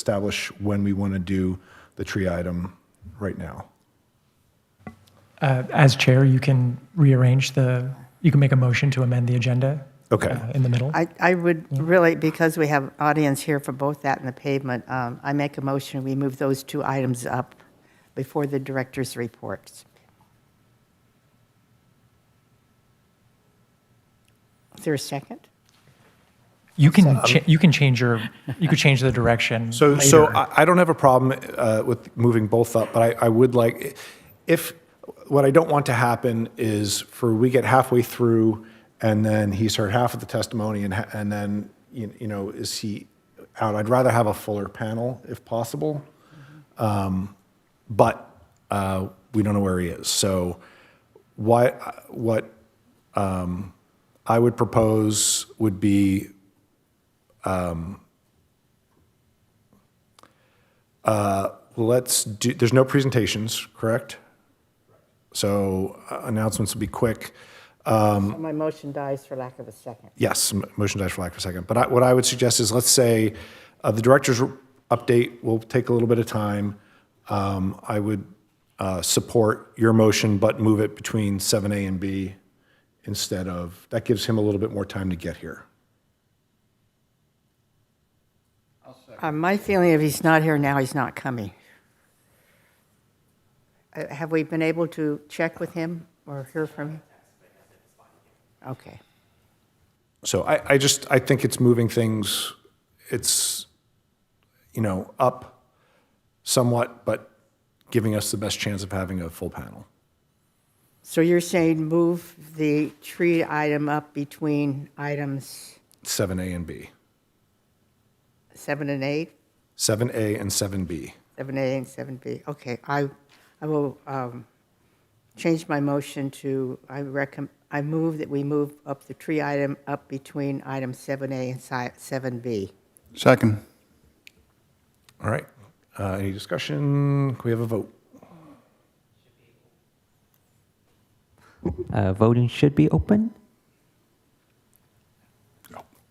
establish when we want to do the tree item right now. As chair, you can rearrange you can make a motion to amend the agenda. Okay. In the middle. I would really, because we have audience here for both that and the pavement, I make a motion, we move those two items up before the director's reports. Is there a second? You can you can change the direction. So later. I don't have a problem with moving both up, but I would like, if, what I don't want to happen is we get halfway through and then he's heard half of the testimony and then, is he out? I'd rather have a fuller panel if possible. But we don't know where he is. So what I would propose would be there's no presentations, correct? So announcements will be quick. So my motion dies for lack of a second. Yes, motion dies for lack of a second. But what I would suggest is, let's say the director's update will take a little bit of time. I would support your motion, but move it between 7A and B instead of, that gives him a little bit more time to get here. My feeling, if he's not here now, he's not coming. Have we been able to check with him or hear from him? Okay. So I think it's moving things, it's, up somewhat, but giving us the best chance of having a full panel. So you're saying move the tree item up between items 7A and B. 7 and 8? 7A and 7B. 7A and 7B. Okay, I will change my motion to, I move that we move up the tree item up between item 7A and 7B. Second. All right. Any discussion? Can we have a vote? Voting should be open.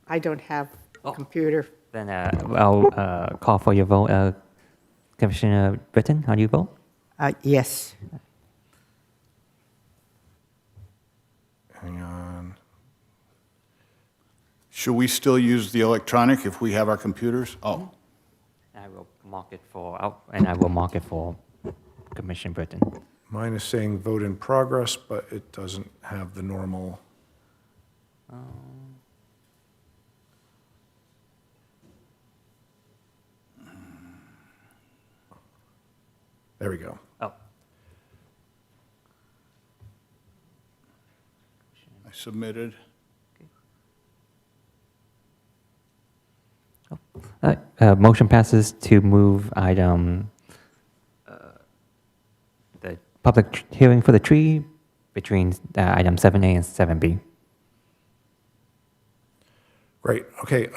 I don't have a computer. Then I'll call for your vote. Commissioner Britton, how do you vote? Yes. Hang on. Should we still use the electronic if we have our computers? Oh, I will mark it for Commissioner Britton. Mine is saying vote in progress, but it doesn't have the normal. There we go. Oh, I submitted. motion passes to move item, the public hearing for the tree between item 7A and 7B. Great. Okay.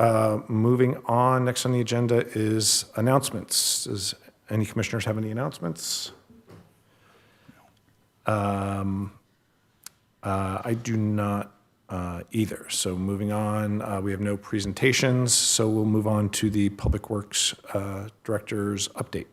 Moving on. Next on the agenda is announcements. Does any commissioners have any announcements? I do not either. So moving on, we have no presentations. So we'll move on to the Public Works Director's update.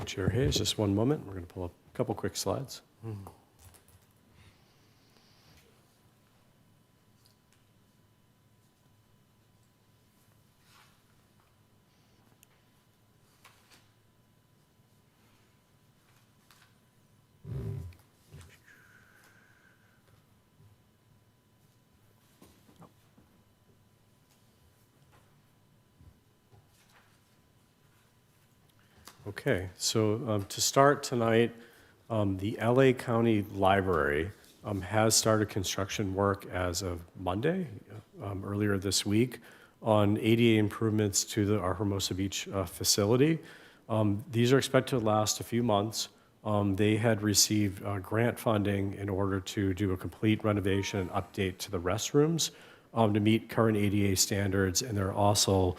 Chair Hayes, just one moment. We're going to pull up a couple quick slides. Okay, so to start tonight, the LA County Library has started construction work as of Monday, earlier this week, on ADA improvements to our Hermosa Beach facility. These are expected to last a few months. They had received grant funding in order to do a complete renovation and update to the restrooms to meet current ADA standards, and they're also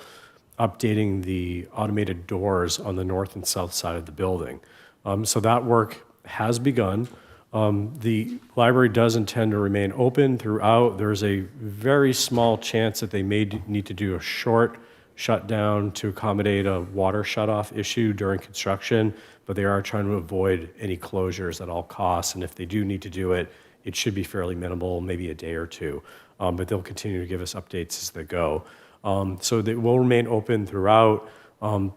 updating the automated doors on the north and south side of the building. So that work has begun. The library does intend to remain open throughout. There's a very small chance that they may need to do a short shutdown to accommodate a water shutoff issue during construction, but they are trying to avoid any closures at all costs. And if they do need to do it, it should be fairly minimal, maybe a day or two. But they'll continue to give us updates as they go. So they will remain open throughout.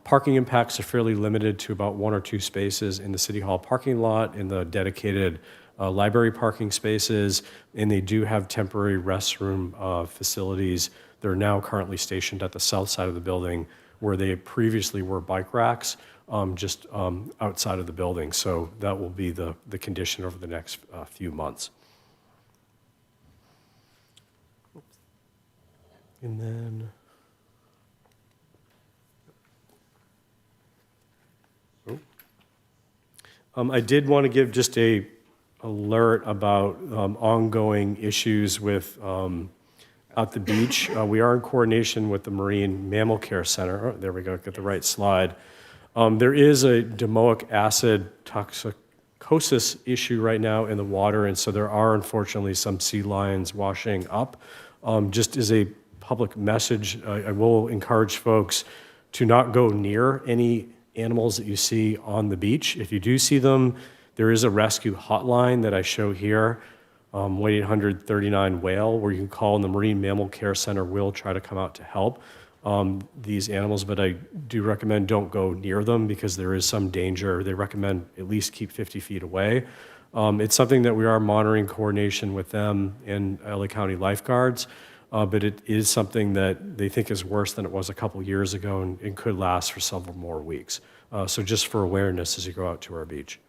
Parking impacts are fairly limited to about 1 or 2 spaces in the City Hall parking lot, in the dedicated library parking spaces, and they do have temporary restroom facilities. They're now currently stationed at the south side of the building where they previously were bike racks, just outside of the building. So that will be the condition over the next few months. And then, I did want to give just a alert about ongoing issues with at the beach. We are in coordination with the Marine Mammal Care Center. Oh, there we go, get the right slide. There is a domoic acid toxicosis issue right now in the water, and so there are unfortunately some sea lions washing up. Just as a public message, I will encourage folks to not go near any animals that you see on the beach. If you do see them, there is a rescue hotline that I show here, 1-800-39-WHALE, where you can call, and the Marine Mammal Care Center will try to come out to help these animals, but I do recommend don't go near them because there is some danger. They recommend at least keep 50 feet away. It's something that we are monitoring coordination with them and LA County lifeguards, but it is something that they think is worse than it was a couple years ago and could last for several more weeks. So just for awareness as you go out to our beach.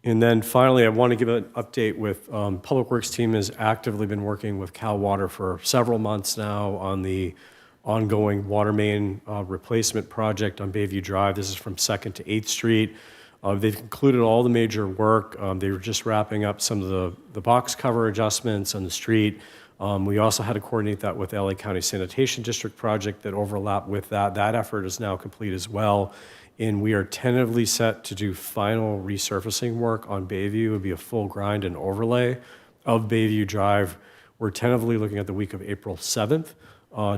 And then finally, I want to give an update with Public Works team has actively been working with Cal Water for several months now on the ongoing water main replacement project on Bayview Drive. This is from 2nd to 8th Street. They've concluded all the major work. They were just wrapping up some of the box cover adjustments on the street. We also had to coordinate that with LA County Sanitation District project that overlapped with that. That effort is now complete as well. And we are tentatively set to do final resurfacing work on Bayview. It would be a full grind and overlay of Bayview Drive. We're tentatively looking at the week of April 7th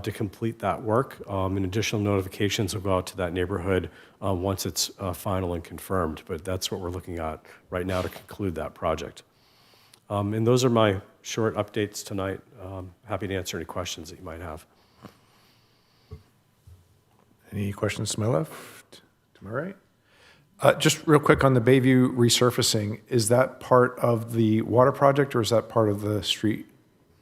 to complete that work. And additional notifications will go out to that neighborhood once it's final and confirmed. But that's what we're looking at right now to conclude that project. And those are my short updates tonight. Happy to answer any questions that you might have. Any questions to my left? To my right? Just real quick on the Bayview resurfacing, is that part of the water project or is that part of the street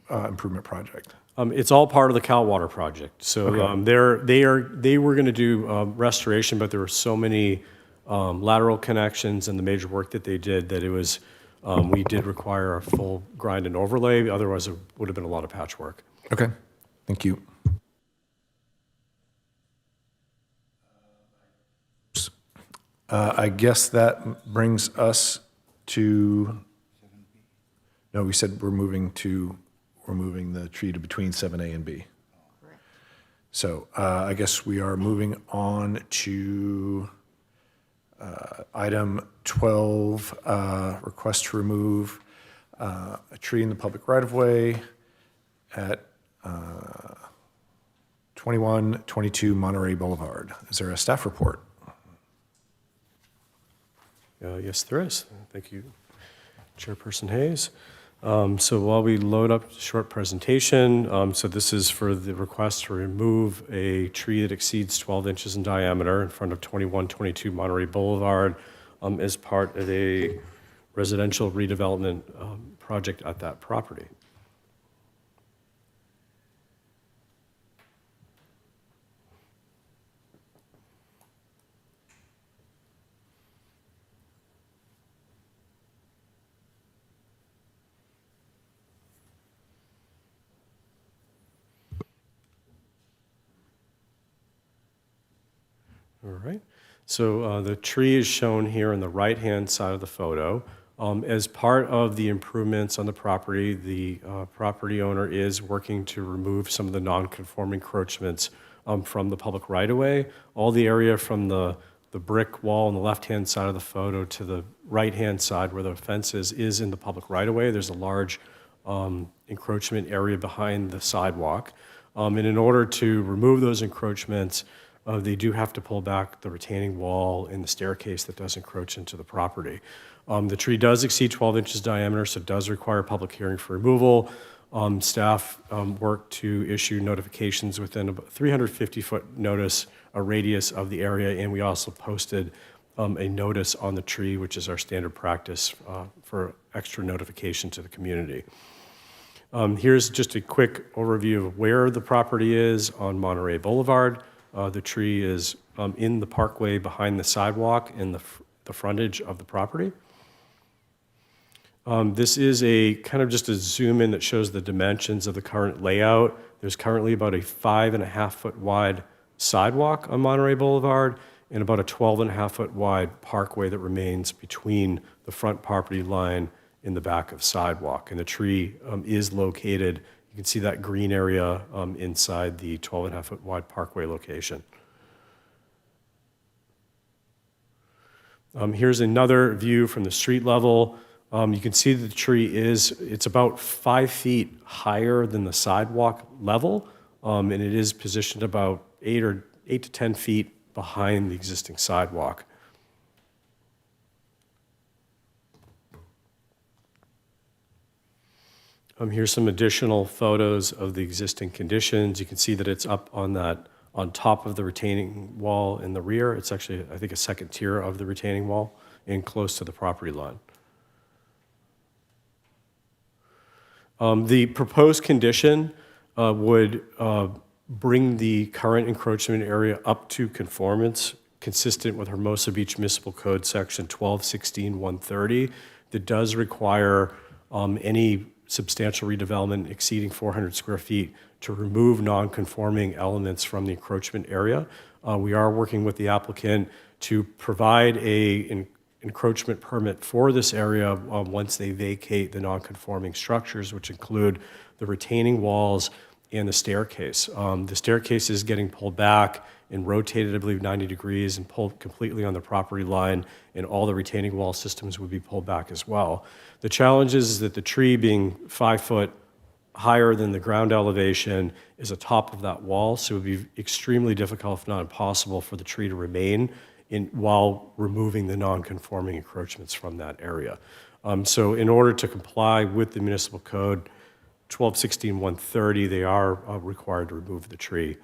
improvement project? It's all part of the Cal Water project. So Okay. they were going to do restoration, but there were so many lateral connections and the major work that they did that it was we did require a full grind and overlay. Otherwise, it would have been a lot of patchwork. Okay, thank you. I guess that brings us to, no, we said we're moving the tree to between 7A and B. Correct. So I guess we are moving on to item 12, request to remove a tree in the public right-of-way at 2122 Monterey Boulevard. Is there a staff report? Yes, there is. Thank you, Chairperson Hayes. So while we load up the short presentation, so this is for the request to remove a tree that exceeds 12 inches in diameter in front of 2122 Monterey Boulevard as part of a residential redevelopment project at that property. All right. So the tree is shown here on the right-hand side of the photo. As part of the improvements on the property, the property owner is working to remove some of the non-conforming encroachments from the public right-of-way. All the area from the brick wall on the left-hand side of the photo to the right-hand side where the fence is in the public right-of-way. There's a large encroachment area behind the sidewalk. And in order to remove those encroachments, they do have to pull back the retaining wall and the staircase that does encroach into the property. The tree does exceed 12 inches diameter, so it does require a public hearing for removal. Staff worked to issue notifications within about 350-foot notice, a radius of the area, and we also posted a notice on the tree, which is our standard practice for extra notification to the community. Here's just a quick overview of where the property is on Monterey Boulevard. The tree is in the parkway behind the sidewalk in the frontage of the property. This is a kind of just a zoom in that shows the dimensions of the current layout. There's currently about a 5.5-foot wide sidewalk on Monterey Boulevard and about a 12.5-foot wide parkway that remains between the front property line and the back of sidewalk. And the tree is located, you can see that green area inside the 12.5-foot wide parkway location. Here's another view from the street level. You can see that the tree it's about 5 feet higher than the sidewalk level, and it is positioned about 8 to 10 feet behind the existing sidewalk. Here's some additional photos of the existing conditions. You can see that it's up on top of the retaining wall in the rear. It's actually, I think, a second tier of the retaining wall and close to the property line. The proposed condition would bring the current encroachment area up to conformance consistent with Hermosa Beach Municipal Code Section 1216-130 that does require any substantial redevelopment exceeding 400 square feet to remove non-conforming elements from the encroachment area. We are working with the applicant to provide an encroachment permit for this area once they vacate the non-conforming structures, which include the retaining walls and the staircase. The staircase is getting pulled back and rotated, I believe, 90 degrees and pulled completely on the property line, and all the retaining wall systems would be pulled back as well. The challenge is that the tree, being 5 foot higher than the ground elevation, is atop of that wall, so it would be extremely difficult, if not impossible, for the tree to remain while removing the non-conforming encroachments from that area. So in order to comply with the municipal code 1216-130, they are required to remove the tree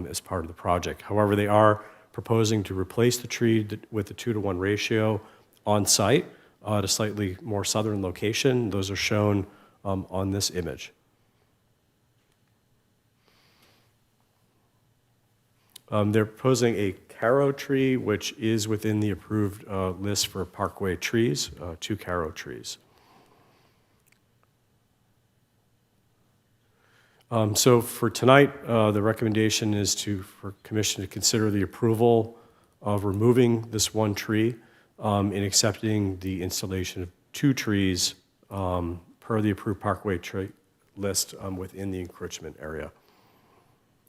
as part of the project. However, they are proposing to replace the tree with a 2-to-1 ratio on site at a slightly more southern location. Those are shown on this image. They're proposing a Caro tree, which is within the approved list for parkway trees, 2 Caro trees. So for tonight, the recommendation is for Commission to consider the approval of removing this 1 tree and accepting the installation of 2 trees per the approved parkway tree list within the encroachment area.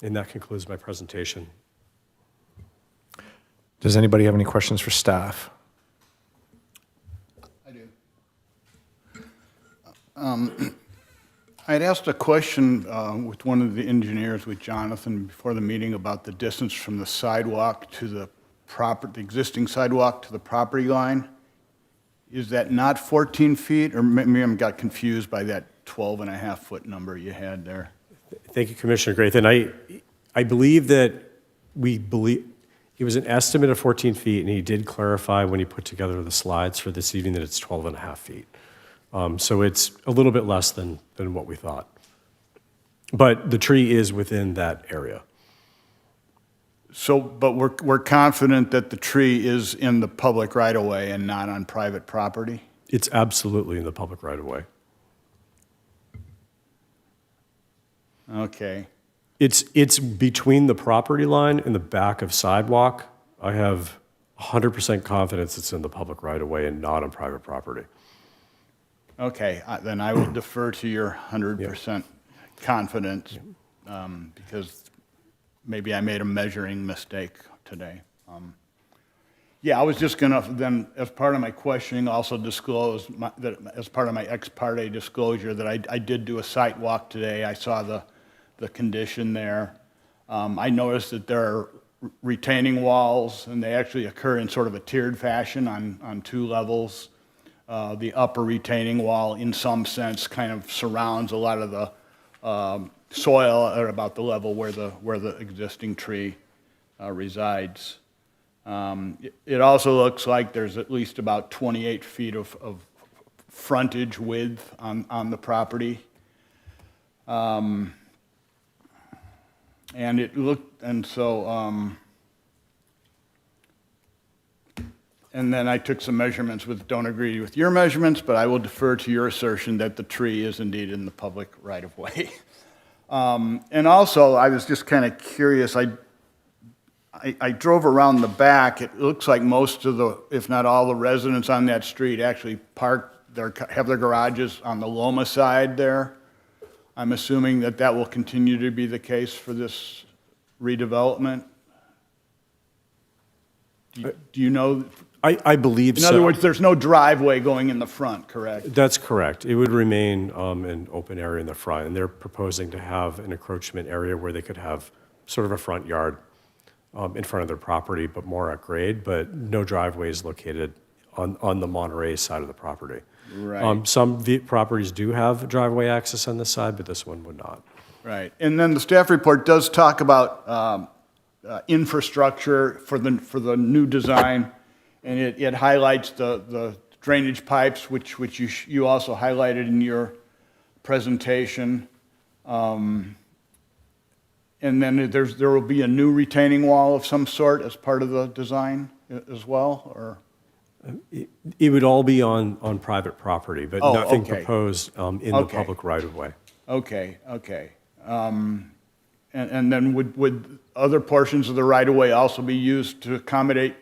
And that concludes my presentation. Does anybody have any questions for staff? I do. I'd asked a question with one of the engineers, with Jonathan, before the meeting about the distance from the sidewalk to the existing sidewalk to the property line. Is that not 14 feet, or maybe I got confused by that 12.5-foot number you had there? Thank you, Commissioner Grayson. I believe that it was an estimate of 14 feet, and he did clarify when he put together the slides for this evening that it's 12.5 feet. So it's a little bit less than what we thought. But the tree is within that area. So, but we're confident that the tree is in the public right-of-way and not on private property? It's absolutely in the public right-of-way. Okay. It's between the property line and the back of sidewalk. I have 100% confidence it's in the public right-of-way and not on private property. Okay, then I will defer to your 100% confidence, because maybe I made a measuring mistake today. Yeah, I was just gonna then, as part of my questioning, also disclose that as part of my ex parte disclosure, that I did do a site walk today. I saw the condition there. I noticed that there are retaining walls, and they actually occur in sort of a tiered fashion on 2 levels. The upper retaining wall, in some sense, kind of surrounds a lot of the soil at about the level where the existing tree resides. It also looks like there's at least about 28 feet of frontage width on the property. And it looked, and so, and then I took some measurements which don't agree with your measurements, but I will defer to your assertion that the tree is indeed in the public right-of-way. And also, I was just kind of curious, I drove around the back. It looks like most of the, if not all the residents on that street actually have their garages on the Loma side there. I'm assuming that that will continue to be the case for this redevelopment. Do you know? I believe In so. other words, there's no driveway going in the front, correct? That's correct. It would remain an open area in the front, and they're proposing to have an encroachment area where they could have sort of a front yard in front of their property, but more at grade, but no driveways located on the Monterey side of the property. Right. Some properties do have driveway access on this side, but this one would not. Right. And then the staff report does talk about infrastructure for the new design, and it highlights the drainage pipes, which you also highlighted in your presentation. And then there will be a new retaining wall of some sort as part of the design as well, or? It would all be on private property, but Oh, nothing okay. proposed in the Okay. public right-of-way. Okay. And then would other portions of the right-of-way also be used to accommodate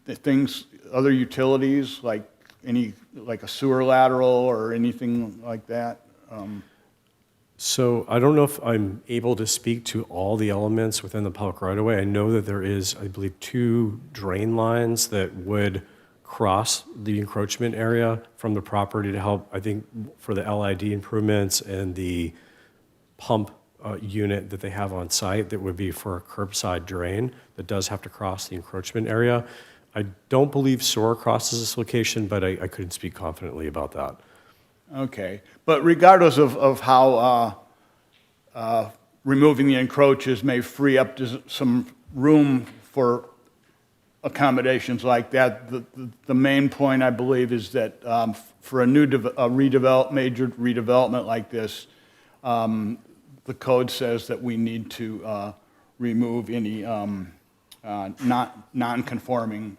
things, other utilities, like a sewer lateral or anything like that? So I don't know if I'm able to speak to all the elements within the public right-of-way. I know that there is, I believe, 2 drain lines that would cross the encroachment area from the property to help, I think, for the LID improvements and the pump unit that they have on site that would be for a curbside drain that does have to cross the encroachment area. I don't believe SOAR crosses this location, but I couldn't speak confidently about that. Okay, but regardless of how removing the encroaches may free up some room for accommodations like that, the main point, I believe, is that for a new major redevelopment like this, the code says that we need to remove any non-conforming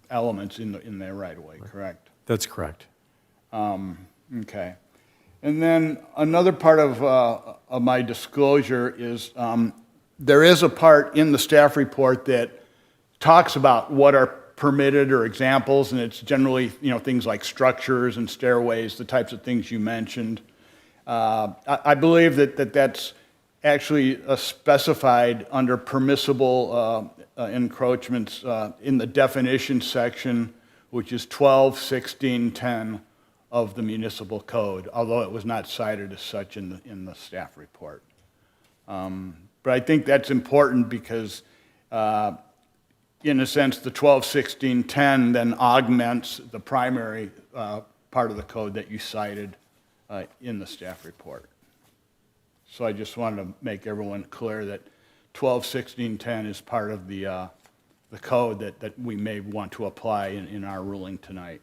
elements in their right-of-way, correct? That's correct. Okay. And then another part of my disclosure is there is a part in the staff report that talks about what are permitted or examples, and it's generally, things like structures and stairways, the types of things you mentioned. I believe that's actually specified under permissible encroachments in the definition section, which is 12-16-10 of the municipal code, although it was not cited as such in the staff report. But I think that's important because, in a sense, the 12-16-10 then augments the primary part of the code that you cited in the staff report. So I just wanted to make everyone clear that 12-16-10 is part of the code that we may want to apply in our ruling tonight.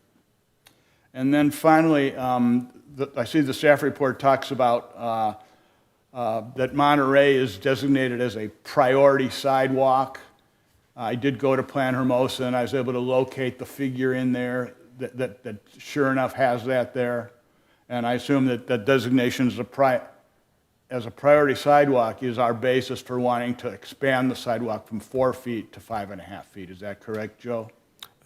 And then finally, I see the staff report talks about that Monterey is designated as a priority sidewalk. I did go to Plan Hermosa, and I was able to locate the figure in there that sure enough has that there. And I assume that designation as a priority sidewalk is our basis for wanting to expand the sidewalk from 4 feet to 5.5 feet. Is that correct, Joe?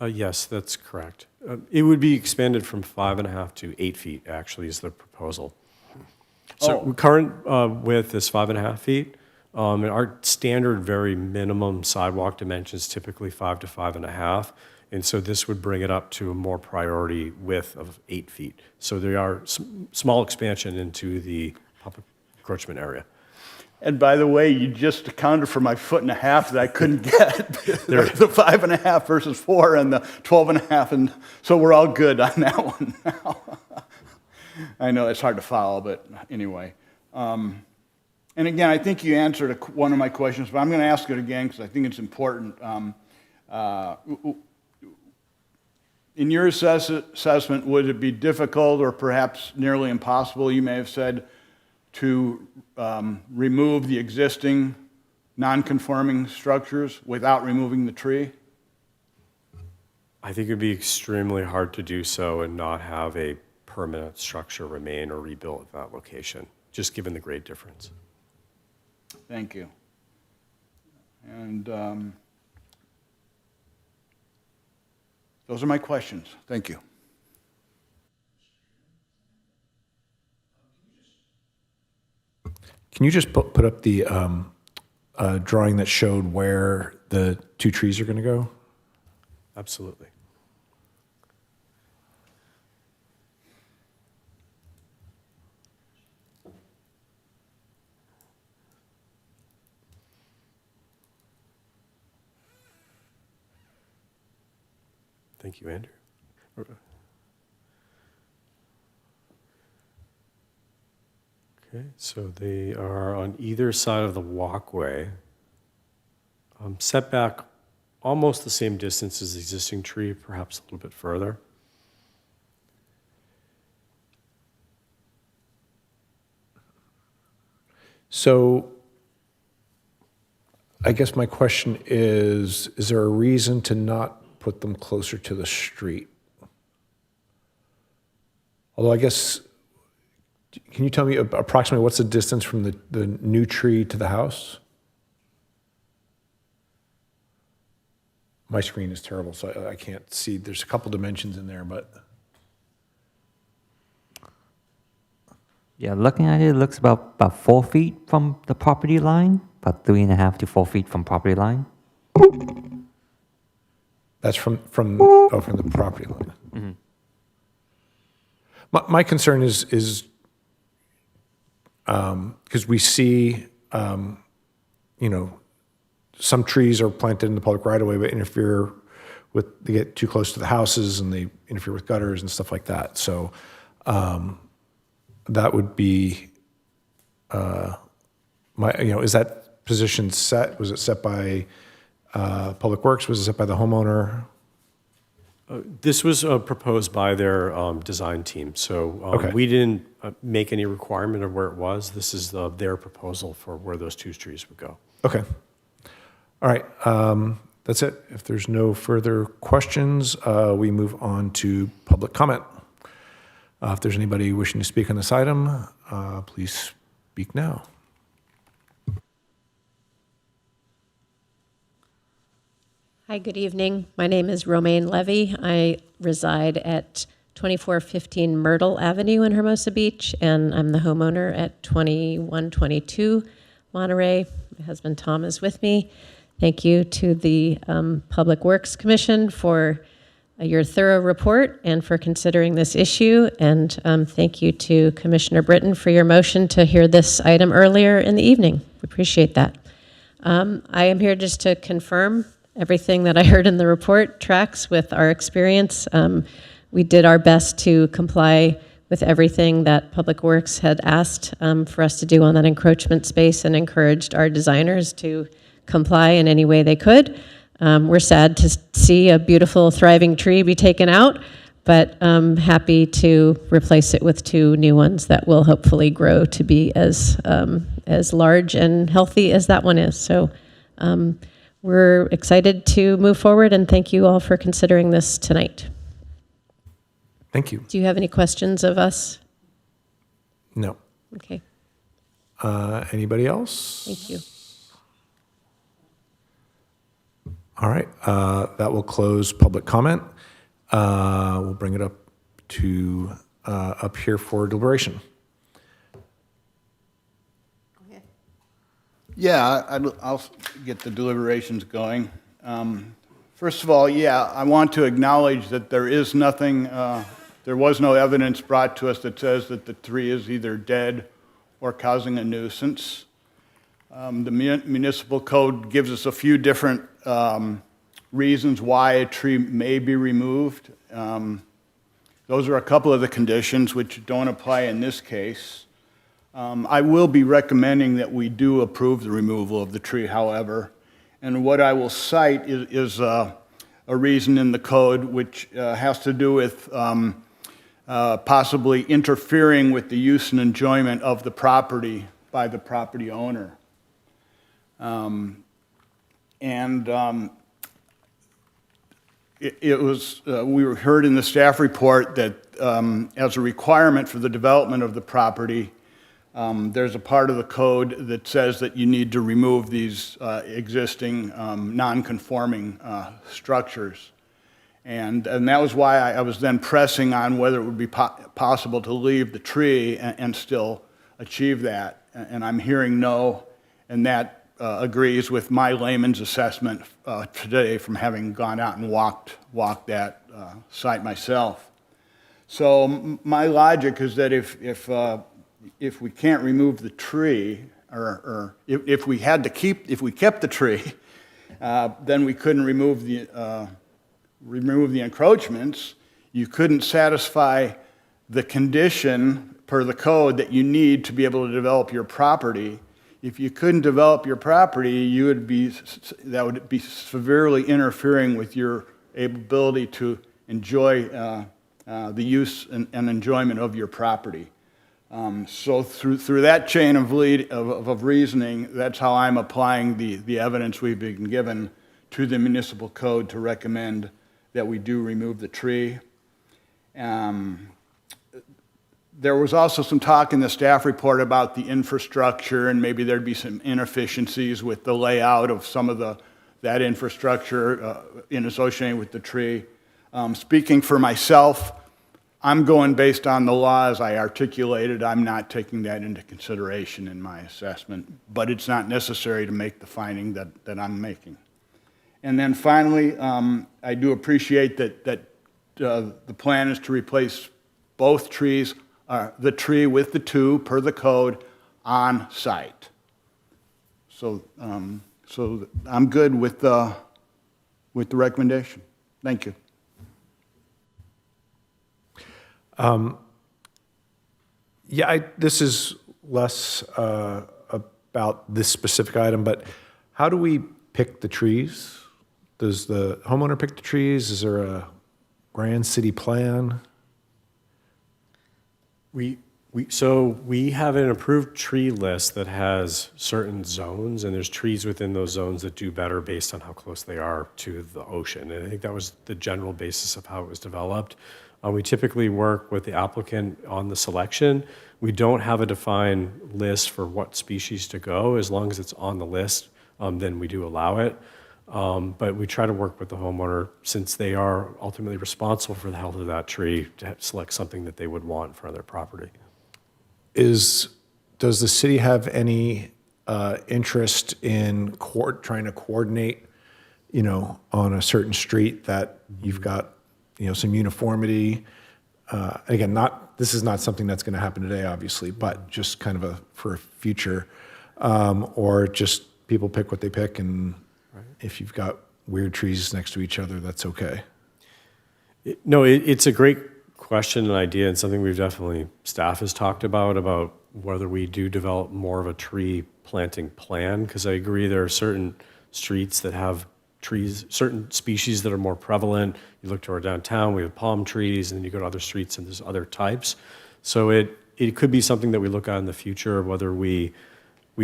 Yes, that's correct. It would be expanded from 5.5 to 8 feet, actually, is the proposal. So current width is 5.5 feet. And our standard very minimum sidewalk dimensions typically 5 to 5.5. And so this would bring it up to a more priority width of 8 feet. So there are small expansion into the public encroachment area. And by the way, you just accounted for my 1.5 that I couldn't get. The 5.5 versus 4 and the 12.5, and so we're all good on that one now. I know it's hard to follow, but anyway. And again, I think you answered one of my questions, but I'm going to ask it again because I think it's important. In your assessment, would it be difficult or perhaps nearly impossible, you may have said, to remove the existing non-conforming structures without removing the tree? I think it'd be extremely hard to do so and not have a permanent structure remain or rebuilt at that location, just given the grade difference. Thank you. And those are my questions. Thank you. Can you just put up the drawing that showed where the 2 trees are going to go? Absolutely. Thank you, Andrew. Okay, so they are on either side of the walkway. Setback almost the same distance as the existing tree, perhaps a little bit further. So I guess my question is there a reason to not put them closer to the street? Although I guess, can you tell me approximately what's the distance from the new tree to the house? My screen is terrible, so I can't see. There's a couple dimensions in there, but... Yeah, looking at it, it looks about 4 feet from the property line, about 3.5 to 4 feet from property line. That's from the property line. Mm-hmm. My concern is because we see, some trees are planted in the public right of way, but they get too close to the houses and they interfere with gutters and stuff like that. So that would be is that position set? Was it set by Public Works? Was it set by the homeowner? This was proposed by their design team, so Okay. we didn't make any requirement of where it was. This is their proposal for where those 2 trees would go. Okay. All right. That's it. If there's no further questions, we move on to public comment. If there's anybody wishing to speak on this item, please speak now. Hi, good evening. My name is Romaine Levy. I reside at 2415 Myrtle Avenue in Hermosa Beach, and I'm the homeowner at 2122 Monterey. My husband Tom is with me. Thank you to the Public Works Commission for your thorough report and for considering this issue. And thank you to Commissioner Britton for your motion to hear this item earlier in the evening. We appreciate that. I am here just to confirm everything that I heard in the report tracks with our experience. We did our best to comply with everything that Public Works had asked for us to do on that encroachment space and encouraged our designers to comply in any way they could. We're sad to see a beautiful, thriving tree be taken out, but happy to replace it with 2 new ones that will hopefully grow to be as large and healthy as that one is. So we're excited to move forward, and thank you all for considering this tonight. Thank you. Do you have any questions of us? No. Okay, Anybody else? thank you. All right, that will close public comment. We'll bring it up to, up here for deliberation. Yeah, I'll get the deliberations going. First of all, yeah, I want to acknowledge that there is nothing, there was no evidence brought to us that says that the tree is either dead or causing a nuisance. The municipal code gives us a few different reasons why a tree may be removed. Those are a couple of the conditions which don't apply in this case. I will be recommending that we do approve the removal of the tree, however. And what I will cite is a reason in the code which has to do with possibly interfering with the use and enjoyment of the property by the property owner. We were heard in the staff report that as a requirement for the development of the property, there's a part of the code that says that you need to remove these existing non-conforming structures. And that was why I was then pressing on whether it would be possible to leave the tree and still achieve that. And I'm hearing no, and that agrees with my layman's assessment today from having gone out and walked that site myself. So my logic is that if we can't remove the tree, or if we kept the tree, then we couldn't remove the encroachments. You couldn't satisfy the condition per the code that you need to be able to develop your property. If you couldn't develop your property, that would be severely interfering with your ability to enjoy the use and enjoyment of your property. So through that chain of reasoning, that's how I'm applying the evidence we've been given to the municipal code to recommend that we do remove the tree. There was also some talk in the staff report about the infrastructure, and maybe there'd be some inefficiencies with the layout of some of that infrastructure in associating with the tree. Speaking for myself, I'm going based on the law as I articulated. I'm not taking that into consideration in my assessment, but it's not necessary to make the finding that I'm making. And then finally, I do appreciate that the plan is to replace both trees, the tree with the two per the code on site. So I'm good with the recommendation. Thank you. Yeah, this is less about this specific item, but how do we pick the trees? Does the homeowner pick the trees? Is there a grand city plan? So we have an approved tree list that has certain zones, and there's trees within those zones that do better based on how close they are to the ocean. And I think that was the general basis of how it was developed. We typically work with the applicant on the selection. We don't have a defined list for what species to go. As long as it's on the list, then we do allow it. But we try to work with the homeowner, since they are ultimately responsible for the health of that tree, to select something that they would want for their property. Does the city have any interest in trying to coordinate, on a certain street that you've got, some uniformity? Again, this is not something that's going to happen today, obviously, but just kind of for a future, or just people pick what they pick, and if you've got weird trees next to each other, that's okay. It's a great question and idea, and something staff has talked about whether we do develop more of a tree planting plan, because I agree there are certain streets that have trees, certain species that are more prevalent. You look to our downtown, we have palm trees, and then you go to other streets and there's other types. So it could be something that we look at in the future, whether we've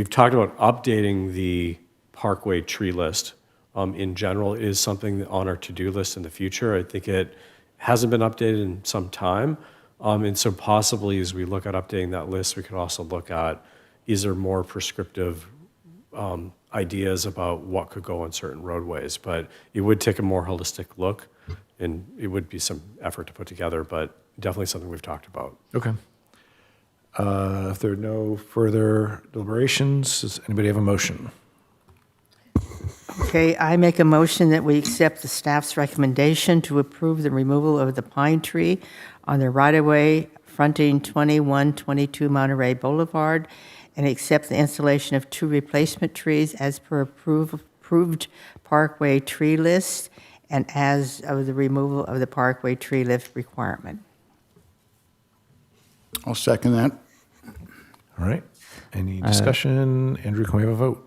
talked about updating the parkway tree list. In general, is something on our to-do list in the future. I think it hasn't been updated in some time. And so possibly as we look at updating that list, we could also look at, is there more prescriptive ideas about what could go on certain roadways, but it would take a more holistic look, and it would be some effort to put together, but definitely something we've talked about. Okay. If there are no further deliberations, does anybody have a motion? Okay, I make a motion that we accept the staff's recommendation to approve the removal of the pine tree on the right-of-way fronting 2122 Monterey Boulevard, and accept the installation of 2 replacement trees as per approved Parkway tree list and as of the removal of the Parkway tree lift requirement. I'll second that. All right. Any discussion? Andrew, can we have a vote?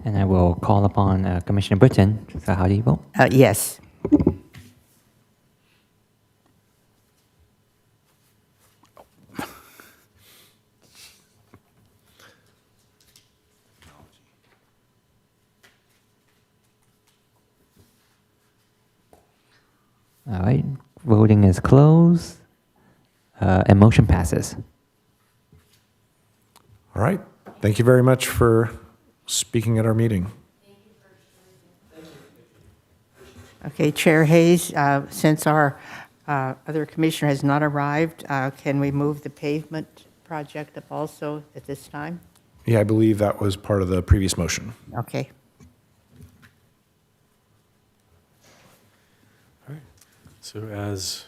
And I will call upon Commissioner Britton. So how do you vote? Yes. All right, voting is closed, and motion passes. All right. Thank you very much for speaking at our meeting. Okay, Chair Hayes, since our other commissioner has not arrived, can we move the pavement project up also at this time? Yeah, I believe that was part of the previous motion. Okay. So as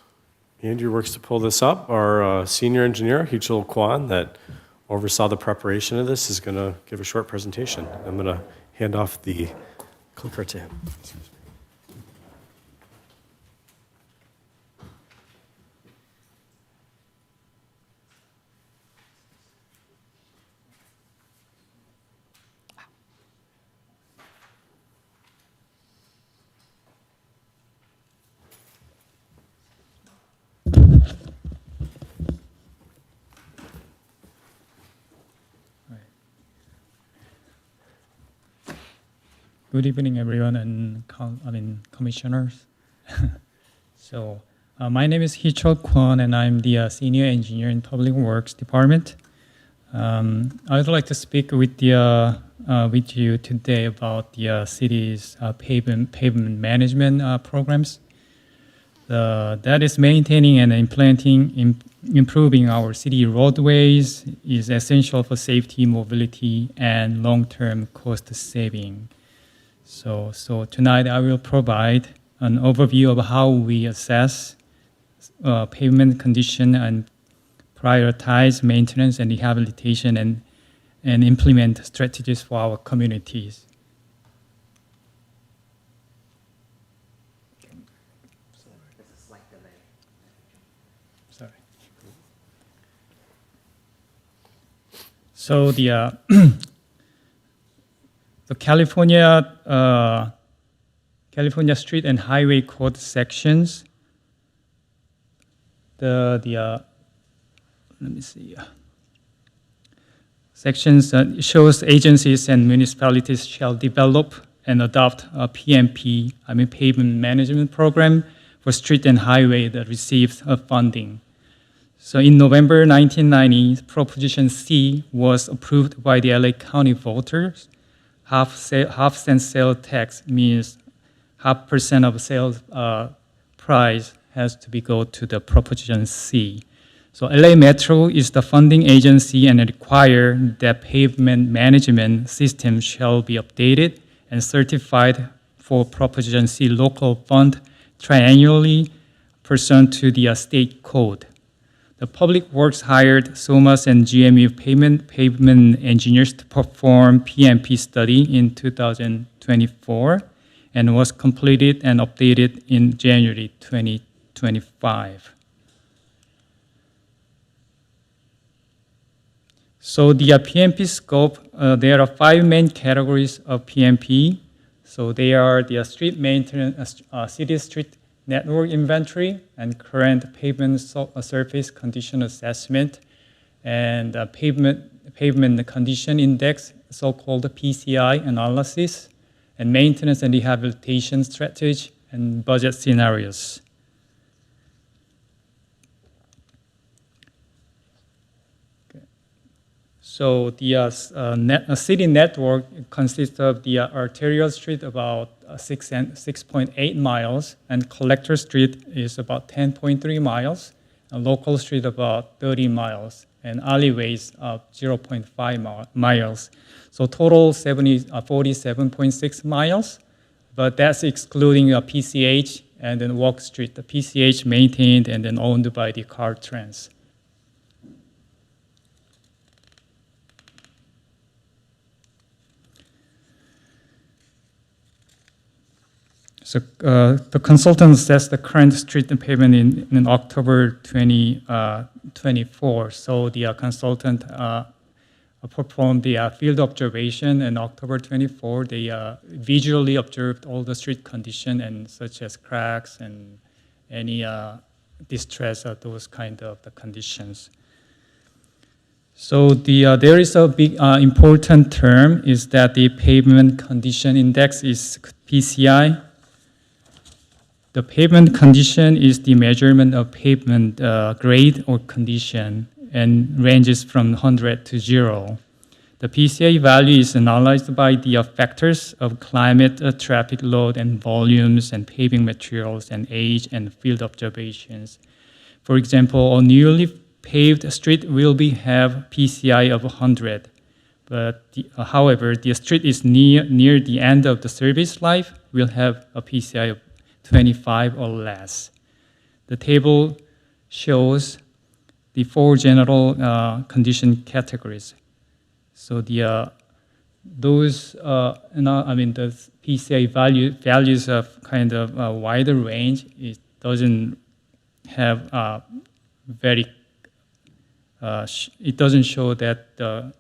Andrew works to pull this up, our senior engineer, Hichul Kwan, that oversaw the preparation of this, is going to give a short presentation. I'm going to hand off the clicker to him. Good evening, everyone, and commissioners. My name is Hichul Kwon, and I'm the senior engineer in Public Works Department. I would like to speak with you today about the city's pavement management programs. That is maintaining and improving our city roadways is essential for safety, mobility, and long-term cost saving. So tonight I will provide an overview of how we assess pavement condition and prioritize maintenance and rehabilitation and implement strategies for our communities. Sorry. So the California Street and Highway Code sections. Sections shows agencies and municipalities shall develop and adopt a PMP, pavement management program for street and highway that receives funding. So in November 1990, Proposition C was approved by the LA County voters. Half cent sale tax means 0.5% of sales price has to go to the Proposition C. So LA Metro is the funding agency and require that pavement management system shall be updated and certified for Proposition C local fund triannually pursuant to the state code. The Public Works hired SOMAS and GMU pavement engineers to perform PMP study in 2024 and was completed and updated in January 2025. So the PMP scope, there are 5 main categories of PMP. So they are the street maintenance, city street network inventory, and current pavement surface condition assessment, and pavement condition index, so-called PCI analysis, and maintenance and rehabilitation strategy, and budget scenarios. So the city network consists of the arterial street about 6.8 miles, and collector street is about 10.3 miles, and local street about 30 miles, and alleyways 0.5 miles. So total 47.6 miles, but that's excluding PCH and then Walk Street. The PCH maintained and then owned by the Caltrans. So the consultant assessed the current street and pavement in October 2024. So the consultant performed the field observation in October 24. They visually observed all the street condition and such as cracks and any distress of those kind of the conditions. So there is a big important term is that the pavement condition index is PCI. The pavement condition is the measurement of pavement grade or condition and ranges from 100 to 0. The PCI value is analyzed by the factors of climate, traffic load, and volumes, and paving materials, and age, and field observations. For example, a newly paved street will have PCI of 100. But however, the street is near the end of the service life will have a PCI of 25 or less. The table shows the 4 general condition categories. So the PCI values of kind of a wider range. It doesn't have it doesn't show that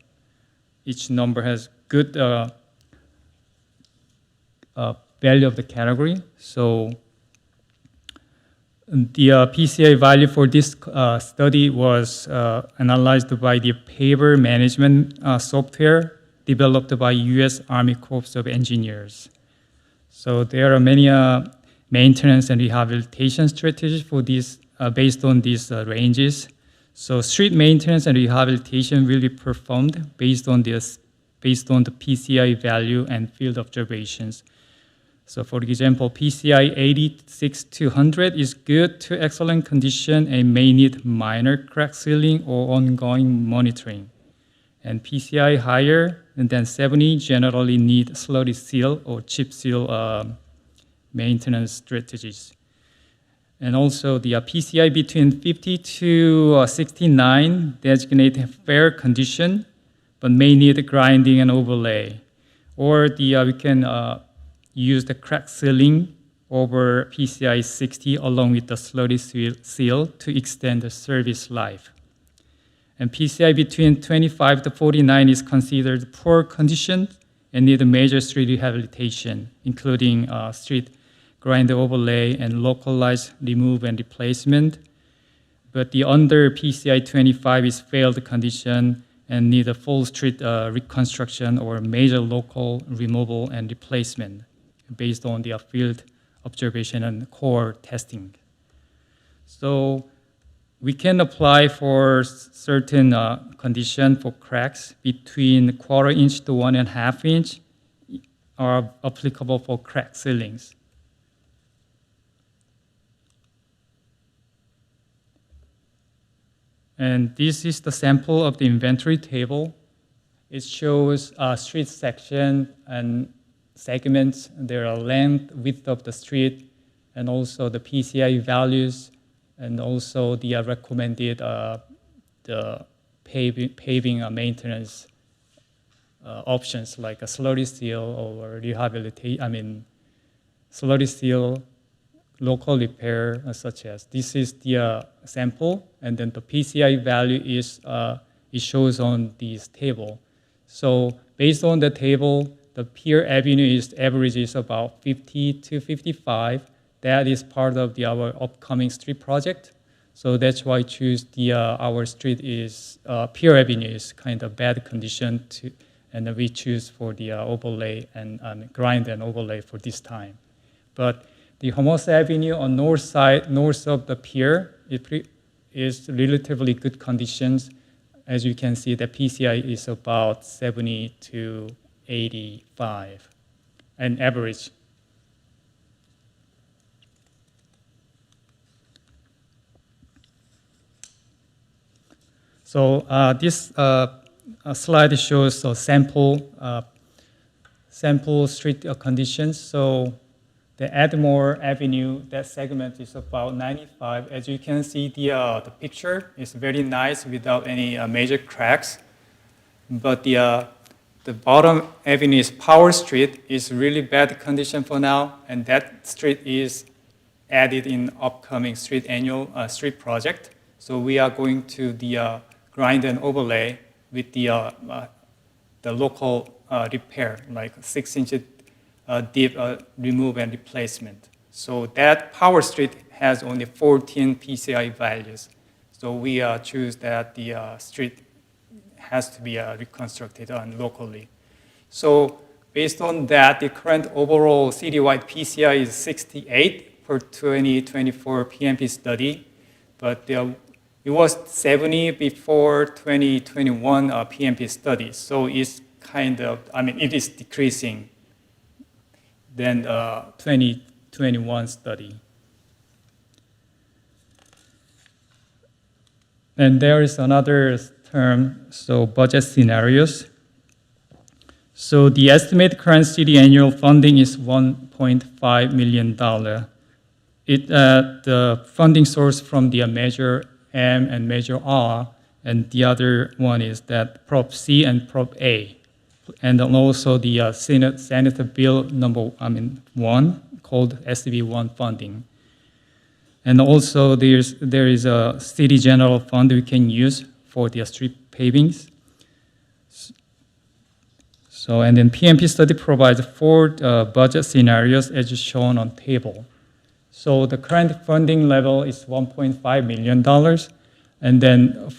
each number has good value of the category. So the PCI value for this study was analyzed by the paver management software developed by U.S. Army Corps of Engineers. So there are many maintenance and rehabilitation strategies for these based on these ranges. So street maintenance and rehabilitation will be performed based on the PCI value and field observations. So for example, PCI 86 to 100 is good to excellent condition and may need minor crack sealing or ongoing monitoring. And PCI higher than 70 generally need slurry seal or chip seal maintenance strategies. And also the PCI between 50 to 69 designate fair condition, but may need grinding and overlay. Or we can use the crack sealing over PCI 60 along with the slurry seal to extend the service life. And PCI between 25 to 49 is considered poor condition and need a major street rehabilitation, including street grind overlay and localized remove and replacement. But the under PCI 25 is failed condition and need a full street reconstruction or major local removal and replacement based on the field observation and core testing. So we can apply for certain condition for cracks between 1/4 inch to 1.5 inch are applicable for crack sealings. And this is the sample of the inventory table. It shows street section and segments, their length, width of the street, and also the PCI values, and also the recommended the paving maintenance options like a slurry seal or slurry seal, local repair, such as this is the sample, and then the PCI value is it shows on this table. So based on the table, the Pier Avenue average is about 50 to 55. That is part of our upcoming street project. So that's why I choose our street is Pier Avenue is kind of bad condition and we choose for the overlay and grind and overlay for this time. But the Hermosa Avenue on north side, north of the pier, it is relatively good conditions. as you can see, the PCI is about 70 to 85, an average. So this slide shows a sample street conditions. So the Edmore Avenue, that segment is about 95. As you can see, the picture is very nice without any major cracks. But the bottom avenue is Power Street is really bad condition for now, and that street is added in upcoming annual street project. So we are going to the grind and overlay with the local repair, like 6-inch deep remove and replacement. So that Power Street has only 14 PCI values. So we choose that the street has to be reconstructed locally. So based on that, the current overall citywide PCI is 68 for 2024 PMP study, but it was 70 before 2021 PMP study. So it's kind of, it is decreasing than 2021 study. And there is another term, so budget scenarios. So the estimated current city annual funding is $1.5 million. The funding source from the Measure M and Measure R, and the other one is that Prop C and Prop A. And then also the Senate Bill number 1 called SB 1 funding. And also there is a city general fund we can use for the street pavings. So, and then PMP study provides 4 budget scenarios as shown on table. So the current funding level is $1.5 million, and then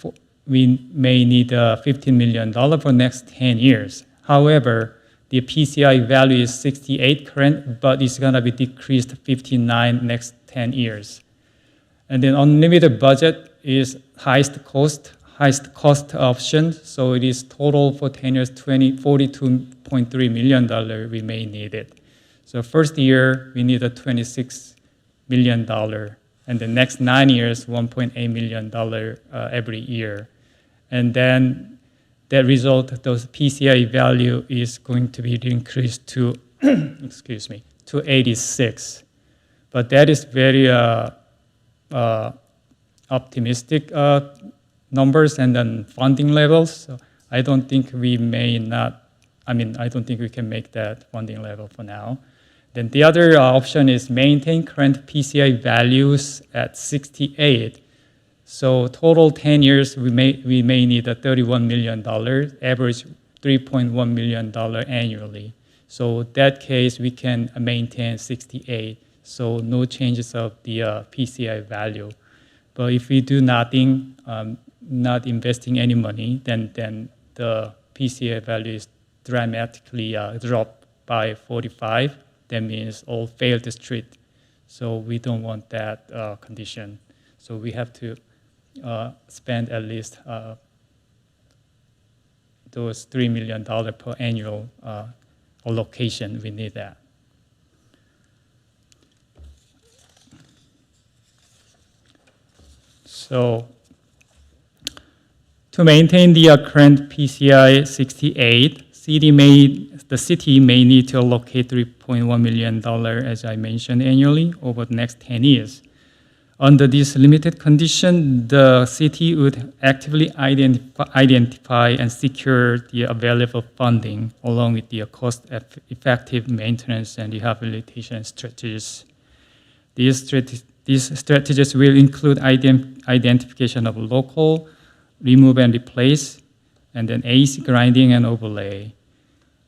we may need $15 million for next 10 years. However, the PCI value is 68 current, but it's gonna be decreased to 59 next 10 years. And then unlimited budget is highest cost option. So it is total for 10 years, $42.3 million we may need it. So first year, we need a $26 million. And the next 9 years, $1.8 million every year. And then that result, those PCI value is going to be increased to, excuse me, to 86. But that is very optimistic numbers and then funding levels. So I don't think we may not, I don't think we can make that funding level for now. Then the other option is maintain current PCI values at 68. So total 10 years, we may need a $31 million, average $3.1 million annually. So in that case, we can maintain 68. So no changes of the PCI value. But if we do nothing, not investing any money, then the PCI value is dramatically dropped by 45. That means all failed street. So we don't want that condition. So we have to spend at least those $3 million per annual allocation. We need that. So to maintain the current PCI 68, the city may need to allocate $3.1 million, as I mentioned, annually over the next 10 years. Under this limited condition, the city would actively identify and secure the available funding along with the cost-effective maintenance and rehabilitation strategies. These strategies will include identification of local, remove and replace, and then AC grinding and overlay.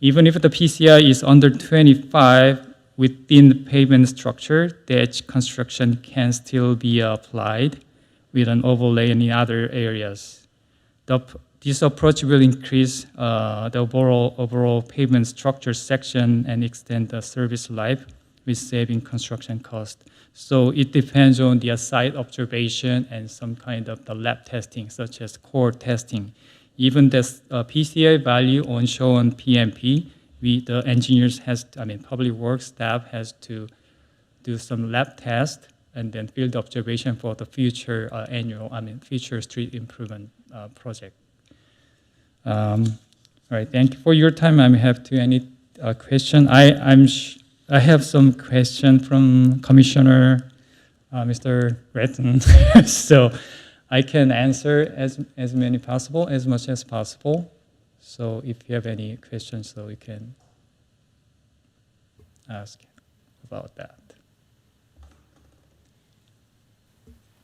Even if the PCI is under 25 within the pavement structure, the edge construction can still be applied with an overlay in other areas. This approach will increase the overall pavement structure section and extend the service life with saving construction cost. So it depends on the site observation and some kind of the lab testing, such as core testing. Even this PCI value on shown PMP, the engineers public works staff has to do some lab test and then field observation for the future future street improvement project. All right, thank you for your time. I have any question. I have some question from Commissioner Mr. Breton, so I can answer as much as possible. So if you have any questions, so we can ask about that.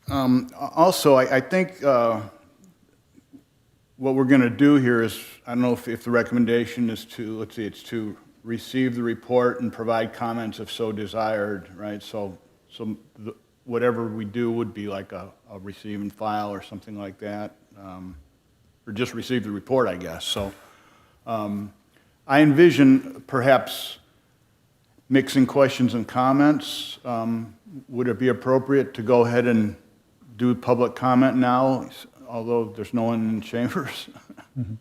Also, I think what we're going to do here is, I don't know if the recommendation is to, let's see, it's to receive the report and provide comments if so desired, right? So whatever we do would be like a receive and file or something like that, or just receive the report, I guess. So I envision perhaps mixing questions and comments. Would it be appropriate to go ahead and do public comment now, although there's no one in chambers? Mm-hmm.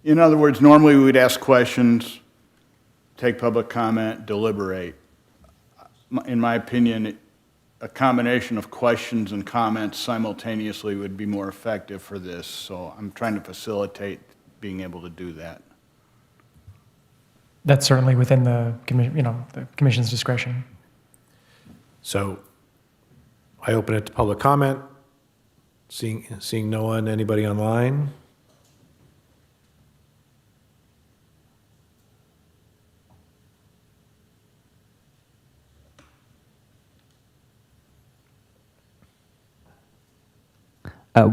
In other words, normally we'd ask questions, take public comment, deliberate. In my opinion, a combination of questions and comments simultaneously would be more effective for this, so I'm trying to facilitate being able to do that. That's certainly within the commission's discretion. So I open it to public comment. Seeing no one, anybody online?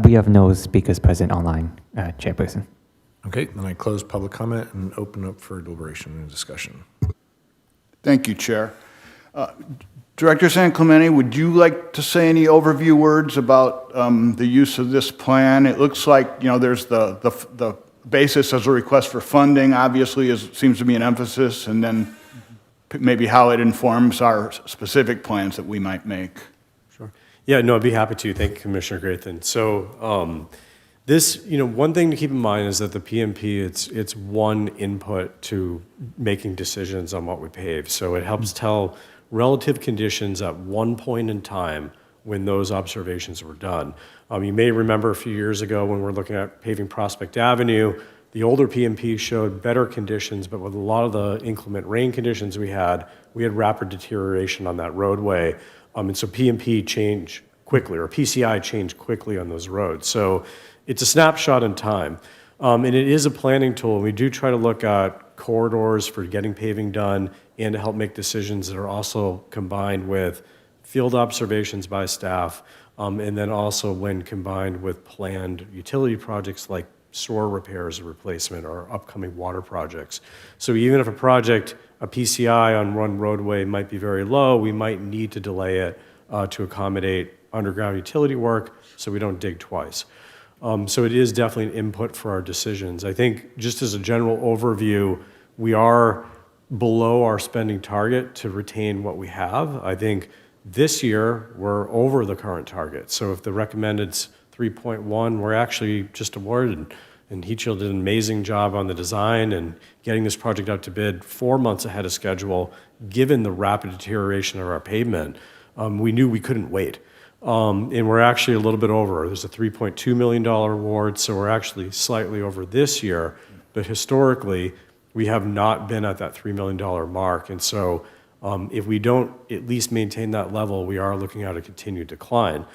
We have no speakers present online, Chairperson. Okay, then I close public comment and open up for deliberation and discussion. Thank you, Chair. Director San Clemente, would you like to say any overview words about the use of this plan? It looks like, there's the basis as a request for funding, obviously, seems to be an emphasis, and then maybe how it informs our specific plans that we might make. Sure. Yeah, no, I'd be happy to. Thank you, Commissioner Grayson. So this, one thing to keep in mind is that the PMP, it's one input to making decisions on what we pave. So it helps tell relative conditions at one point in time when those observations were done. You may remember a few years ago when we were looking at paving Prospect Avenue, the older PMP showed better conditions, but with a lot of the inclement rain conditions we had rapid deterioration on that roadway. And so PMP changed quickly, or PCI changed quickly on those roads. So it's a snapshot in time. And it is a planning tool. And we do try to look at corridors for getting paving done and to help make decisions that are also combined with field observations by staff, and then also when combined with planned utility projects like sewer repairs or replacement or upcoming water projects. So even if a project, a PCI on one roadway might be very low, we might need to delay it to accommodate underground utility work so we don't dig twice. So it is definitely an input for our decisions. I think just as a general overview, we are below our spending target to retain what we have. I think this year we're over the current target. So if the recommended's 3.1, we're actually just awarded, and Heat Shield did an amazing job on the design and getting this project out to bid 4 months ahead of schedule, given the rapid deterioration of our pavement. We knew we couldn't wait. And we're actually a little bit over. There's a $3.2 million award, so we're actually slightly over this year. But historically, we have not been at that $3 million mark. And so if we don't at least maintain that level, we are looking at a continued decline.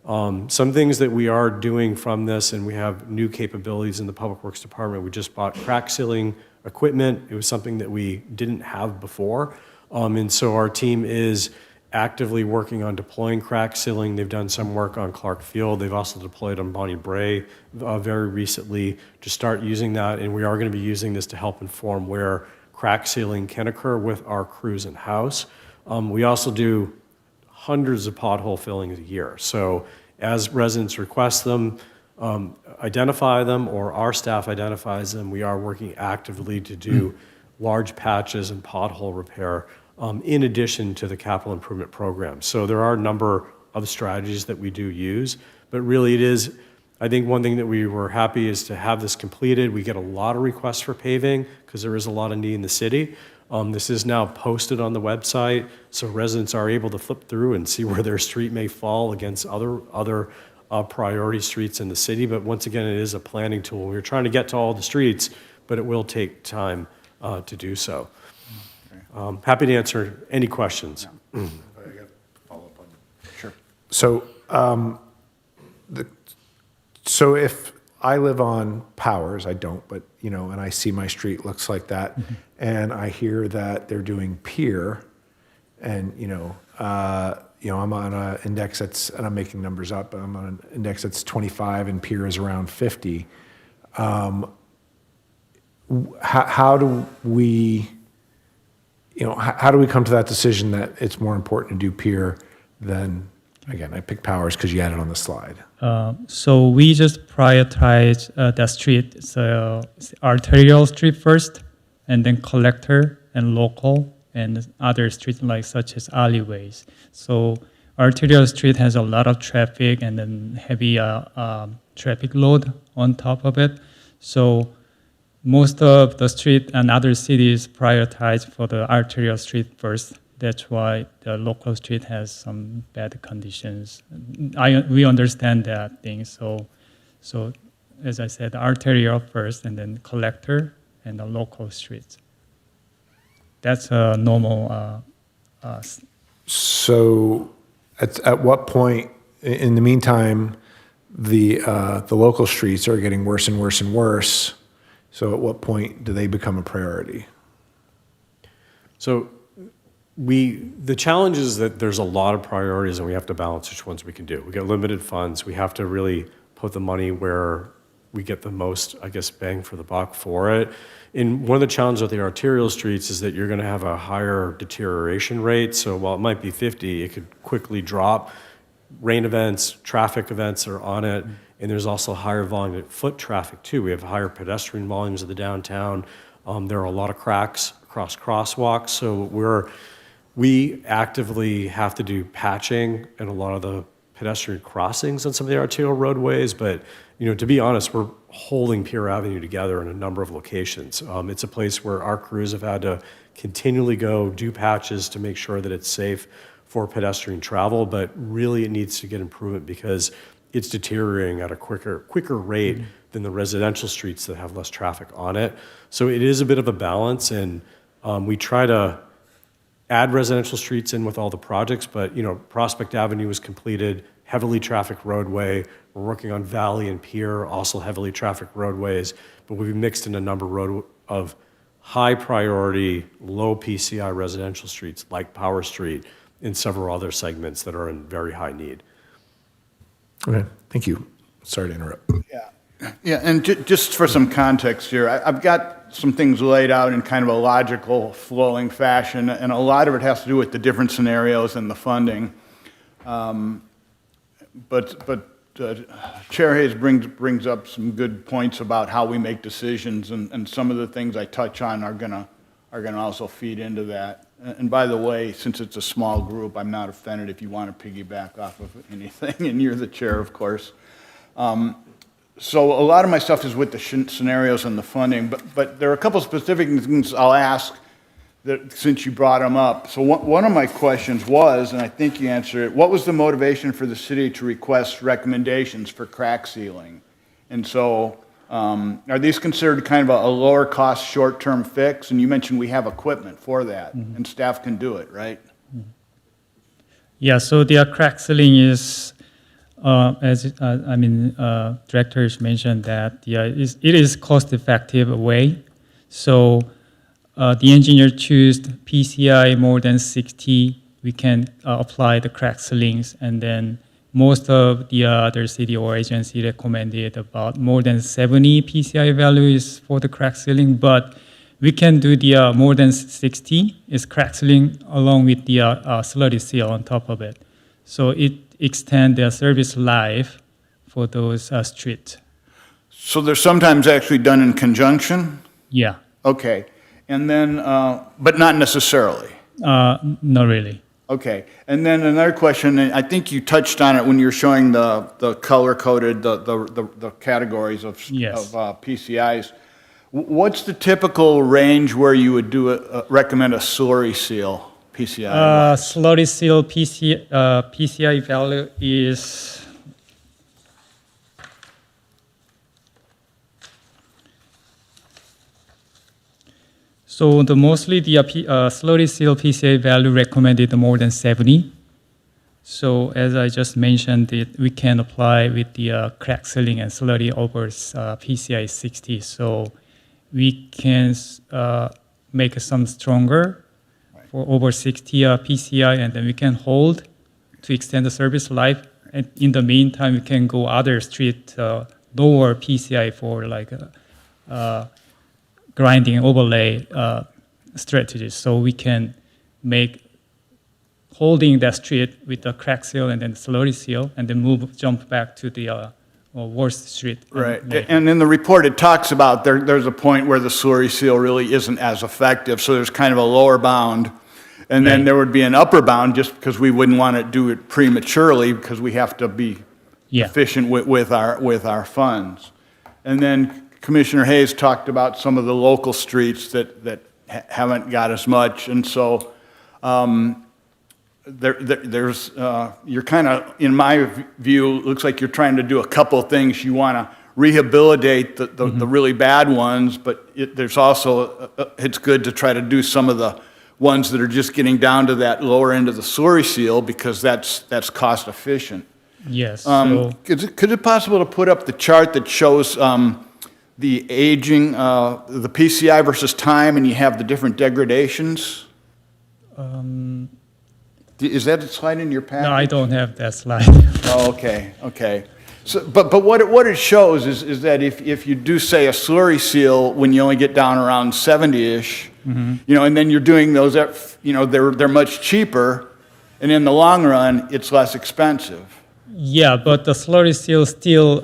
Some things that we are doing from this, and we have new capabilities in the Public Works Department. We just bought crack sealing equipment. It was something that we didn't have before. And so our team is actively working on deploying crack sealing. They've done some work on Clark Field. They've also deployed on Bonnie Bray very recently to start using that. And we are going to be using this to help inform where crack sealing can occur with our crews in-house. We also do hundreds of pothole fillings a year. So as residents request them, identify them, or our staff identifies them, we are working actively to do large patches and pothole repair, in addition to the capital improvement program. So there are a number of strategies that we do use, but really it is, I think one thing that we were happy is to have this completed. We get a lot of requests for paving because there is a lot of need in the city. This is now posted on the website, so residents are able to flip through and see where their street may fall against other priority streets in the city. But once again, it is a planning tool. We're trying to get to all the streets, but it will take time to do so. Happy to answer any questions. So, so if I live on Powers, I don't, but, you know, and I see my street looks like that, and I hear that they're doing Pier, and, I'm on an index that's, and I'm making numbers up, but I'm on an index that's 25 and Pier is around 50. How do we, how do we come to that decision that it's more important to do Pier than, again, I picked Powers because you had it on the slide. So we just prioritize the street. So it's arterial street first, and then collector and local, and other streets like such as alleyways. So arterial street has a lot of traffic and then heavy traffic load on top of it. So most of the street and other cities prioritize for the arterial street first. That's why the local street has some bad conditions. We understand that thing. So as I said, arterial first, and then collector and the local streets. That's a normal. So at what point, in the meantime, the local streets are getting worse and worse and worse. So at what point do they become a priority? So the challenge is that there's a lot of priorities and we have to balance which ones we can do. We get limited funds. We have to really put the money where we get the most, I guess, bang for the buck for it. And one of the challenges with the arterial streets is that you're going to have a higher deterioration rate. So while it might be 50, it could quickly drop. Rain events, traffic events are on it. And there's also higher volume of foot traffic too. We have higher pedestrian volumes of the downtown. There are a lot of cracks across crosswalks. So we actively have to do patching and a lot of the pedestrian crossings on some of the arterial roadways. But to be honest, we're holding Pier Avenue together in a number of locations. It's a place where our crews have had to continually go do patches to make sure that it's safe for pedestrian travel. But really, it needs to get improvement because it's deteriorating at a quicker rate than the residential streets that have less traffic on it. So it is a bit of a balance, and we try to add residential streets in with all the projects, but Prospect Avenue was completed, heavily trafficked roadway. We're working on Valley and Pier, also heavily trafficked roadways, but we've mixed in a number of high priority, low PCI residential streets like Power Street and several other segments that are in very high need. Okay, thank you. Sorry to interrupt. Yeah, and just for some context here, I've got some things laid out in kind of a logical, flowing fashion, and a lot of it has to do with the different scenarios and the funding. But Chair Hayes brings up some good points about how we make decisions, and some of the things I touch on are gonna also feed into that. And by the way, since it's a small group, I'm not offended if you want to piggyback off of anything, and you're the chair, of course. So a lot of my stuff is with the scenarios and the funding, but there are a couple specific things I'll ask that, since you brought them up. So one of my questions was, and I think you answered it, what was the motivation for the city to request recommendations for crack sealing? And so are these considered kind of a lower cost short-term fix? And you mentioned we have equipment for that, and staff can do it, right? Yeah, so the crack sealing is, directors mentioned that it is cost-effective way. So the engineer choose PCI more than 60, we can apply the crack sealings, and then most of the other city or agency recommended about more than 70 PCI values for the crack sealing, but we can do the more than 60 is crack sealing along with the slurry seal on top of it. So it extends the service life for those streets. So they're sometimes actually done in conjunction? Yeah. Okay. And then, but not necessarily. Not really. Okay, and then another question, and I think you touched on it when you were showing the color-coded, the categories of Yes. PCIs. What's the typical range where you would recommend a slurry seal PCI? Slurry seal PCI value is so mostly the slurry seal PCI value recommended more than 70. So as I just mentioned, we can apply with the crack sealing and slurry over PCI 60. So we can make some stronger for over 60 PCI, and then we can hold to extend the service life. And in the meantime, we can go other street lower PCI for like grinding overlay strategies. So we can make holding that street with the crack seal and then slurry seal, and then jump back to the worst street. Right, and in the report, it talks about there's a point where the slurry seal really isn't as effective, so there's kind of a lower bound, and then there would be an upper bound just because we wouldn't want to do it prematurely because we have to be efficient with our funds. And then Commissioner Hayes talked about some of the local streets that haven't got as much, and so there's you're kind of, in my view, looks like you're trying to do a couple of things. You want to rehabilitate the really bad ones, but there's also it's good to try to do some of the ones that are just getting down to that lower end of the slurry seal because that's cost efficient. Yes. Could it be possible to put up the chart that shows the aging, the PCI versus time, and you have the different degradations? Is that a slide in your package? No, I don't have that slide. Oh, okay, okay. So, but what it shows is that if you do, say, a slurry seal when you only get down around 70-ish, you know, and then you're doing those, you know, they're much cheaper, and in the long run, it's less expensive. Yeah, but the slurry seal still,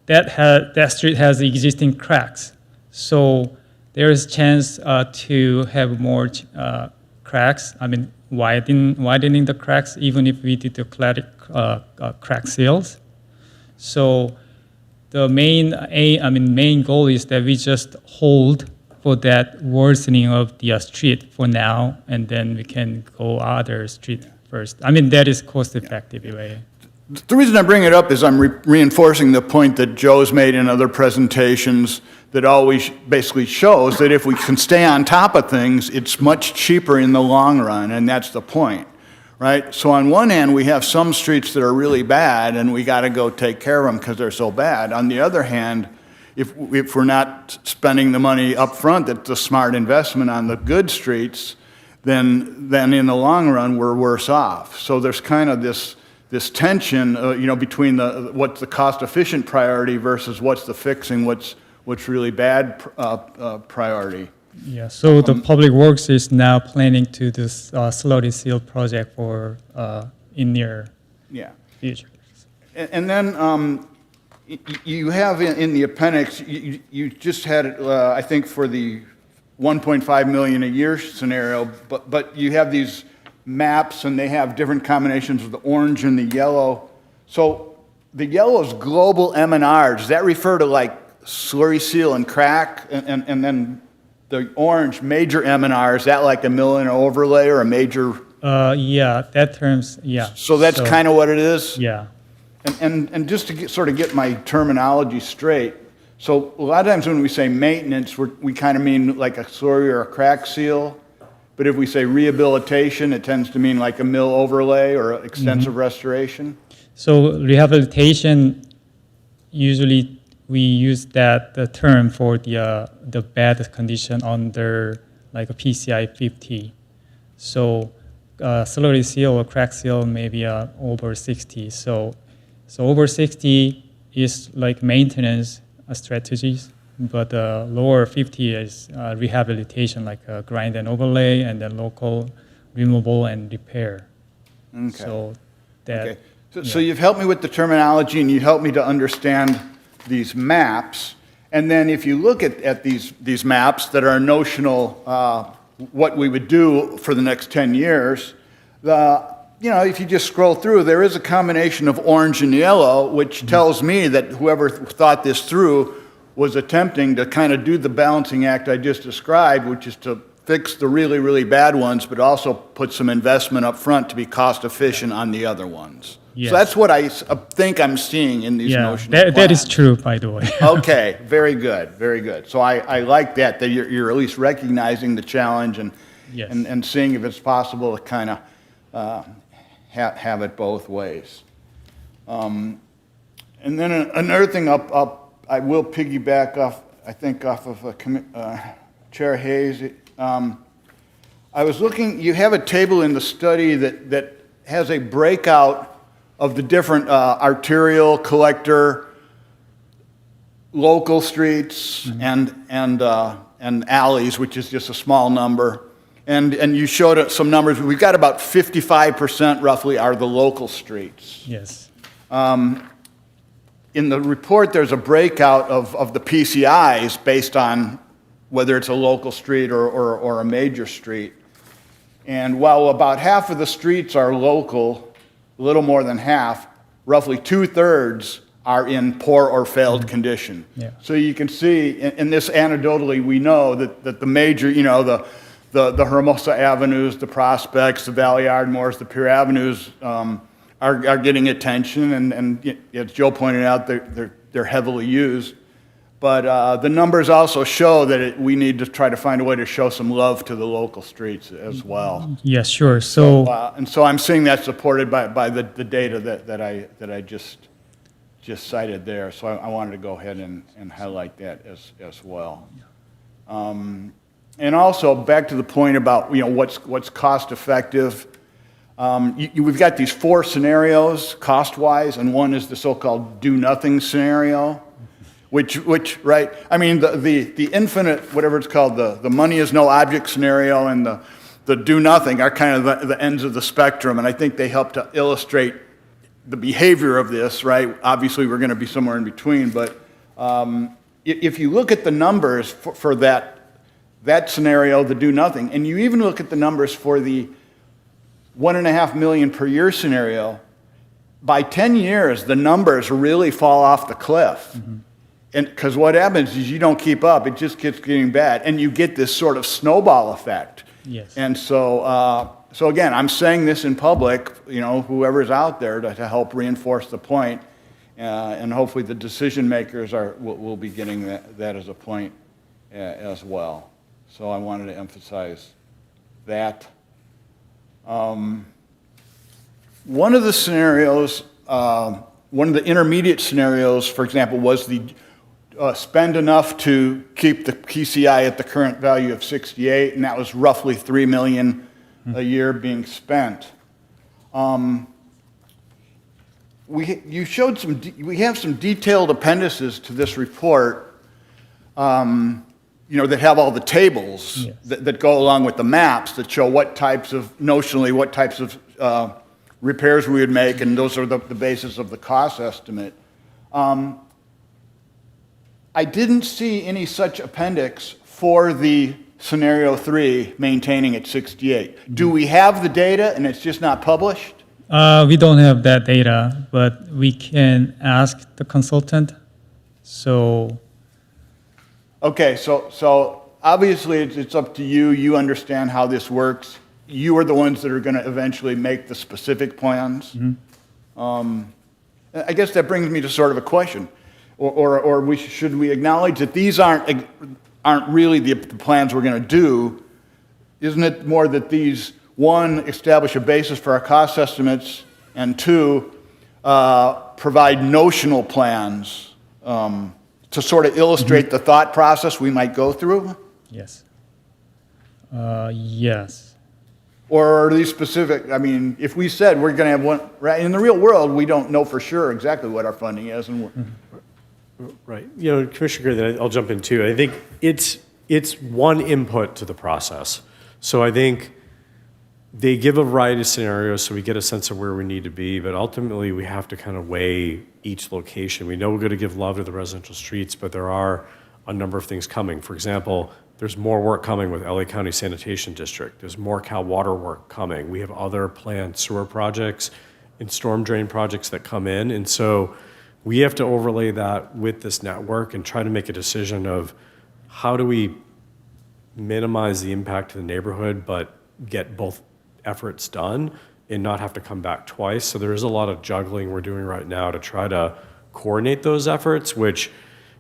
that street has existing cracks. So there is chance to have more cracks. I mean, widening the cracks, even if we did the crack seals. So the main goal is that we just hold for that worsening of the street for now, and then we can go other street first. I mean, that is cost-effective way. The reason I bring it up is I'm reinforcing the point that Joe's made in other presentations that always basically shows that if we can stay on top of things, it's much cheaper in the long run, and that's the point, right? So on one hand, we have some streets that are really bad, and we got to go take care of them because they're so bad. On the other hand, if we're not spending the money up front, that's a smart investment on the good streets, then in the long run, we're worse off. So there's kind of this tension, you know, between what's the cost-efficient priority versus what's the fixing, what's really bad priority. Yeah. So the Public Works is now planning to do this slurry seal project for in near future. And then you have in the appendix, you just had, I think, for the 1.5 million a year scenario, but you have these maps, and they have different combinations of the orange and the yellow. So the yellow is global M&R. Does that refer to like slurry seal and crack? And then the orange, major M&R, is that like a mill and overlay or a major? Yeah, that terms, yeah. So that's kind of what it is? Yeah. And just to sort of get my terminology straight, so a lot of times when we say maintenance, we kind of mean like a slurry or a crack seal. But if we say rehabilitation, it tends to mean like a mill overlay or extensive restoration? So rehabilitation, usually we use the term for the bad condition under like a PCI 50. So slurry seal or crack seal maybe over 60. So over 60 is like maintenance strategies. But lower 50 is rehabilitation, like grind and overlay, and then local removal and repair. Okay. So that. Okay. So you've helped me with the terminology, and you helped me to understand these maps. And then if you look at these maps that are notional, what we would do for the next 10 years, if you just scroll through, there is a combination of orange and yellow, which tells me that whoever thought this through was attempting to kind of do the balancing act I just described, which is to fix the really, really bad ones, but also put some investment up front to be cost efficient on the other ones. Yes. So that's what I think I'm seeing in these Yeah, notional that is plans. true, by the way. Okay, very good, very good. So I like that you're at least recognizing the challenge and, Yes. and seeing if it's possible to kind of have it both ways. And then another thing I will piggyback off of Chair Hayes. I was looking, you have a table in the study that has a breakout of the different arterial, collector, local streets, and alleys, which is just a small number. And you showed some numbers. We've got about 55% roughly are the local streets. Yes. In the report, there's a breakout of the PCIs based on whether it's a local street or a major street. And while about half of the streets are local, a little more than half, roughly 2/3 are in poor or failed condition. Yeah. So you can see, in this anecdotally, we know that the major, the Hermosa Avenues, the Prospects, the Valley Ardmores, the Pier Avenues are getting attention, and as Joe pointed out, they're heavily used. But the numbers also show that we need to try to find a way to show some love to the local streets as well. Yes, sure. So, And so I'm seeing that supported by the data that I just cited there. So I wanted to go ahead and highlight that as well. And also back to the point about what's cost effective. We've got these 4 scenarios cost-wise, and one is the so-called do-nothing scenario. Which right? I mean, the infinite, whatever it's called, the money is no object scenario and the do nothing are kind of the ends of the spectrum, and I think they help to illustrate the behavior of this, right? Obviously, we're going to be somewhere in between, but if you look at the numbers for that scenario, the do nothing, and you even look at the numbers for the 1.5 million per year scenario, by 10 years, the numbers really fall off the cliff. Mm-hmm. And because what happens is you don't keep up, it just keeps getting bad, and you get this sort of snowball effect. yes. And so, so again, I'm saying this in public, whoever's out there to help reinforce the point, and hopefully the decision makers will be getting that as a point as well. So I wanted to emphasize that. One of the scenarios, one of the intermediate scenarios, for example, was the spend enough to keep the PCI at the current value of 68, and that was roughly $3 million a year being spent. We have some detailed appendices to this report, that have all the tables Yes. that go along with the maps that show what types of repairs we would make, and those are the basis of the cost estimate. I didn't see any such appendix for the scenario 3 maintaining at 68. Do we have the data and it's just not published? We don't have that data, but we can ask the consultant. So, Okay, so obviously it's up to you. You understand how this works. You are the ones that are going to eventually make the specific plans. Mm-hmm. I guess that brings me to sort of a question. Or should we acknowledge that these aren't really the plans we're going to do? Isn't it more that these, 1, establish a basis for our cost estimates, and 2, provide notional plans to sort of illustrate the thought process we might go through? yes. Yes. Or are these specific? I mean, if we said we're going to have one, right, in the real world, we don't know for sure exactly what our funding is, and Right. Commissioner Gray, I'll jump in too. I think it's one input to the process. So I think they give a variety of scenarios so we get a sense of where we need to be, but ultimately we have to kind of weigh each location. We know we're going to give love to the residential streets, but there are a number of things coming. For example, there's more work coming with LA County Sanitation District. There's more Cal Water work coming. We have other planned sewer projects and storm drain projects that come in. And so we have to overlay that with this network and try to make a decision of how do we minimize the impact to the neighborhood, but get both efforts done and not have to come back twice. So there is a lot of juggling we're doing right now to try to coordinate those efforts, which,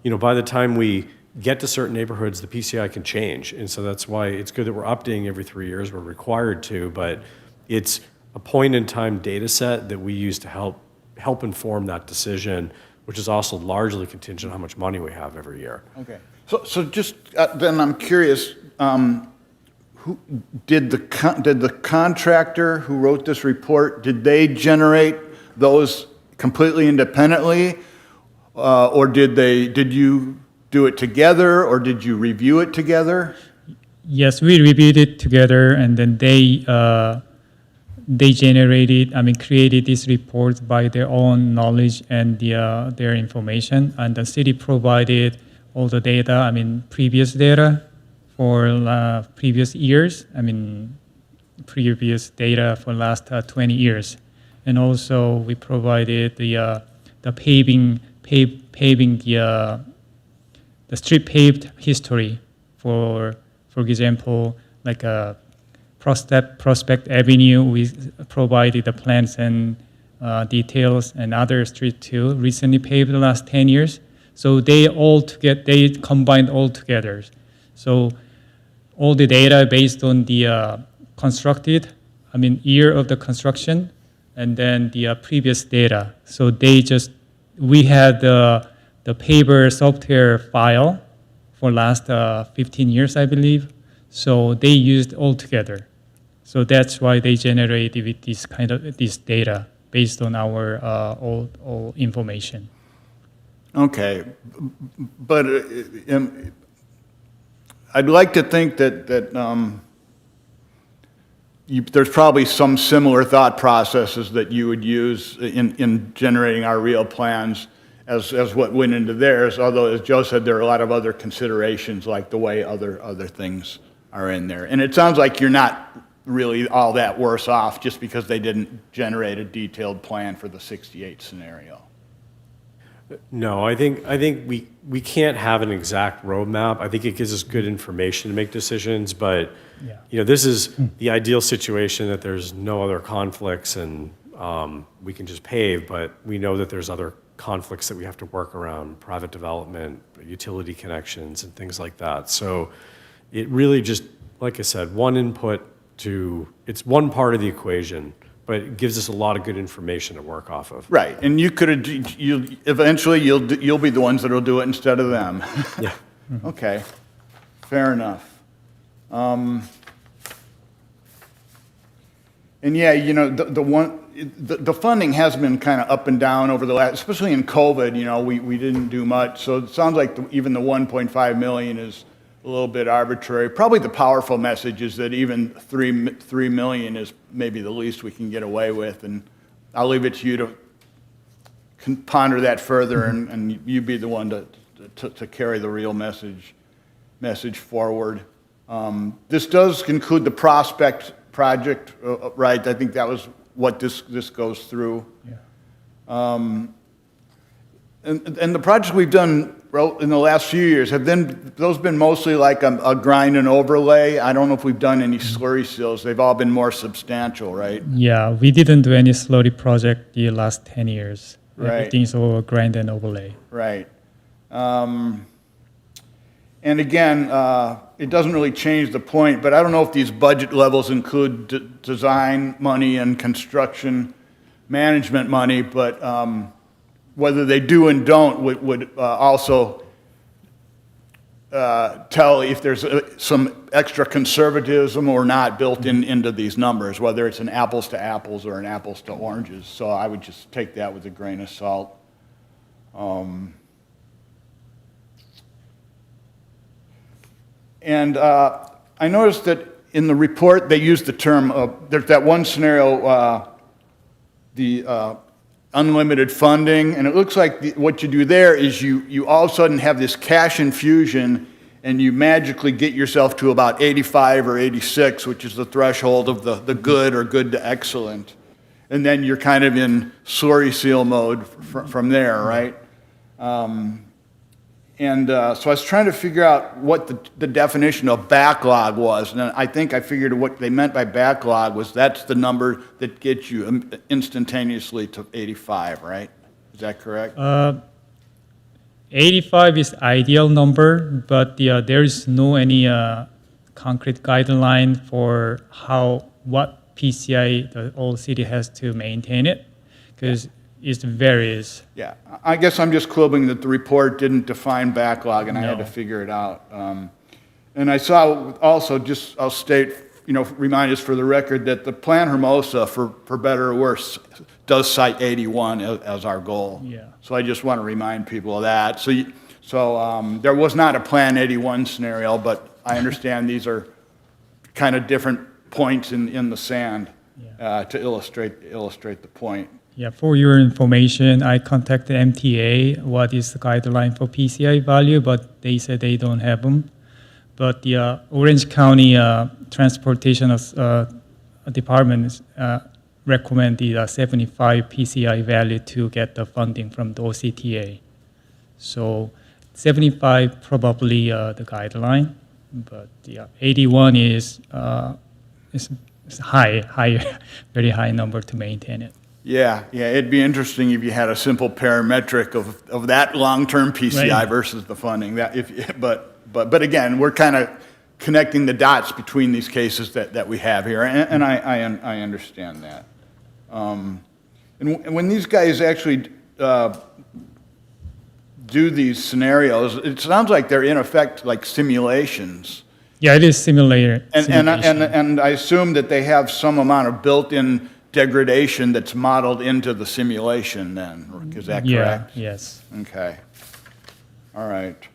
by the time we get to certain neighborhoods, the PCI can change. And so that's why it's good that we're updating every 3 years. We're required to, but it's a point in time data set that we use to help inform that decision, which is also largely contingent on how much money we have every year. Okay. So just then I'm curious, who did the contractor who wrote this report, did they generate those completely independently? Or did you do it together, or did you review it together? Yes, we reviewed it together, and then they created this report by their own knowledge and their information, and the city provided all the data, previous data for previous years, previous data for last 20 years. And also we provided the paving, the street paved history for example, like Prospect Avenue, we provided the plans and details, and other streets too, recently paved the last 10 years. So they combined all together. So all the data based on the year of the construction, and then the previous data. So we had the paper software file for last 15 years, I believe. So they used all together. So that's why they generated with this data based on our all information. Okay, but I'd like to think that there's probably some similar thought processes that you would use in generating our real plans as what went into theirs, although, as Joe said, there are a lot of other considerations, like the way other things are in there. And it sounds like you're not really all that worse off just because they didn't generate a detailed plan for the 68 scenario. No, I think we can't have an exact roadmap. I think it gives us good information to make decisions, but this is the ideal situation that there's no other conflicts and we can just pave, but we know that there's other conflicts that we have to work around, private development, utility connections, and things like that. So it really just, like I said, it's one part of the equation, but it gives us a lot of good information to work off of. Right, and eventually you'll be the ones that'll do it instead of them. Yeah. Okay, fair enough. And yeah, the funding has been kind of up and down over the last, especially in COVID. We didn't do much, so it sounds like even the 1.5 million is a little bit arbitrary. Probably the powerful message is that even 3 million is maybe the least we can get away with, and I'll leave it to you to ponder that further, and you be the one to carry the real message forward. This does conclude the Prospect project, right? I think that was what this goes through. Yeah. And the projects we've done in the last few years, have those been mostly like a grind and overlay? I don't know if we've done any slurry seals. They've all been more substantial, right? Yeah, we didn't do any slurry project the last 10 years. Right. Everything's all grind and overlay. Right. And again, it doesn't really change the point, but I don't know if these budget levels include design money and construction management money, but whether they do and don't would also tell if there's some extra conservatism or not built into these numbers, whether it's an apples to apples or an apples to oranges. So I would just take that with a grain of salt. And I noticed that in the report they used the term, there's that one scenario, unlimited funding, and it looks like what you do there is you all of a sudden have this cash infusion, and you magically get yourself to about 85 or 86, which is the threshold of the good or good to excellent. And then you're kind of in slurry seal mode from there, right? So I was trying to figure out what the definition of backlog was, and I think I figured what they meant by backlog was that's the number that gets you instantaneously to 85, right? Is that correct? 85 is ideal number, but there is no any concrete guideline for what PCI the old city has to maintain it, because it varies. Yeah, I guess I'm just quibbling that the report didn't define backlog, and I had to No. figure it out. And I saw also, I'll state, remind us for the record that the Plan Hermosa, for better or worse, does cite 81 as our goal. Yeah. So I just want to remind people of that. So there was not a Plan 81 scenario, but I understand these are kind of different points in the sand to illustrate the point. Yeah, for your information, I contacted MTA, what is the guideline for PCI value, but they said they don't have them. But the Orange County Transportation Department recommend the 75 PCI value to get the funding from the OCTA. So 75 probably the guideline, but 81 is high, very high number to maintain it. Yeah, it'd be interesting if you had a simple parametric of that long-term PCI Right. versus the funding. But again, we're kind of connecting the dots between these cases that we have here, and I understand that. And when these guys actually do these scenarios, it sounds like they're in effect like simulations. Yeah, it is simulator. simulation. And I assume that they have some amount of built-in degradation that's modeled into the simulation then, is that correct? Yeah, yes. Okay. All right.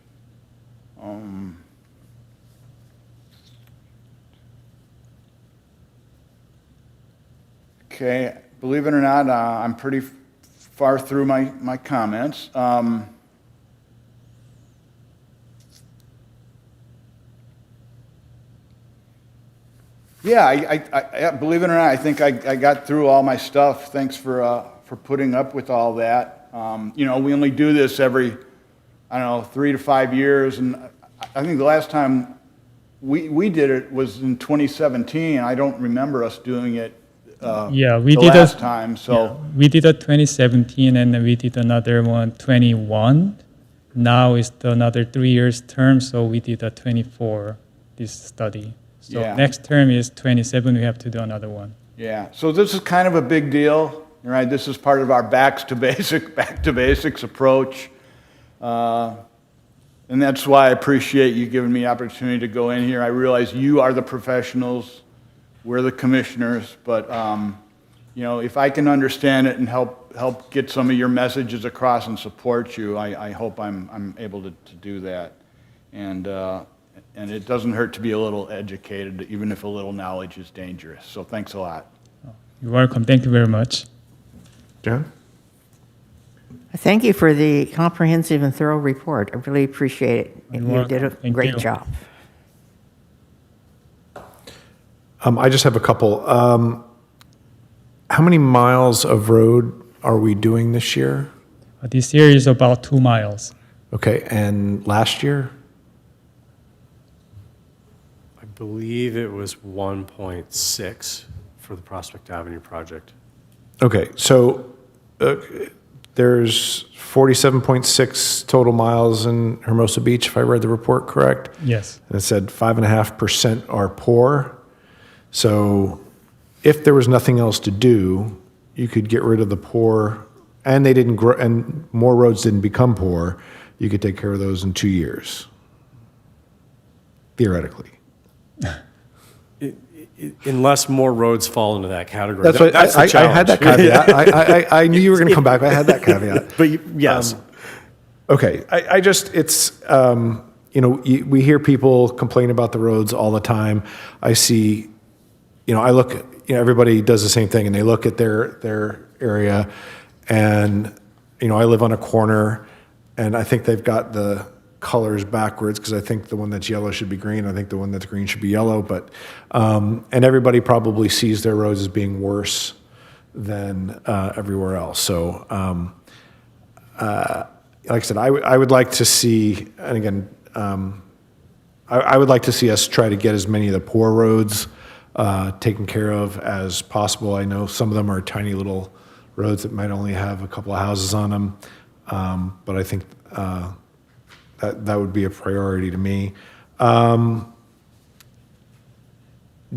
Okay, believe it or not, I'm pretty far through my comments. Yeah, I believe it or not, I think I got through all my stuff. Thanks for putting up with all that. We only do this every, 3 to 5 years, and I think the last time we did it was in 2017. I don't remember us doing it We the did last time. So we did a 2017, and then we did another one 21. Now it's another 3 years term, so we did a 24 this study. So Yeah. next term is 27. We have to do another one. yeah, so this is kind of a big deal, right? This is part of our back to basics approach. And that's why I appreciate you giving me the opportunity to go in here. I realize you are the professionals, we're the commissioners, but if I can understand it and help get some of your messages across and support you, I hope I'm able to do that. And it doesn't hurt to be a little educated, even if a little knowledge is dangerous. So thanks a lot. You're welcome. Thank you very much. John? Thank you for the comprehensive and thorough report. I really appreciate it. You're You did a welcome. Thank great you. job. I just have a couple. How many miles of road are we doing this year? This year is about 2 miles. Okay, and last year? I believe it was 1.6 for the Prospect Avenue project. Okay, so there's 47.6 total miles in Hermosa Beach, if I read the report correct. Yes. And it said 5.5% are poor. So if there was nothing else to do, you could get rid of the poor, and they didn't grow, and more roads didn't become poor. You could take care of those in 2 years, theoretically. Unless more roads fall into that category. That's what That's the I had that challenge. caveat. I knew you were going to come back. I had that caveat. But yes, Okay, I just, it's, we hear people complain about the roads all the time. I see, I look, everybody does the same thing, and they look at their area, And, I live on a corner, and I think they've got the colors backwards, because I think the one that's yellow should be green. I think the one that's green should be yellow, but, and everybody probably sees their roads as being worse than everywhere else. So, like I said, I would like to see, and again, I would like to see us try to get as many of the poor roads taken care of as possible. I know some of them are tiny little roads that might only have a couple of houses on them, but I think that would be a priority to me.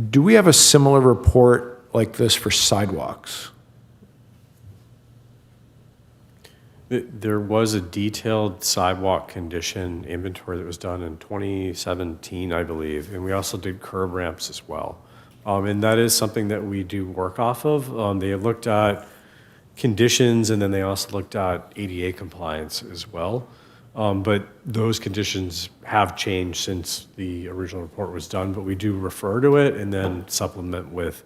Do we have a similar report like this for sidewalks? There was a detailed sidewalk condition inventory that was done in 2017, I believe, and we also did curb ramps as well. And that is something that we do work off of. They looked at conditions, and then they also looked at ADA compliance as well. But those conditions have changed since the original report was done, but we do refer to it and then supplement with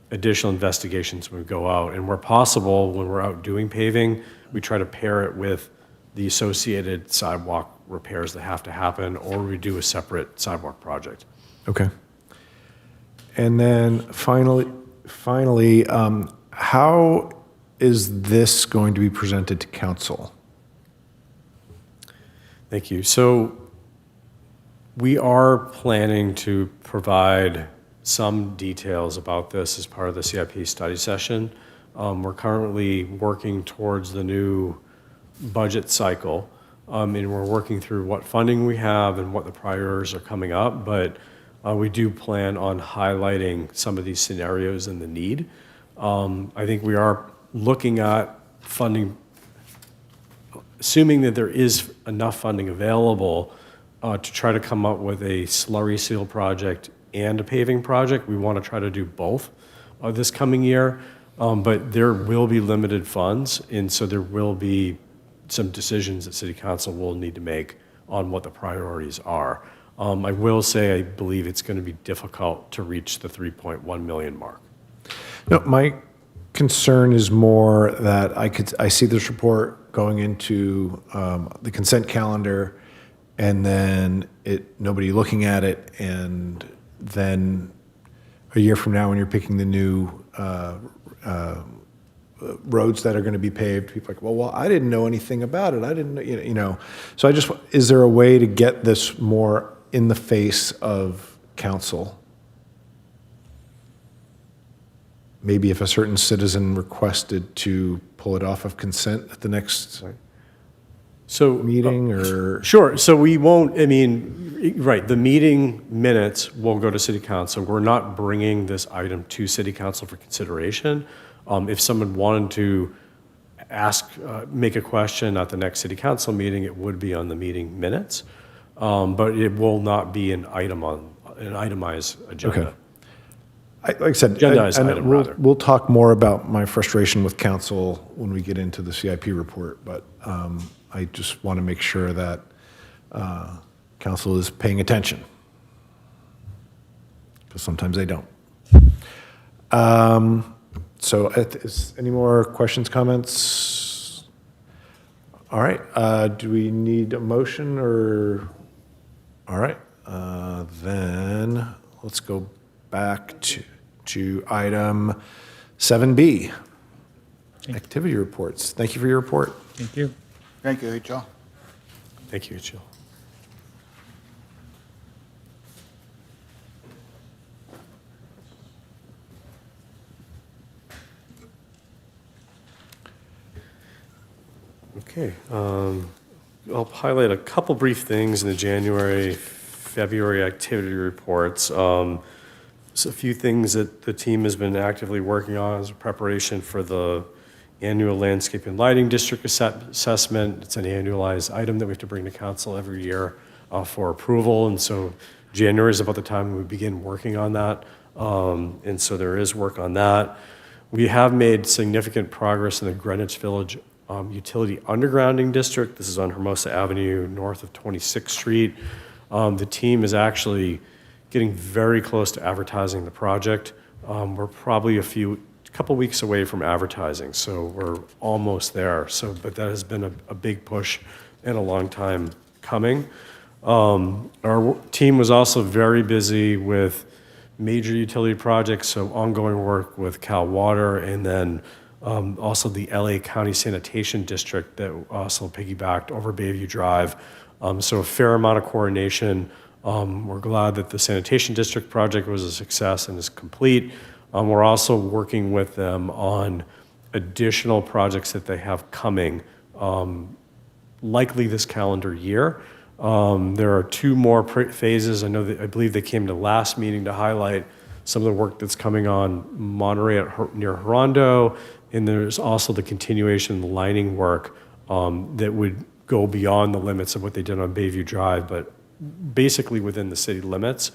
additional investigations when we go out. And where possible, when we're out doing paving, we try to pair it with the associated sidewalk repairs that have to happen, or we do a separate sidewalk project. Okay. And then finally, how is this going to be presented to council? Thank you. So we are planning to provide some details about this as part of the CIP study session. We're currently working towards the new budget cycle, and we're working through what funding we have and what the priorities are coming up, but we do plan on highlighting some of these scenarios and the need. I think we are looking at funding, assuming that there is enough funding available to try to come up with a slurry seal project and a paving project. We want to try to do both this coming year. But there will be limited funds, and so there will be some decisions that City Council will need to make on what the priorities are. I will say I believe it's going to be difficult to reach the 3.1 million mark. No, my concern is more that I see this report going into the consent calendar, and then nobody looking at it, and then a year from now when you're picking the new roads that are going to be paved, people are like, well, I didn't know anything about it. I didn't know, So is there a way to get this more in the face of council? Maybe if a certain citizen requested to pull it off of consent at the next meeting, or? Sure. So we won't, right, the meeting minutes will go to City Council. We're not bringing this item to City Council for consideration. If someone wanted to make a question at the next City Council meeting, it would be on the meeting minutes, but it will not be an item on an itemized agenda. Okay. Like I said, Agendized item, rather. We'll talk more about my frustration with council when we get into the CIP report, but I just want to make sure that council is paying attention, because sometimes they don't. So is any more questions, comments? All right, do we need a motion, or? All right, then let's go back to item 7B, activity reports. Thank you for your report. Thank you. Thank you, HR. Thank you, Jill. Okay, I'll highlight a couple brief things in the January, February activity reports. So a few things that the team has been actively working on as a preparation for the annual landscape and lighting district assessment. It's an annualized item that we have to bring to council every year for approval, and so January is about the time we begin working on that, and so there is work on that. We have made significant progress in the Greenwich Village utility undergrounding district. This is on Hermosa Avenue, north of 26th Street. The team is actually getting very close to advertising the project. We're probably a few couple weeks away from advertising, so we're almost there. So, but that has been a big push and a long time coming. Our team was also very busy with major utility projects, so ongoing work with Cal Water, and then also the LA County Sanitation District that also piggybacked over Bayview Drive. So a fair amount of coordination. We're glad that the Sanitation District project was a success and is complete. We're also working with them on additional projects that they have coming, likely this calendar year. There are 2 more phases. I believe they came to last meeting to highlight some of the work that's coming on Monterey near Hondo, and there's also the continuation of the lining work that would go beyond the limits of what they did on Bayview Drive, but basically within the city limits.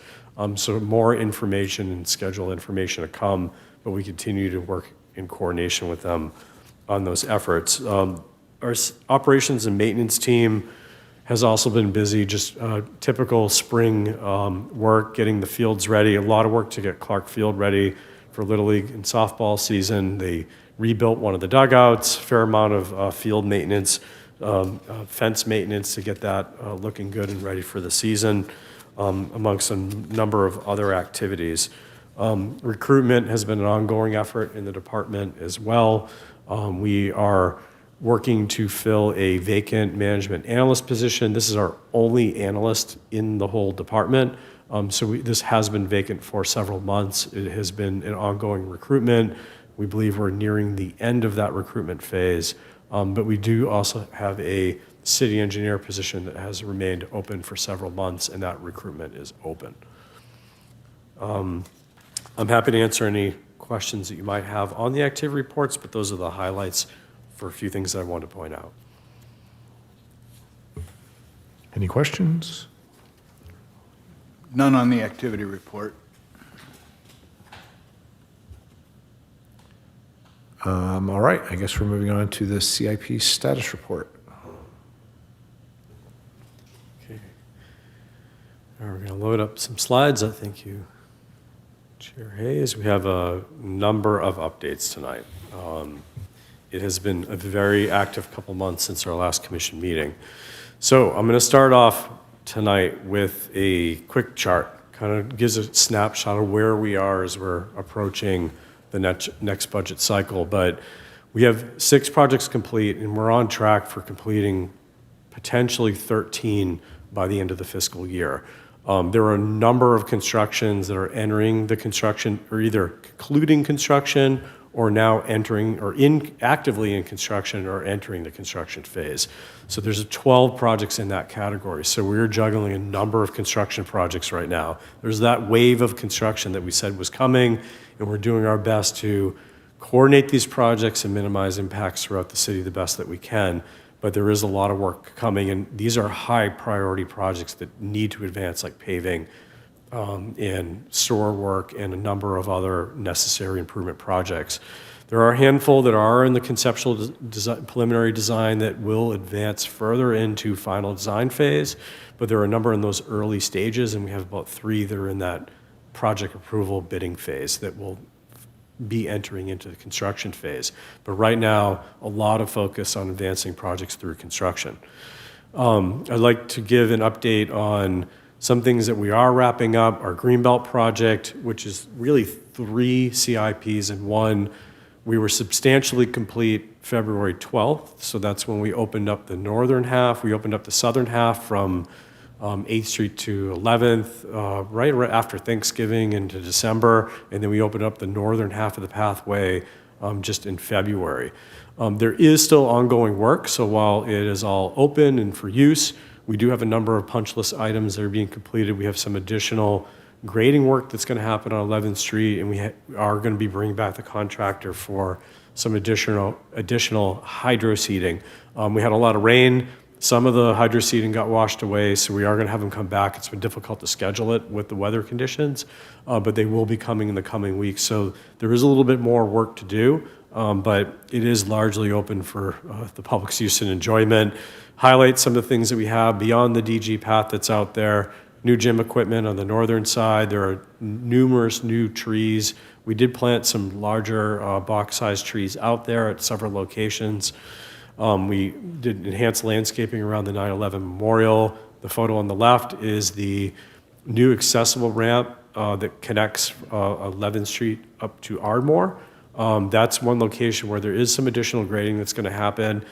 So more information and schedule information to come, but we continue to work in coordination with them on those efforts. Our operations and maintenance team has also been busy, just typical spring work, getting the fields ready. A lot of work to get Clark Field ready for Little League and softball season. They rebuilt one of the dugouts, fair amount of field maintenance, fence maintenance to get that looking good and ready for the season, amongst a number of other activities. Recruitment has been an ongoing effort in the department as well. We are working to fill a vacant management analyst position. This is our only analyst in the whole department. This has been vacant for several months. It has been an ongoing recruitment. We believe we're nearing the end of that recruitment phase. But we do also have a city engineer position that has remained open for several months, and that recruitment is open. I'm happy to answer any questions that you might have on the activity reports, but those are the highlights for a few things that I want to point out. Any questions? None on the activity report. All right, I guess we're moving on to the CIP status report. Okay. Now we're going to load up some slides. Thank you, Chair Hayes. We have a number of updates tonight. It has been a very active couple months since our last commission meeting. So I'm going to start off tonight with a quick chart. Kind of gives a snapshot of where we are as we're approaching the next budget cycle. But we have 6 projects complete, and we're on track for completing potentially 13 by the end of the fiscal year. There are a number of constructions that are entering the construction, or either concluding construction, or now entering, or actively in construction, or entering the construction phase. So there's 12 projects in that category. So we're juggling a number of construction projects right now. There's that wave of construction that we said was coming, and we're doing our best to coordinate these projects and minimize impacts throughout the city the best that we can. But there is a lot of work coming, and these are high priority projects that need to advance, like paving, and sewer work, and a number of other necessary improvement projects. There are a handful that are in the conceptual preliminary design that will advance further into final design phase, but there are a number in those early stages, and we have about 3 that are in that project approval bidding phase that will be entering into the construction phase. But right now, a lot of focus on advancing projects through construction. I'd like to give an update on some things that we are wrapping up. Our Greenbelt project, which is really 3 CIPs in one. We were substantially complete February 12th, so that's when we opened up the northern half. We opened up the southern half from 8th Street to 11th, right after Thanksgiving into December, and then we opened up the northern half of the pathway just in February. There is still ongoing work, so while it is all open and for use, we do have a number of punch list items that are being completed. We have some additional grading work that's going to happen on 11th Street, and we are going to be bringing back the contractor for some additional hydro seeding. We had a lot of rain. Some of the hydro seeding got washed away, so we are going to have them come back. It's been difficult to schedule it with the weather conditions, but they will be coming in the coming weeks. So there is a little bit more work to do, but it is largely open for the public's use and enjoyment. Highlight some of the things that we have beyond the DG path that's out there. new gym equipment on the northern side. There are numerous new trees. We did plant some larger box-sized trees out there at several locations. We did enhanced landscaping around the 9/11 Memorial. The photo on the left is the new accessible ramp that connects 11th Street up to Ardmore. That's one location where there is some additional grading that's going to happen.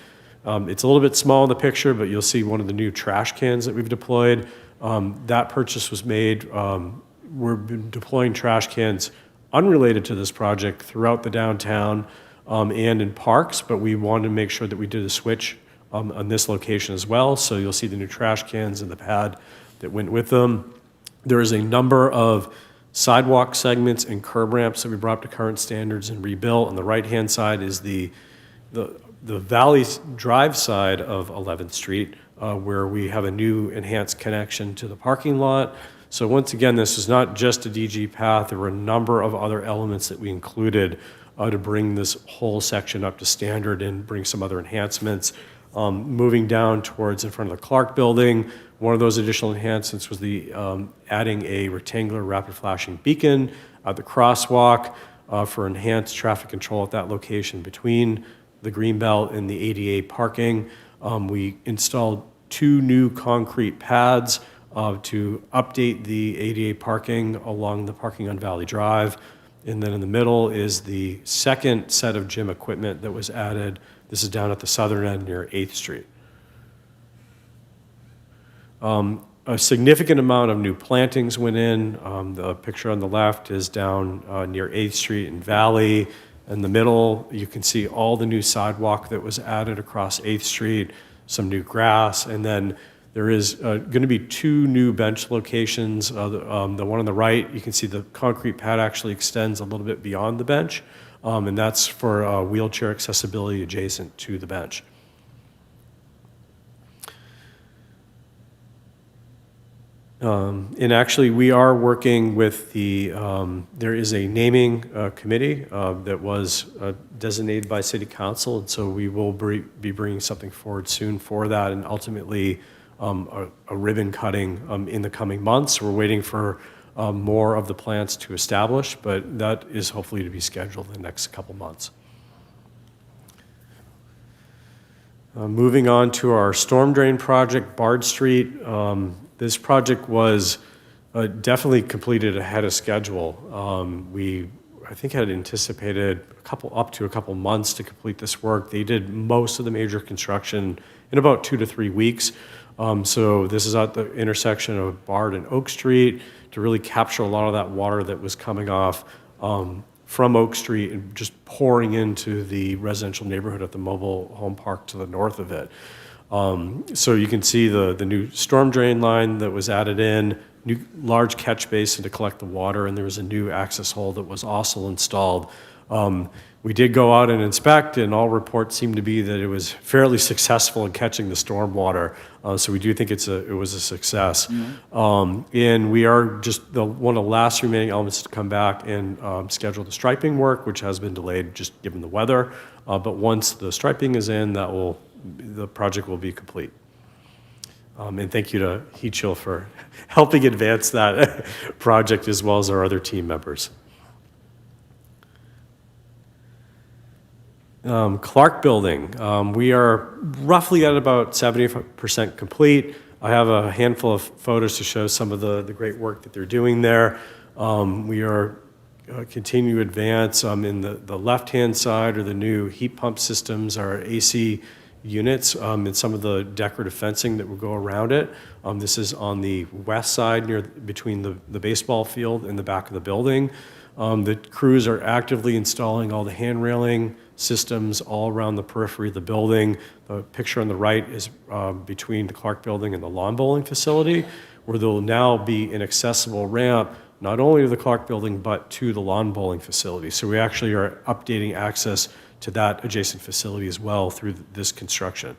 It's a little bit small in the picture, but you'll see one of the new trash cans that we've deployed. That purchase was made. We've been deploying trash cans unrelated to this project throughout the downtown and in parks, but we wanted to make sure that we did a switch on this location as well. So you'll see the new trash cans and the pad that went with them. There is a number of sidewalk segments and curb ramps that we brought up to current standards and rebuilt. On the right-hand side is the Valley Drive side of 11th Street, where we have a new enhanced connection to the parking lot. So once again, this is not just a DG path. There were a number of other elements that we included to bring this whole section up to standard and bring some other enhancements. Moving down towards in front of the Clark Building, one of those additional enhancements was the adding a rectangular rapid flashing beacon at the crosswalk for enhanced traffic control at that location between the Greenbelt and the ADA parking. We installed 2 new concrete pads to update the ADA parking along the parking on Valley Drive. And then in the middle is the second set of gym equipment that was added. This is down at the southern end near 8th Street. A significant amount of new plantings went in. The picture on the left is down near 8th Street and Valley. In the middle, you can see all the new sidewalk that was added across 8th Street, some new grass, and then there is going to be 2 new bench locations. The one on the right, you can see the concrete pad actually extends a little bit beyond the bench, and that's for wheelchair accessibility adjacent to the bench. And actually, we are working with the, there is a naming committee that was designated by City Council, and so we will be bringing something forward soon for that, and ultimately a ribbon cutting in the coming months. We're waiting for more of the plans to establish, but that is hopefully to be scheduled in the next couple months. Moving on to our storm drain project, Bard Street. This project was definitely completed ahead of schedule. I think, had anticipated up to a couple months to complete this work. They did most of the major construction in about 2 to 3 weeks. So this is at the intersection of Bard and Oak Street to really capture a lot of that water that was coming off from Oak Street and just pouring into the residential neighborhood at the mobile home park to the north of it. So you can see the new storm drain line that was added in, new large catch basin to collect the water, and there was a new access hole that was also installed. We did go out and inspect, and all reports seem to be that it was fairly successful in catching the storm water. So we do think it was a success. And we are just one of the last remaining elements to come back and schedule the striping work, which has been delayed just given the weather. But once the striping is in, the project will be complete. And thank you to Heat Chill for helping advance that project as well as our other team members. Clark Building, we are roughly at about 70% complete. I have a handful of photos to show some of the great work that they're doing there. We are continuing to advance. In the left-hand side are the new heat pump systems, our AC units, and some of the decorative fencing that will go around it. This is on the west side between the baseball field and the back of the building. The crews are actively installing all the hand railing systems all around the periphery of the building. The picture on the right is between the Clark Building and the lawn bowling facility, where there will now be an accessible ramp not only to the Clark Building but to the lawn bowling facility. So we actually are updating access to that adjacent facility as well through this construction.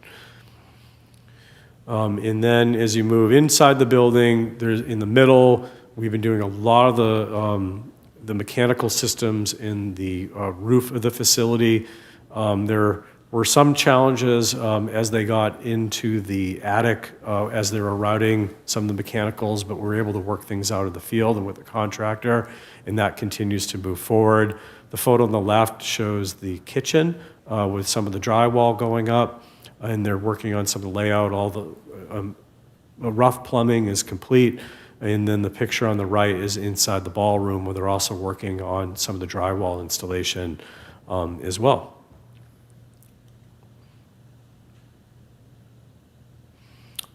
And then as you move inside the building, there's in the middle, we've been doing a lot of the mechanical systems in the roof of the facility. They're were some challenges as they got into the attic, as they were routing some of the mechanicals, but we were able to work things out in the field and with the contractor, and that continues to move forward. The photo on the left shows the kitchen with some of the drywall going up, and they're working on some of the layout. All the rough plumbing is complete, and then the picture on the right is inside the ballroom where they're also working on some of the drywall installation as well.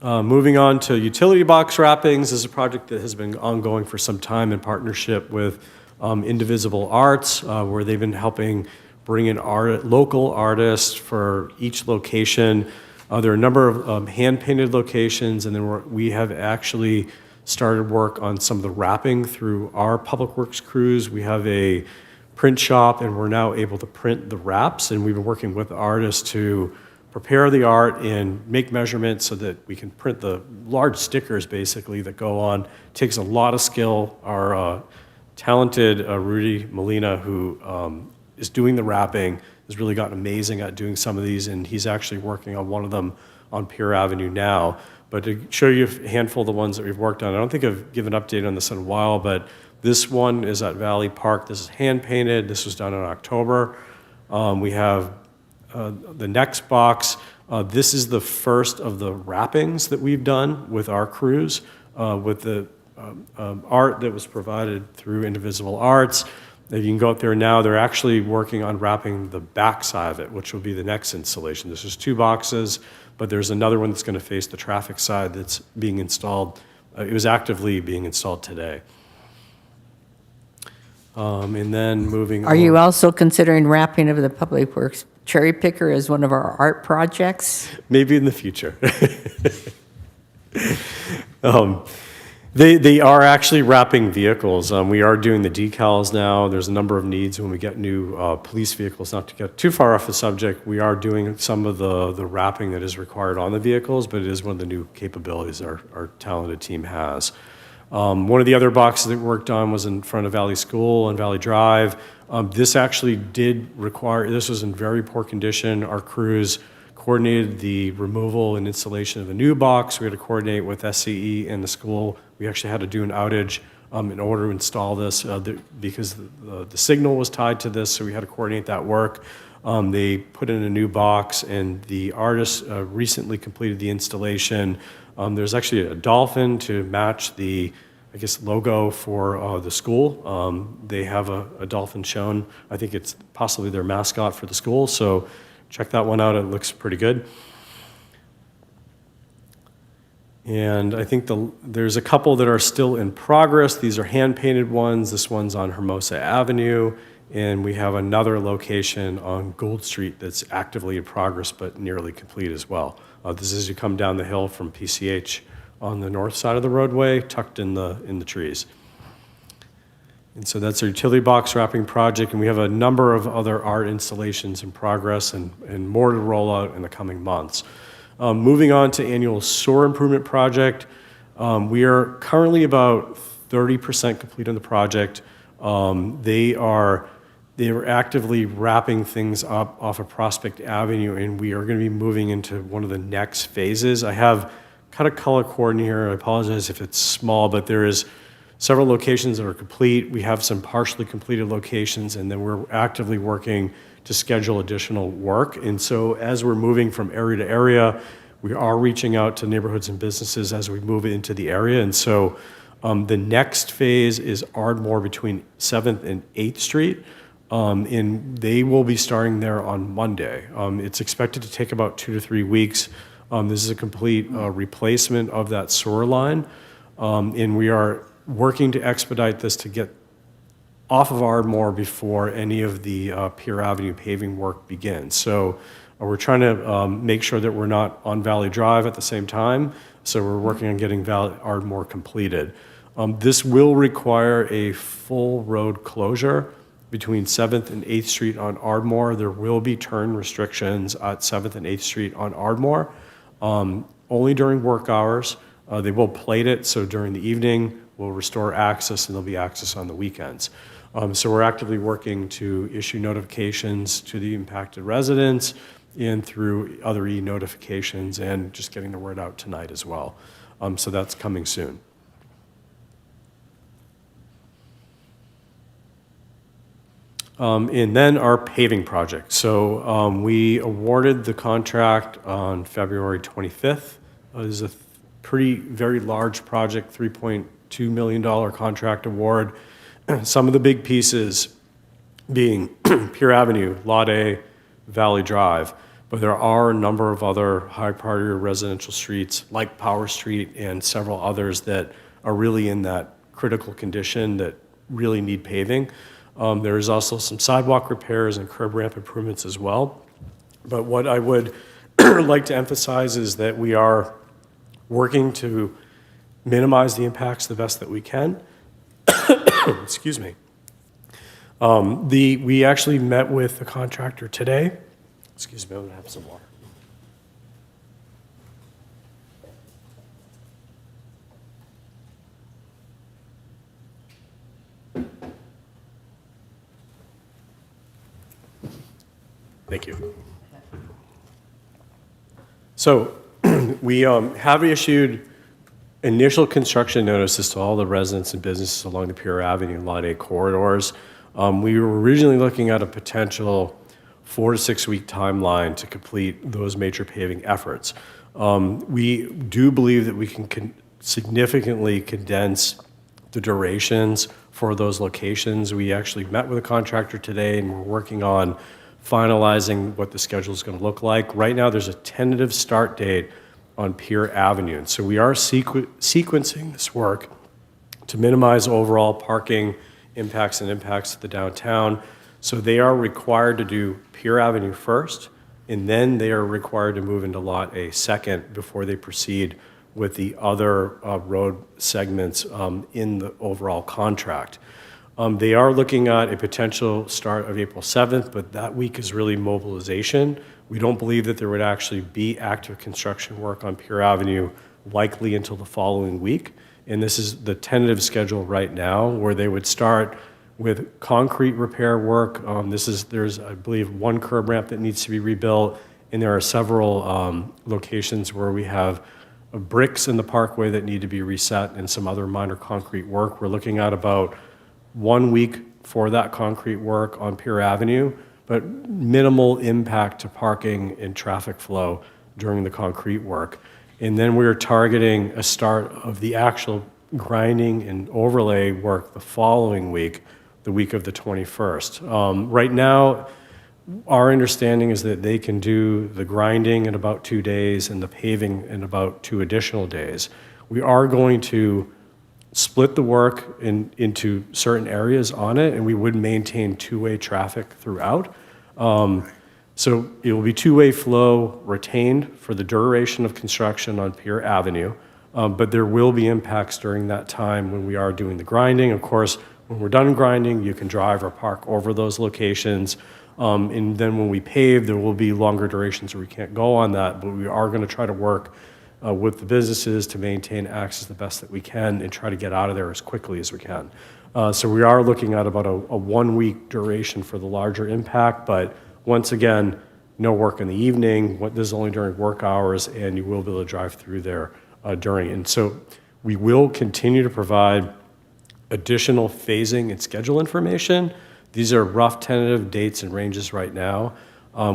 Moving on to utility box wrappings, this is a project that has been ongoing for some time in partnership with Indivisible Arts, where they've been helping bring in local artists for each location. There are a number of hand-painted locations, and then we have actually started work on some of the wrapping through our public works crews. We have a print shop, and we're now able to print the wraps, and we've been working with artists to prepare the art and make measurements so that we can print the large stickers basically that go on. It takes a lot of skill. Our talented Rudy Molina, who is doing the wrapping, has really gotten amazing at doing some of these, and he's actually working on one of them on Pier Avenue now. But to show you a handful of the ones that we've worked on, I don't think I've given an update on this in a while, but this one is at Valley Park. This is hand-painted. This was done in October. We have the next box. This is the first of the wrappings that we've done with our crews, with the art that was provided through Indivisible Arts. If you can go up there now, they're actually working on wrapping the back side of it, which will be the next installation. This is 2 boxes, but there's another one that's going to face the traffic side that's being installed. It was actively being installed today. And then moving Are you also considering wrapping of the Public Works cherry picker as one of our art projects? Maybe in the future. They are actually wrapping vehicles. We are doing the decals now. There's a number of needs when we get new police vehicles. Not to get too far off the subject, we are doing some of the wrapping that is required on the vehicles, but it is one of the new capabilities our talented team has. One of the other boxes that we worked on was in front of Valley School on Valley Drive. This actually did require, this was in very poor condition. Our crews coordinated the removal and installation of a new box. We had to coordinate with SCE and the school. We actually had to do an outage in order to install this because the signal was tied to this, so we had to coordinate that work. They put in a new box, and the artist recently completed the installation. There's actually a dolphin to match the, I guess, logo for the school. They have a dolphin shown. I think it's possibly their mascot for the school, so check that one out. It looks pretty good. And I think there's a couple that are still in progress. These are hand-painted ones. This one's on Hermosa Avenue, and we have another location on Gould Street that's actively in progress but nearly complete as well. This is as you come down the hill from PCH on the north side of the roadway, tucked in the trees. And so that's our utility box wrapping project, and we have a number of other art installations in progress and more to roll out in the coming months. Moving on to annual sewer improvement project, we are currently about 30% complete on the project. They are actively wrapping things up off of Prospect Avenue, and we are going to be moving into one of the next phases. I have kind of color coordinated here. I apologize if it's small, but there is several locations that are complete. We have some partially completed locations, and then we're actively working to schedule additional work. And so as we're moving from area to area, we are reaching out to neighborhoods and businesses as we move into the area. And so the next phase is Ardmore between 7th and 8th Street. And they will be starting there on Monday. It's expected to take about 2 to 3 weeks. This is a complete replacement of that sewer line. And we are working to expedite this to get off of Ardmore before any of the Pier Avenue paving work begins. So we're trying to make sure that we're not on Valley Drive at the same time. So we're working on getting Ardmore completed. This will require a full road closure between 7th and 8th Street on Ardmore. There will be turn restrictions at 7th and 8th Street on Ardmore, only during work hours. They will plate it, so during the evening, we'll restore access, and there'll be access on the weekends. So we're actively working to issue notifications to the impacted residents and through other e-notifications and just getting the word out tonight as well. So that's coming soon. And then our paving project. So we awarded the contract on February 25th. It is a very large project, $3.2 million contract award. Some of the big pieces being Pier Avenue, Lot A, Valley Drive. But there are a number of other high-priority residential streets like Power Street and several others that are really in that critical condition that really need paving. There is also some sidewalk repairs and curb ramp improvements as well. But what I would like to emphasize is that we are working to minimize the impacts the best that we can. Excuse me. We actually met with the contractor today. Excuse me, I'm gonna have some water. Thank you. So we have issued initial construction notices to all the residents and businesses along the Pier Avenue and Lot A corridors. We were originally looking at a potential 4 to 6 week timeline to complete those major paving efforts. We do believe that we can significantly condense the durations for those locations. We actually met with a contractor today and we're working on finalizing what the schedule is going to look like. Right now, there's a tentative start date on Pier Avenue. And so we are sequencing this work to minimize overall parking impacts to the downtown. So they are required to do Pier Avenue first, and then they are required to move into Lot A second before they proceed with the other road segments in the overall contract. They are looking at a potential start of April 7th, but that week is really mobilization. We don't believe that there would actually be active construction work on Pier Avenue likely until the following week. And this is the tentative schedule right now, where they would start with concrete repair work. There's, I believe, one curb ramp that needs to be rebuilt, and there are several locations where we have bricks in the parkway that need to be reset and some other minor concrete work. We're looking at about 1 week for that concrete work on Pier Avenue, but minimal impact to parking and traffic flow during the concrete work. And then we're targeting a start of the actual grinding and overlay work the following week, the week of the 21st. Right now, our understanding is that they can do the grinding in about 2 days and the paving in about 2 additional days. We are going to split the work into certain areas on it, and we would maintain two-way traffic throughout. So it will be two-way flow retained for the duration of construction on Pier Avenue, but there will be impacts during that time when we are doing the grinding. Of course, when we're done grinding, you can drive or park over those locations. And then when we pave, there will be longer durations where we can't go on that, but we are going to try to work with the businesses to maintain access the best that we can and try to get out of there as quickly as we can. So we are looking at about a 1 week duration for the larger impact, but once again, no work in the evening. This is only during work hours, and you will be able to drive through there during. And so we will continue to provide additional phasing and schedule information. These are rough tentative dates and ranges right now.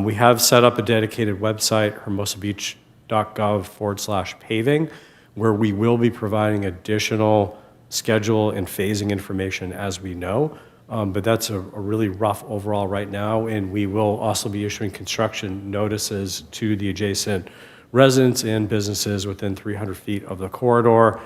We have set up a dedicated website, hermosabeach.gov/paving, where we will be providing additional schedule and phasing information as we know. But that's a really rough overall right now, and we will also be issuing construction notices to the adjacent residents and businesses within 300 feet of the corridor.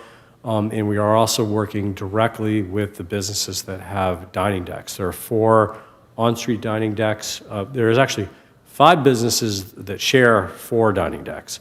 And we are also working directly with the businesses that have dining decks. There are 4 on-street dining decks. There is actually 5 businesses that share 4 dining decks.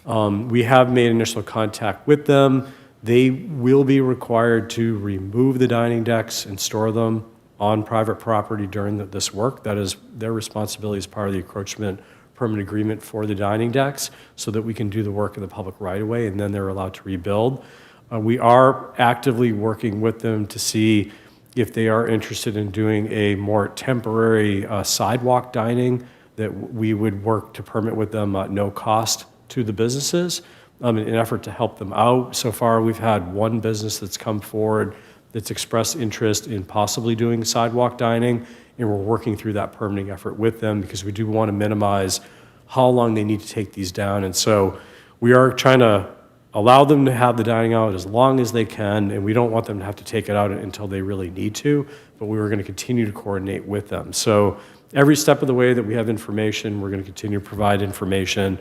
We have made initial contact with them. They will be required to remove the dining decks and store them on private property during this work. That is their responsibility as part of the encroachment permit agreement for the dining decks, so that we can do the work in the public right of way, and then they're allowed to rebuild. We are actively working with them to see if they are interested in doing a more temporary sidewalk dining that we would work to permit with them at no cost to the businesses in an effort to help them out. So far, we've had one business that's come forward that's expressed interest in possibly doing sidewalk dining, and we're working through that permitting effort with them because we do want to minimize how long they need to take these down. And so we are trying to allow them to have the dining out as long as they can, and we don't want them to have to take it out until they really need to, but we were going to continue to coordinate with them. So every step of the way that we have information, we're going to continue to provide information,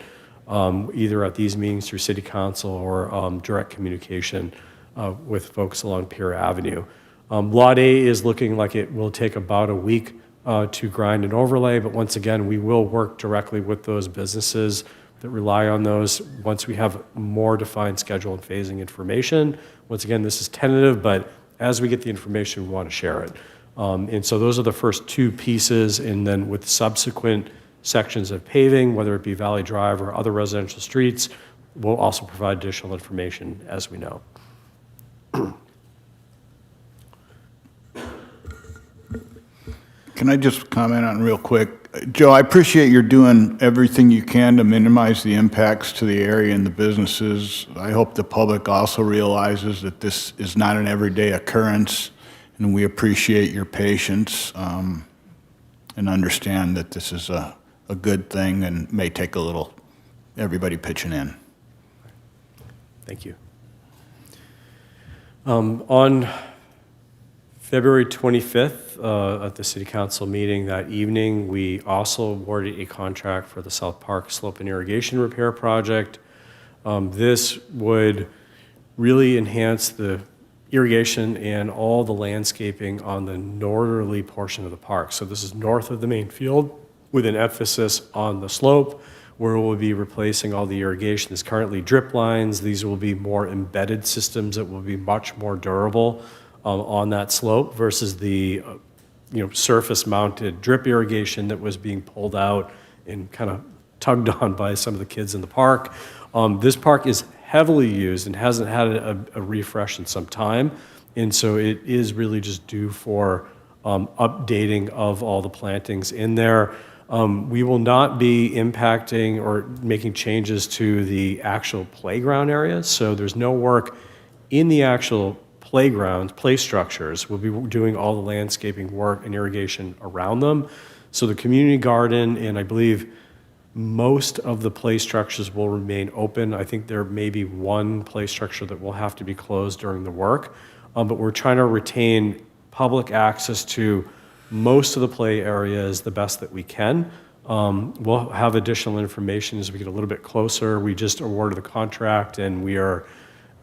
either at these meetings through City Council or direct communication with folks along Pier Avenue. Lot A is looking like it will take about a week to grind and overlay, but once again, we will work directly with those businesses that rely on those once we have more defined schedule and phasing information. Once again, this is tentative, but as we get the information, we want to share it. And so those are the first two pieces, and then with subsequent sections of paving, whether it be Valley Drive or other residential streets, we'll also provide additional information as we know. Can I just comment on real quick? Joe, I appreciate you're doing everything you can to minimize the impacts to the area and the businesses. I hope the public also realizes that this is not an everyday occurrence, and we appreciate your patience and understand that this is a good thing and may take a little everybody pitching in. Thank you. On February 25th, at the City Council meeting that evening, we also awarded a contract for the South Park Slope and Irrigation Repair Project. This would really enhance the irrigation and all the landscaping on the northerly portion of the park. So this is north of the main field with an emphasis on the slope, where we'll be replacing all the irrigation. There's currently drip lines. These will be more embedded systems that will be much more durable on that slope versus the surface-mounted drip irrigation that was being pulled out and kind of tugged on by some of the kids in the park. This park is heavily used and hasn't had a refresh in some time, and so it is really just due for updating of all the plantings in there. We will not be impacting or making changes to the actual playground areas, so there's no work in the actual playgrounds, play structures. We'll be doing all the landscaping work and irrigation around them. So the community garden and I believe most of the play structures will remain open. I think there may be one play structure that will have to be closed during the work, but we're trying to retain public access to most of the play areas the best that we can. We'll have additional information as we get a little bit closer. We just awarded the contract and we are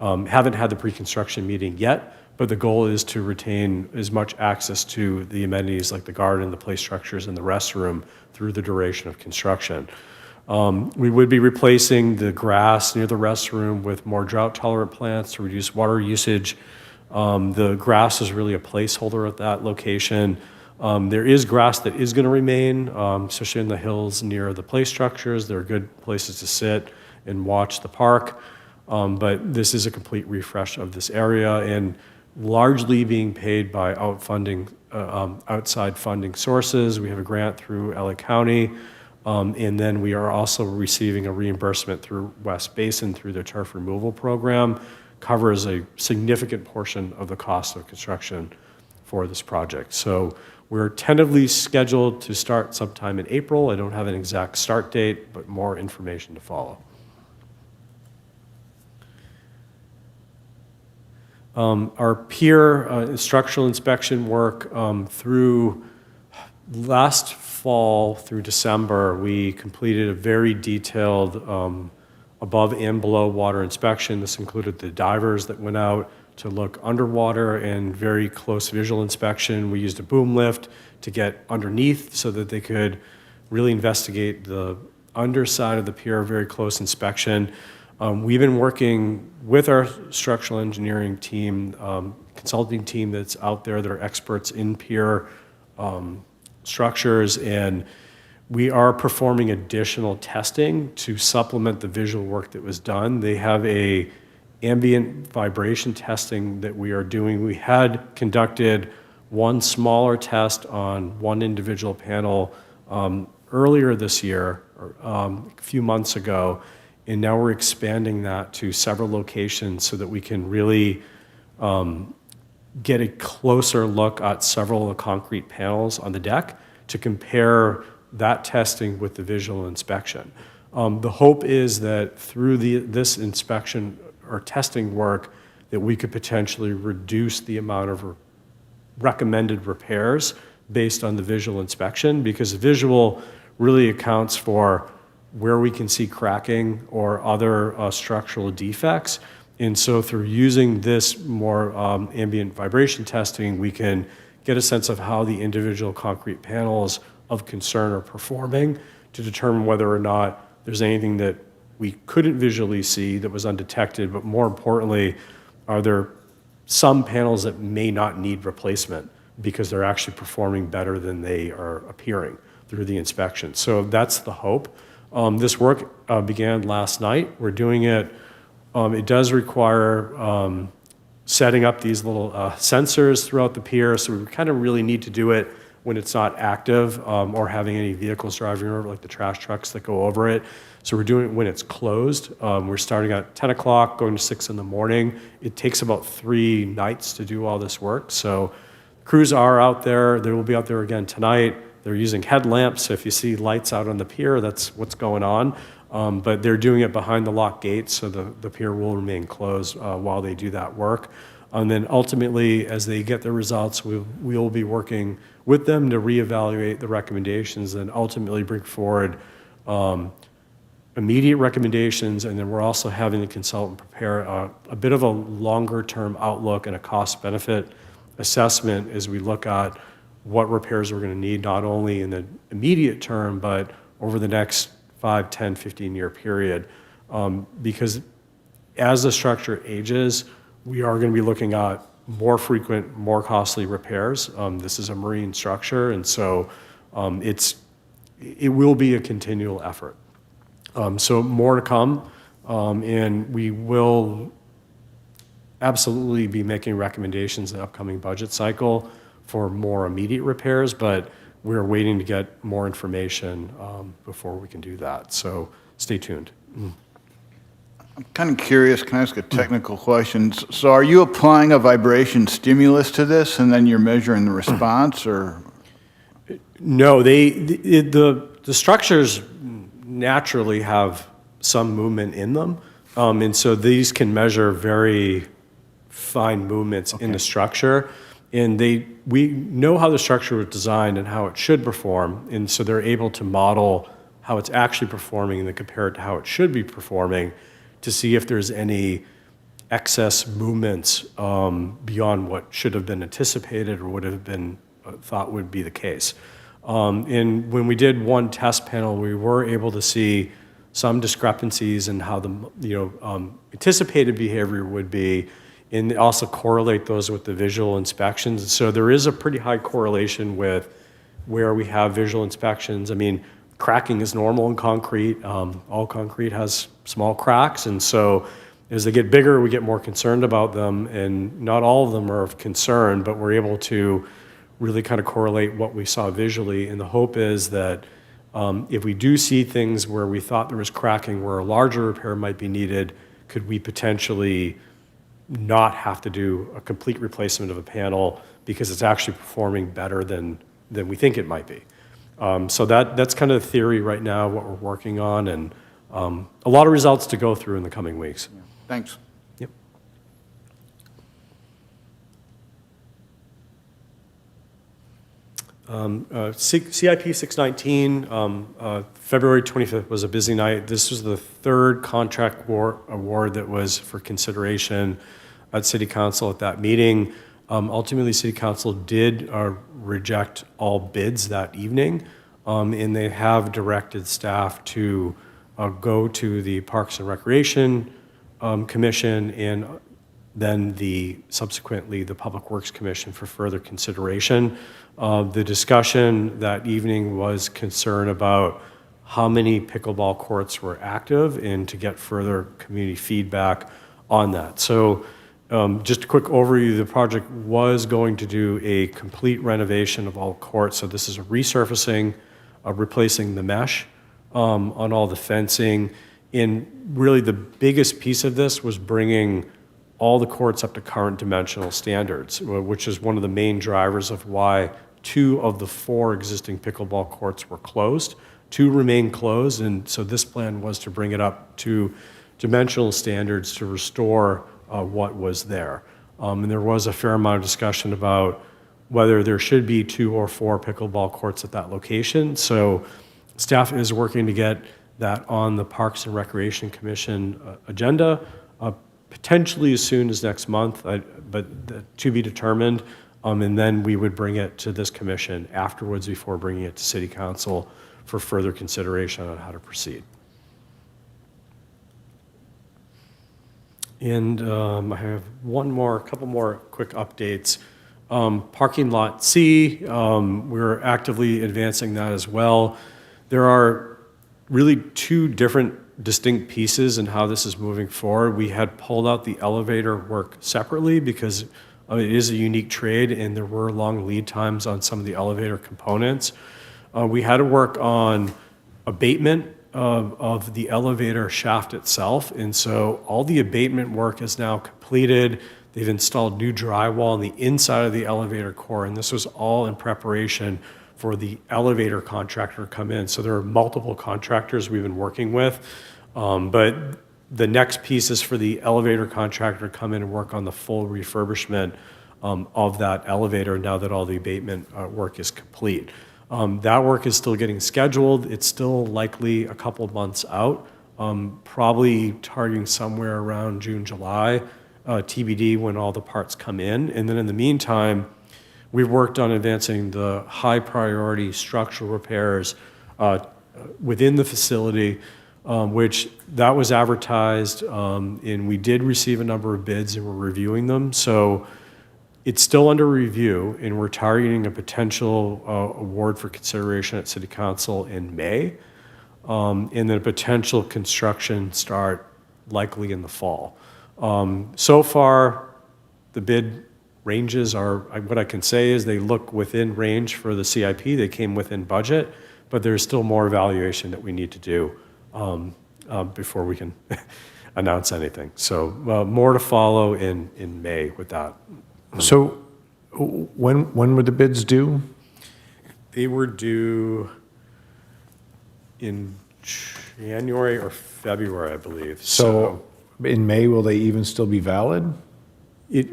haven't had the pre-construction meeting yet, but the goal is to retain as much access to the amenities like the garden, the play structures, and the restroom through the duration of construction. We would be replacing the grass near the restroom with more drought-tolerant plants to reduce water usage. The grass is really a placeholder at that location. There is grass that is going to remain, especially in the hills near the play structures. They're good places to sit and watch the park. But this is a complete refresh of this area and largely being paid by outside funding sources. We have a grant through LA County, and then we are also receiving a reimbursement through West Basin through their turf removal program. Covers a significant portion of the cost of construction for this project. So we're tentatively scheduled to start sometime in April. I don't have an exact start date, but more information to follow. Our pier structural inspection work through last fall through December, we completed a very detailed above and below water inspection. This included the divers that went out to look underwater and very close visual inspection. We used a boom lift to get underneath so that they could really investigate the underside of the pier, very close inspection. We've been working with our structural engineering team, consulting team that's out there that are experts in pier structures, and we are performing additional testing to supplement the visual work that was done. They have a ambient vibration testing that we are doing. We had conducted one smaller test on one individual panel earlier this year, or, a few months ago, and now we're expanding that to several locations so that we can really get a closer look at several of the concrete panels on the deck to compare that testing with the visual inspection. The hope is that through this inspection or testing work, that we could potentially reduce the amount of recommended repairs based on the visual inspection, because visual really accounts for where we can see cracking or other structural defects. And so through using this more ambient vibration testing, we can get a sense of how the individual concrete panels of concern are performing to determine whether or not there's anything that we couldn't visually see that was undetected, but more importantly, are there some panels that may not need replacement because they're actually performing better than they are appearing through the inspection. So that's the hope. This work began last night. We're doing it. It does require setting up these little sensors throughout the pier, so we kind of really need to do it when it's not active or having any vehicles driving over, like the trash trucks that go over it. So we're doing it when it's closed. We're starting at 10 o'clock, going to 6 in the morning. It takes about 3 nights to do all this work. So crews are out there. They will be out there again tonight. They're using headlamps. So if you see lights out on the pier, that's what's going on. But they're doing it behind the locked gates, so the pier will remain closed while they do that work. And then ultimately, as they get the results, we will be working with them to reevaluate the recommendations and ultimately bring forward immediate recommendations. And then we're also having the consultant prepare a bit of a longer-term outlook and a cost-benefit assessment as we look at what repairs we're going to need, not only in the immediate term, but over the next 5, 10, 15-year period. Because as the structure ages, we are going to be looking at more frequent, more costly repairs. This is a marine structure, and so it will be a continual effort. So more to come, and we will absolutely be making recommendations in the upcoming budget cycle for more immediate repairs, but we're waiting to get more information before we can do that. So stay tuned. I'm kind of curious, can I ask a technical question? So are you applying a vibration stimulus to this and then you're measuring the response, or? No, the structures naturally have some movement in them. And so these can measure very fine movements in the structure. And we know how the structure was designed and how it should perform. And so they're able to model how it's actually performing and then compare it to how it should be performing to see if there's any excess movements beyond what should have been anticipated or would have been thought would be the case. And when we did one test panel, we were able to see some discrepancies in how the anticipated behavior would be, and also correlate those with the visual inspections. So there is a pretty high correlation with where we have visual inspections. I mean, cracking is normal in concrete. All concrete has small cracks, and so as they get bigger, we get more concerned about them, and not all of them are of concern, but we're able to really kind of correlate what we saw visually, and the hope is that if we do see things where we thought there was cracking, where a larger repair might be needed, could we potentially not have to do a complete replacement of a panel because it's actually performing better than we think it might be. So that's kind of the theory right now, what we're working on, and a lot of results to go through in the coming weeks. Thanks. Yep. CIP 619, February 25th was a busy night. This was the third contract award that was for consideration at City Council at that meeting. Ultimately, City Council did reject all bids that evening, and they have directed staff to go to the Parks and Recreation Commission and then subsequently the Public Works Commission for further consideration. The discussion that evening was concern about how many pickleball courts were active and to get further community feedback on that. So just a quick overview, the project was going to do a complete renovation of all courts. So this is a resurfacing replacing the mesh on all the fencing. And really the biggest piece of this was bringing all the courts up to current dimensional standards, which is one of the main drivers of why 2 of the 4 existing pickleball courts were closed. 2 remain closed, and so this plan was to bring it up to dimensional standards to restore what was there. And there was a fair amount of discussion about whether there should be 2 or 4 pickleball courts at that location. So staff is working to get that on the Parks and Recreation Commission agenda, potentially as soon as next month, but to be determined. And then we would bring it to this commission afterwards before bringing it to City Council for further consideration on how to proceed. And I have a couple more quick updates. Parking lot C, we're actively advancing that as well. There are really 2 different distinct pieces in how this is moving forward. We had pulled out the elevator work separately because it is a unique trade and there were long lead times on some of the elevator components. We had to work on abatement of the elevator shaft itself, and so all the abatement work is now completed. They've installed new drywall on the inside of the elevator core, and this was all in preparation for the elevator contractor to come in. So there are multiple contractors we've been working with, but the next piece is for the elevator contractor to come in and work on the full refurbishment of that elevator now that all the abatement work is complete. That work is still getting scheduled. It's still likely a couple of months out, probably targeting somewhere around June, July, TBD when all the parts come in. And then in the meantime, we've worked on advancing the high priority structural repairs within the facility, which that was advertised, and we did receive a number of bids and we're reviewing them. So it's still under review, and we're targeting a potential award for consideration at City Council in May, and then a potential construction start likely in the fall. So far, the bid ranges are, what I can say is they look within range for the CIP. They came within budget, but there's still more evaluation that we need to do before we can announce anything. So more to follow in May with that. So when were the bids due? They were due in January or February, I believe. So in May, will they even still be valid? It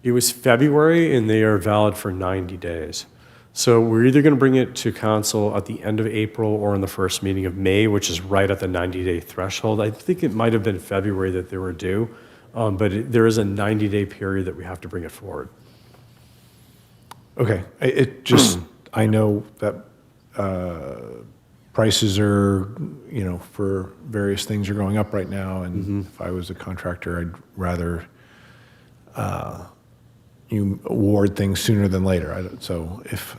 was February, and they are valid for 90 days. So we're either going to bring it to council at the end of April or in the first meeting of May, which is right at the 90-day threshold. I think it might have been February that they were due, but there is a 90-day period that we have to bring it forward. Okay, it just, I know that prices are, for various things are going up right now, and if I was a contractor, I'd rather you award things sooner than later. So if...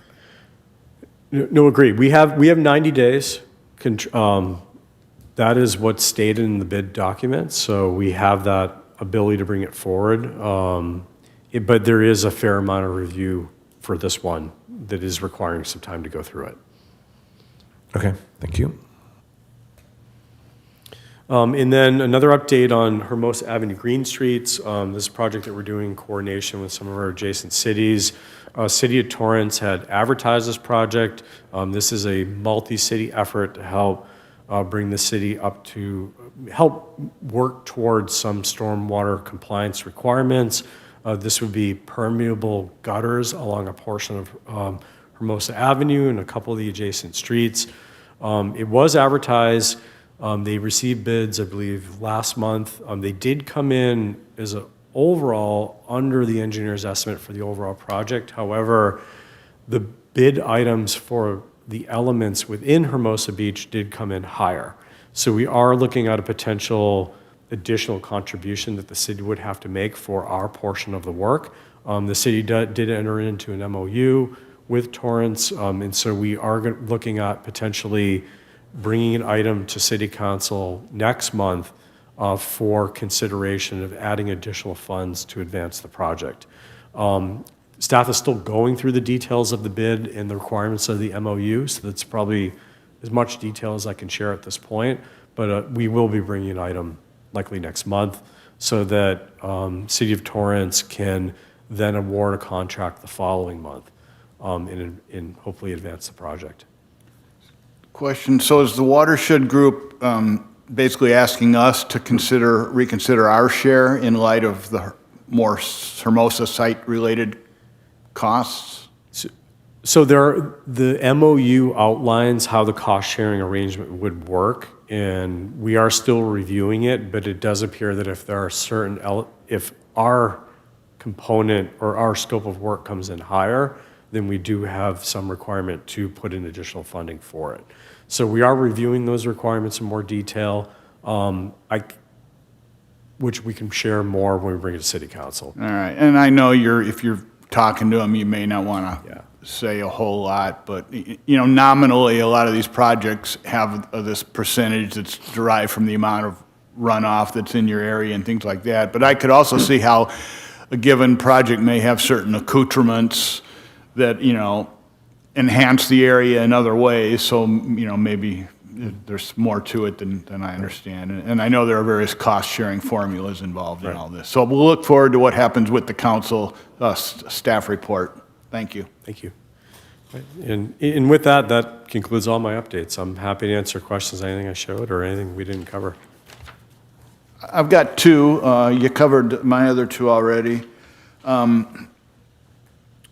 No, agreed. We have 90 days. That is what's stated in the bid document, so we have that ability to bring it forward. But there is a fair amount of review for this one that is requiring some time to go through it. Okay, thank you. And then another update on Hermosa Avenue Green Streets. This is a project that we're doing in coordination with some of our adjacent cities. City of Torrance had advertised this project. This is a multi-city effort to help bring the city up to help work towards some stormwater compliance requirements. This would be permeable gutters along a portion of Hermosa Avenue and a couple of the adjacent streets. It was advertised. They received bids, I believe, last month. They did come in as an overall under the engineer's estimate for the overall project. However, the bid items for the elements within Hermosa Beach did come in higher. So we are looking at a potential additional contribution that the city would have to make for our portion of the work. The city did enter into an MOU with Torrance, and so we are looking at potentially bringing an item to City Council next month for consideration of adding additional funds to advance the project. Staff is still going through the details of the bid and the requirements of the MOU, so that's probably as much detail as I can share at this point. But we will be bringing an item likely next month so that City of Torrance can then award a contract the following month and hopefully advance the project. Question, so is the watershed group basically asking us to reconsider our share in light of the more Hermosa site-related costs? So the MOU outlines how the cost-sharing arrangement would work, and we are still reviewing it, but it does appear that if there are if our component or our scope of work comes in higher, then we do have some requirement to put in additional funding for it. So we are reviewing those requirements in more detail, which we can share more when we bring it to City Council. All right, and I know if you're talking to them, you may not want to say a whole lot, but, nominally, a lot of these projects have this percentage that's derived from the amount of runoff that's in your area and things like that. But I could also see how a given project may have certain accoutrements that, enhance the area in other ways, so, maybe there's more to it than I understand. And I know there are various cost-sharing formulas involved in all this. So we'll look forward to what happens with the council staff report. Thank you. Thank you. And with that, that concludes all my updates. I'm happy to answer questions, anything I showed or anything we didn't cover. I've got two. You covered my other two already. I'll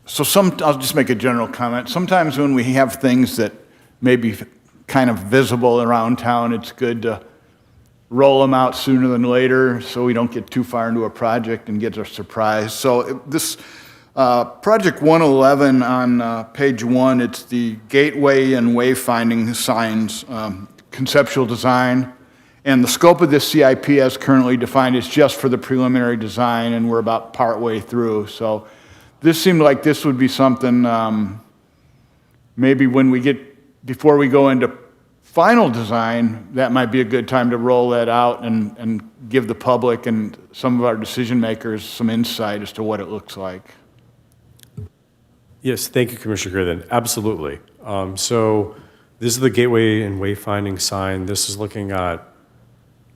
just make a general comment. Sometimes when we have things that may be kind of visible around town, it's good to roll them out sooner than later so we don't get too far into a project and get a surprise. So this Project 111 on page 1, it's the gateway and wayfinding signs conceptual design. And the scope of this CIP as currently defined is just for the preliminary design, and we're about partway through. So this seemed like this would be something maybe before we go into final design, that might be a good time to roll that out and give the public and some of our decision makers some insight as to what it looks like. Yes, thank you, Commissioner Grithen. Absolutely. So this is the gateway and wayfinding sign. This is looking at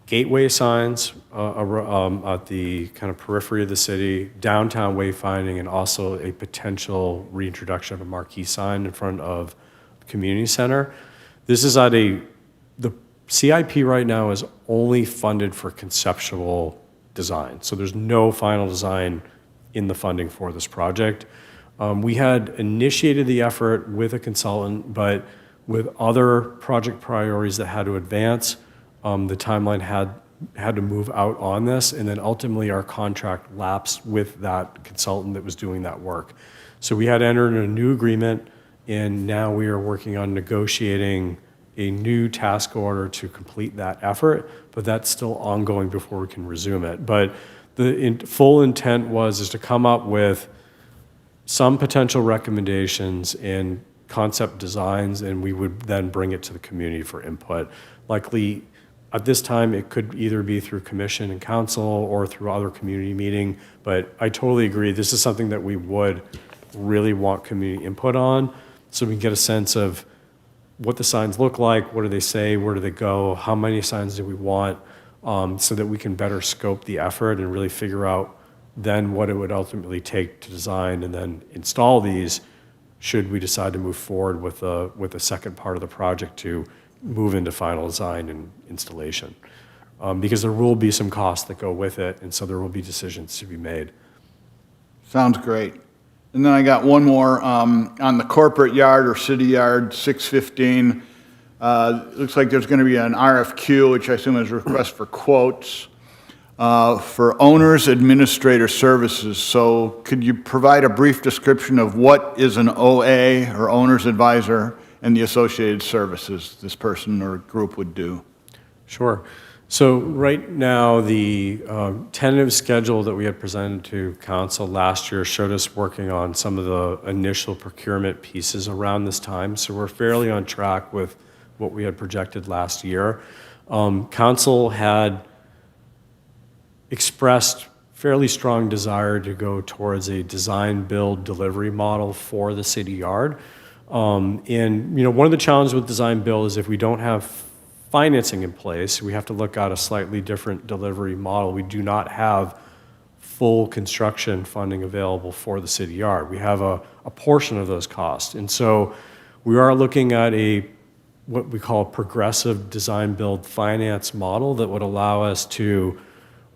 gateway signs at the kind of periphery of the city, downtown wayfinding, and also a potential reintroduction of a marquee sign in front of the community center. This is the CIP right now is only funded for conceptual design. So there's no final design in the funding for this project. We had initiated the effort with a consultant, but with other project priorities that had to advance, the timeline had to move out on this, and then ultimately our contract lapsed with that consultant that was doing that work. So we had entered a new agreement, and now we are working on negotiating a new task order to complete that effort, but that's still ongoing before we can resume it. But the full intent is to come up with some potential recommendations and concept designs, and we would then bring it to the community for input. Likely, at this time, it could either be through commission and council or through other community meeting, but I totally agree. This is something that we would really want community input on, so we can get a sense of what the signs look like, what do they say, where do they go, how many signs do we want, so that we can better scope the effort and really figure out then what it would ultimately take to design and then install these, should we decide to move forward with the second part of the project to move into final design and installation. Because there will be some costs that go with it, and so there will be decisions to be made. Sounds great. And then I got one more on the corporate yard or city yard, 615. Looks like there's going to be an RFQ, which I assume is a request for quotes for owners administrator services. So could you provide a brief description of what is an OA or owner's advisor and the associated services this person or group would do? Sure. So right now, the tentative schedule that we had presented to council last year showed us working on some of the initial procurement pieces around this time. So we're fairly on track with what we had projected last year. Council had expressed fairly strong desire to go towards a design, build, delivery model for the city yard. And one of the challenges with design build is if we don't have financing in place, we have to look at a slightly different delivery model. We do not have full construction funding available for the city yard. We have a portion of those costs. And so we are looking at what we call a progressive design build finance model that would allow us to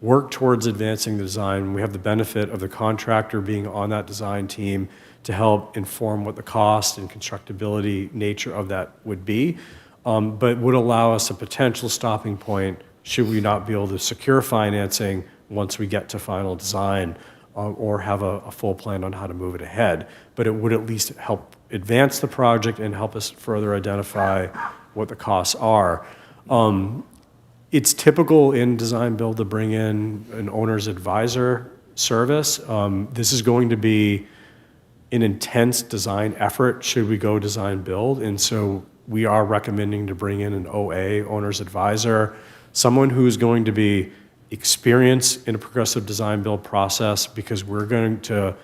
work towards advancing the design. We have the benefit of the contractor being on that design team to help inform what the cost and constructability nature of that would be, but would allow us a potential stopping point should we not be able to secure financing once we get to final design or have a full plan on how to move it ahead. But it would at least help advance the project and help us further identify what the costs are. It's typical in design build to bring in an owner's advisor service. This is going to be an intense design effort should we go design build. And so we are recommending to bring in an OA, owner's advisor, someone who is going to be experienced in a progressive design build process, because we're going to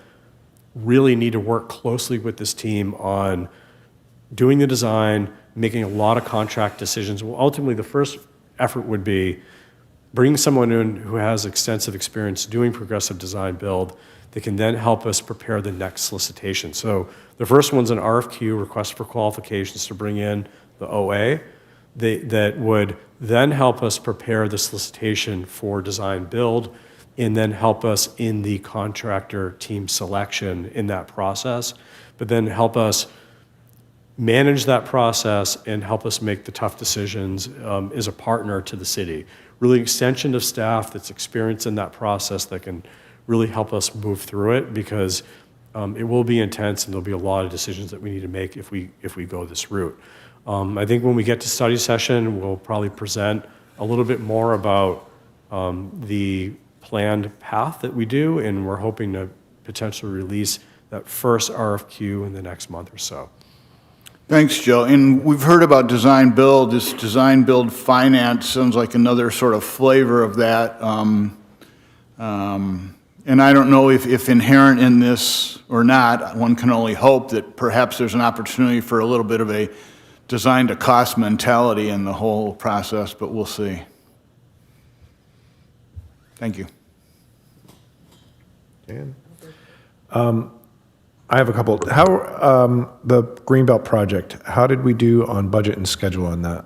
really need to work closely with this team on doing the design, making a lot of contract decisions. Well, ultimately, the first effort would be bringing someone in who has extensive experience doing progressive design build that can then help us prepare the next solicitation. So the first one's an RFQ, request for qualifications, to bring in the OA that would then help us prepare the solicitation for design build, and then help us in the contractor team selection in that process, but then help us manage that process and help us make the tough decisions as a partner to the city. Really extension of staff that's experienced in that process that can really help us move through it, because it will be intense and there'll be a lot of decisions that we need to make if we go this route. I think when we get to study session, we'll probably present a little bit more about the planned path that we do, and we're hoping to potentially release that first RFQ in the next month or so. Thanks, Joe. And we've heard about design build. This design build finance sounds like another sort of flavor of that. And I don't know if inherent in this or not. One can only hope that perhaps there's an opportunity for a little bit of a design to cost mentality in the whole process, but we'll see. Thank you. Dan? I have a couple. How, the Greenbelt project, how did we do on budget and schedule on that?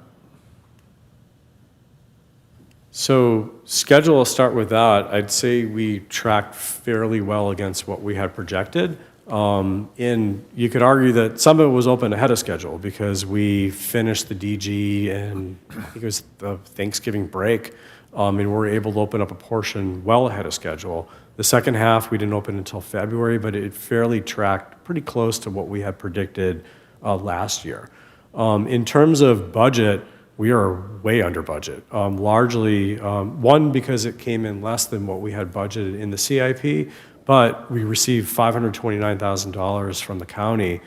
So schedule, I'll start with that. I'd say we tracked fairly well against what we had projected. And you could argue that some of it was open ahead of schedule because we finished the DG and I think it was the Thanksgiving break, and we were able to open up a portion well ahead of schedule. The second half, we didn't open until February, but it fairly tracked pretty close to what we had predicted last year. In terms of budget, we are way under budget, largely, one, because it came in less than what we had budgeted in the CIP, but we received $529,000 from the county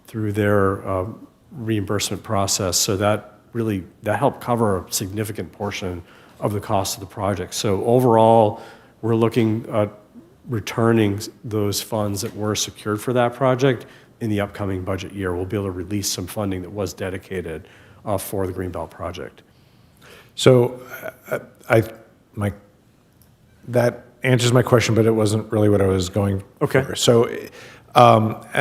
through their reimbursement process. So that helped cover a significant portion of the cost of the project. So overall, we're looking at returning those funds that were secured for that project in the upcoming budget year. We'll be able to release some funding that was dedicated for the Greenbelt project. So that answers my question, but it wasn't really what I was going Okay. for. So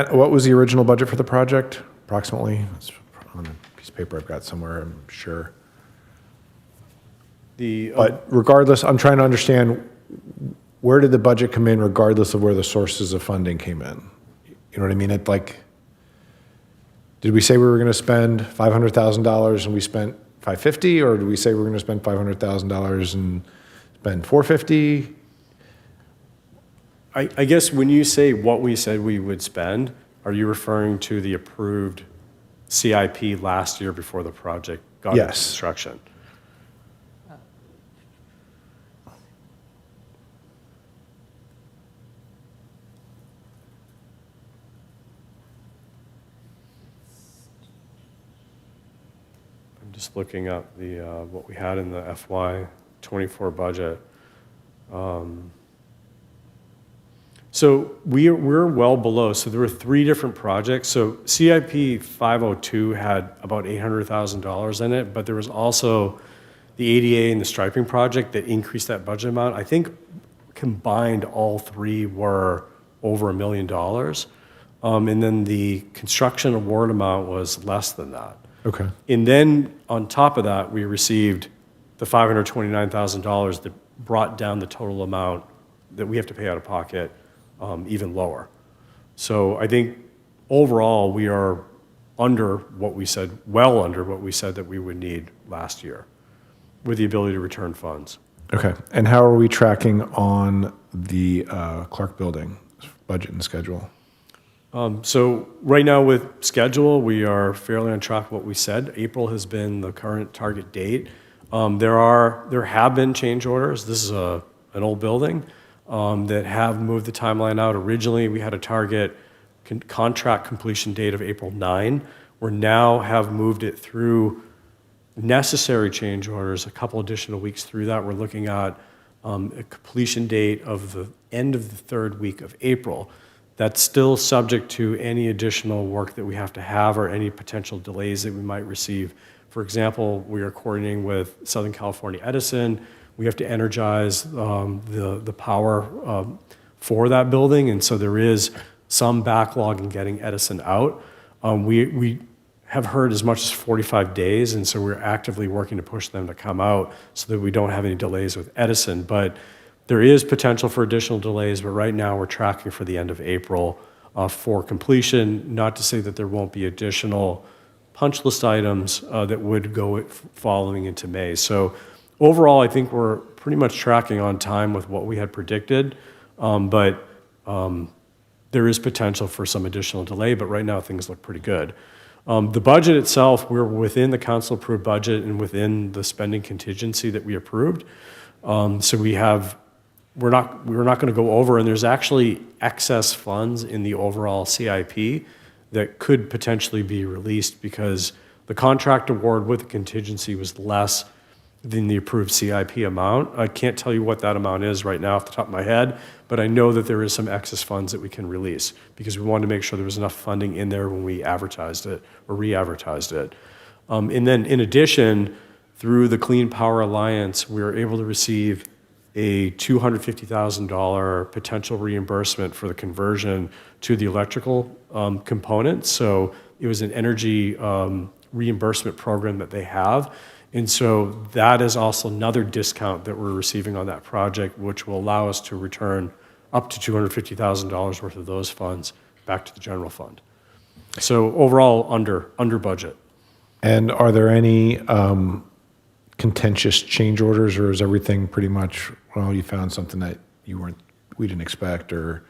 what was the original budget for the project, approximately? It's on a piece of paper I've got somewhere, I'm sure. But regardless, I'm trying to understand, where did the budget come in regardless of where the sources of funding came in? You know what I mean? Did we say we were going to spend $500,000 and we spent $550,000, or did we say we were going to spend $500,000 and spend $450,000? I guess when you say what we said we would spend, are you referring to the approved CIP last year before the project got into Yes. construction? I'm just looking up the what we had in the FY24 budget. So we're well below. So there were 3 different projects. So CIP 502 had about $800,000 in it, but there was also the ADA and the striping project that increased that budget amount. I think combined, all 3 were over $1 million. And then the construction award amount was less than that. Okay. And then on top of that, we received the $529,000 that brought down the total amount that we have to pay out of pocket even lower. So I think overall, we are under what we said, well under what we said that we would need last year with the ability to return funds. Okay. And how are we tracking on the Clark Building budget and schedule? So right now with schedule, we are fairly on track with what we said. April has been the current target date. There have been change orders. This is an old building that have moved the timeline out. Originally, we had a target contract completion date of April 9. We now have moved it through necessary change orders, a couple additional weeks through that. We're looking at a completion date of the end of the 3rd week of April. That's still subject to any additional work that we have to have or any potential delays that we might receive. For example, we are coordinating with Southern California Edison. We have to energize the power for that building, and so there is some backlog in getting Edison out. We have heard as much as 45 days, and so we're actively working to push them to come out so that we don't have any delays with Edison. But there is potential for additional delays, but right now we're tracking for the end of April for completion. Not to say that there won't be additional punch list items that would go following into May. So overall, I think we're pretty much tracking on time with what we had predicted, but there is potential for some additional delay, but right now things look pretty good. The budget itself, we're within the council-approved budget and within the spending contingency that we approved. So we're not going to go over, and there's actually excess funds in the overall CIP that could potentially be released because the contract award with the contingency was less than the approved CIP amount. I can't tell you what that amount is right now off the top of my head, but I know that there is some excess funds that we can release because we wanted to make sure there was enough funding in there when we advertised it or re-advertised it. And then in addition, through the Clean Power Alliance, we were able to receive a $250,000 potential reimbursement for the conversion to the electrical component. So it was an energy reimbursement program that they have. And so that is also another discount that we're receiving on that project, which will allow us to return up to $250,000 worth of those funds back to the general fund. So overall, under budget. And are there any contentious change orders, or is everything pretty much, well, you found something that we didn't expect, or?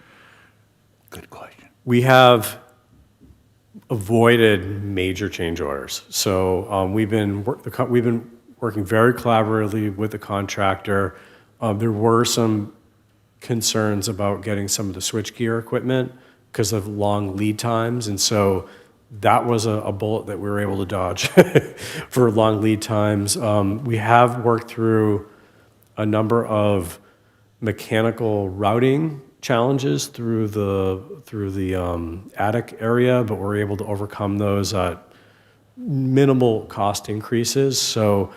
Good question. We have avoided major change orders. So we've been working very collaboratively with the contractor. There were some concerns about getting some of the switchgear equipment because of long lead times, and so that was a bullet that we were able to dodge for long lead times. We have worked through a number of mechanical routing challenges through the attic area, but we're able to overcome those at minimal cost increases. So,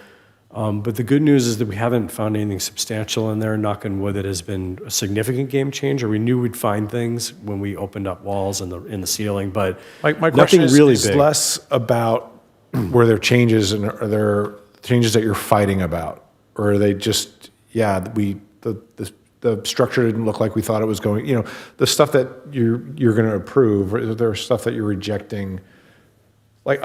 but the good news is that we haven't found anything substantial in there. Knock on wood, that has been a significant game changer. We knew we'd find things when we opened up walls in the ceiling, but My nothing question really is big. less about were there changes, and are there changes that you're fighting about, or are they just the structure didn't look like we thought it was going. You know, the stuff that you're going to approve, or is there stuff that you're rejecting, like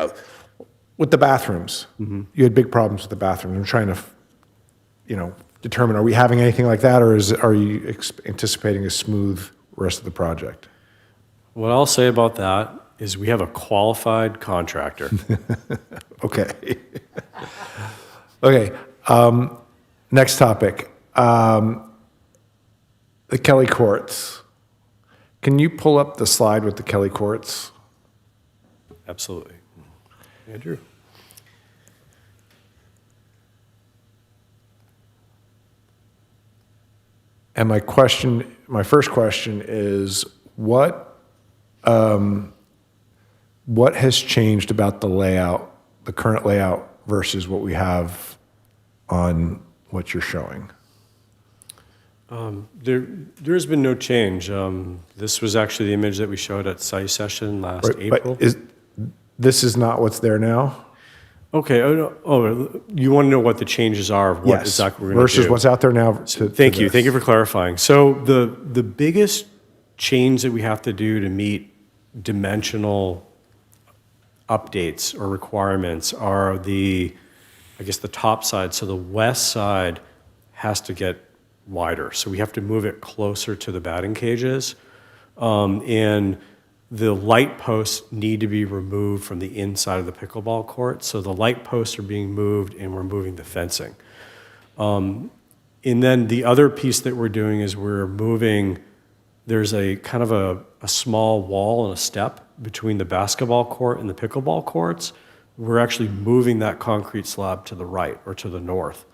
with the bathrooms? Mm-hmm. You had big problems with the bathrooms. I'm trying to, determine, are we having anything like that, or are you anticipating a smooth rest of the project? What I'll say about that is we have a qualified contractor. Okay. Okay. Next topic. The Kelly Courts. Can you pull up the slide with the Kelly Courts? Absolutely. Andrew? And my first question is, what has changed about the layout, the current layout versus what we have on what you're showing? There's been no change. This was actually the image that we showed at site session last Right, but April. this is not what's there now? Okay, you want to know what the changes are of what Yes, exactly we're going to do? versus what's out there now. Thank you for clarifying. So the biggest change that we have to do to meet dimensional updates or requirements are the top side. So the west side has to get wider. So we have to move it closer to the batting cages. And the light posts need to be removed from the inside of the pickleball court. So the light posts are being moved and we're moving the fencing. And then the other piece that we're doing is we're moving, there's a kind of a small wall and a step between the basketball court and the pickleball courts. We're actually moving that concrete slab to the right or to the north,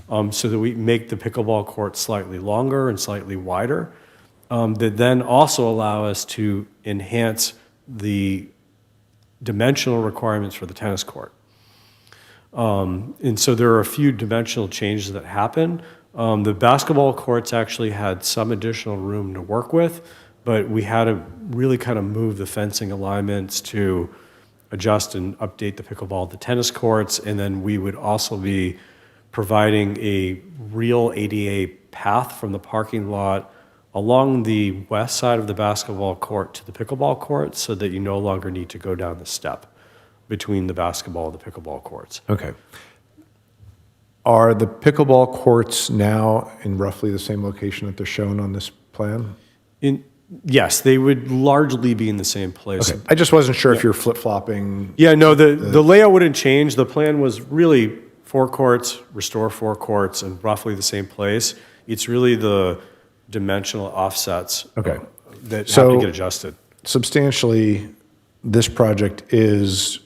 so that we make the pickleball court slightly longer and slightly wider, that then also allow us to enhance the dimensional requirements for the tennis court. And so there are a few dimensional changes that happen. The basketball courts actually had some additional room to work with, but we had to really kind of move the fencing alignments to adjust and update the pickleball, the tennis courts, and then we would also be providing a real ADA path from the parking lot along the west side of the basketball court to the pickleball court so that you no longer need to go down the step between the basketball and the pickleball courts. Okay. Are the pickleball courts now in roughly the same location that they're shown on this plan? Yes, they would largely be in the same place. Okay. I just wasn't sure if you're flip-flopping. Yeah, no, the layout wouldn't change. The plan was really 4 courts, restore 4 courts, in roughly the same place. It's really the dimensional offsets Okay. that So- have to get adjusted. Substantially, this project is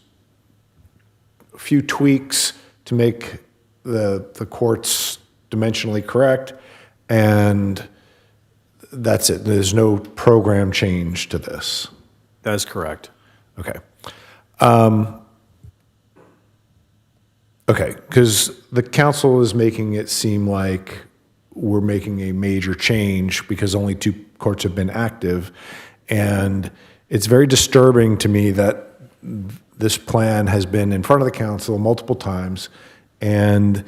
a few tweaks to make the courts dimensionally correct, and that's it. There's no program change to this. That is correct. Okay. Okay, because the council is making it seem like we're making a major change because only 2 courts have been active. And it's very disturbing to me that this plan has been in front of the council multiple times and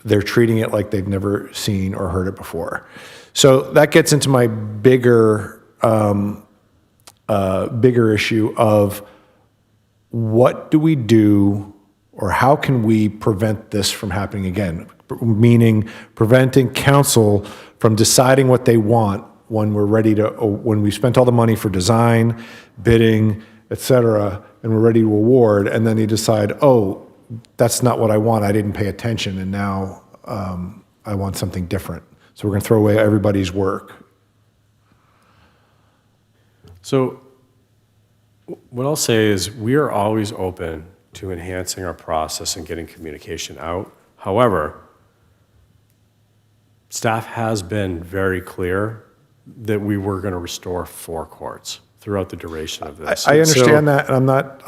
they're treating it like they've never seen or heard it before. So that gets into my bigger issue of what do we do or how can we prevent this from happening again? Meaning preventing council from deciding what they want when we're ready to, when we spent all the money for design, bidding, et cetera, and we're ready to award, and then they decide, oh, that's not what I want, I didn't pay attention, and now I want something different. So we're going to throw away everybody's work. So what I'll say is we are always open to enhancing our process and getting communication out. However, staff has been very clear that we were going to restore 4 courts throughout the duration of this. I And so- understand that, and I'm not,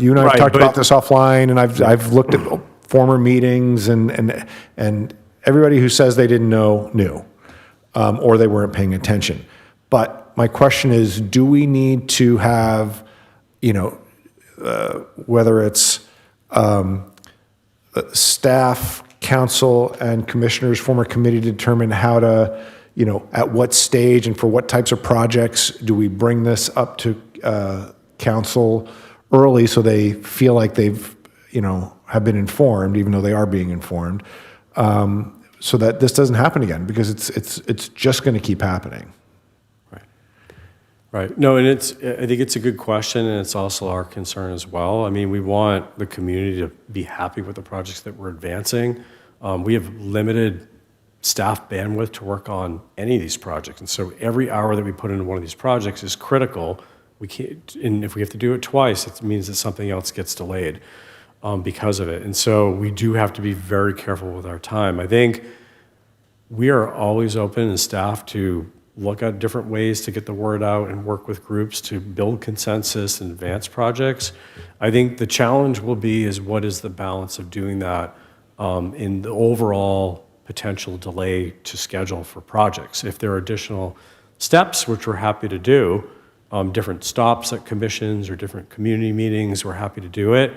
you and I have Right, talked but- about this offline, and I've looked at former meetings, and everybody who says they didn't know, knew, or they weren't paying attention. But my question is, do we need to have, whether it's staff, council, and commissioners form a committee to determine how to, at what stage and for what types of projects do we bring this up to council early so they feel like they've, have been informed, even though they are being informed, so that this doesn't happen again, because it's just going to keep happening. Right. No, and I think it's a good question, and it's also our concern as well. I mean, we want the community to be happy with the projects that we're advancing. We have limited staff bandwidth to work on any of these projects, and so every hour that we put into one of these projects is critical. We can't, and if we have to do it twice, it means that something else gets delayed because of it. And so we do have to be very careful with our time. I think we are always open as staff to look at different ways to get the word out and work with groups to build consensus and advance projects. I think the challenge will be is what is the balance of doing that in the overall potential delay to schedule for projects. If there are additional steps, which we're happy to do, different stops at commissions or different community meetings, we're happy to do it,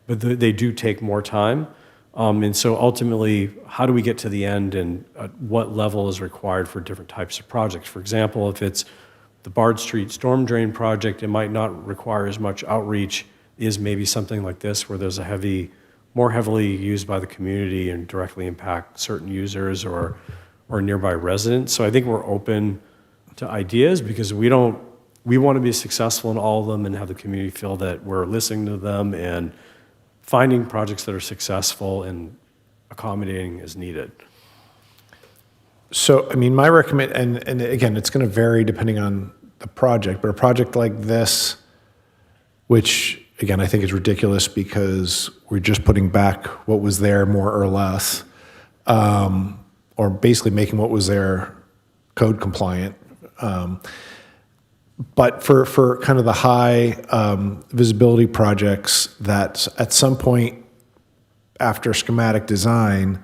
but they do take more time. And so ultimately, how do we get to the end and at what level is required for different types of projects? For example, if it's the Bard Street storm drain project, it might not require as much outreach as maybe something like this where there's more heavily used by the community and directly impact certain users or nearby residents. So I think we're open to ideas because we want to be successful in all of them and have the community feel that we're listening to them and finding projects that are successful and accommodating as needed. So, I mean, my and again, it's going to vary depending on the project, but a project like this, which again, I think is ridiculous because we're just putting back what was there more or less, or basically making what was there code compliant. But for kind of the high visibility projects that at some point after schematic design,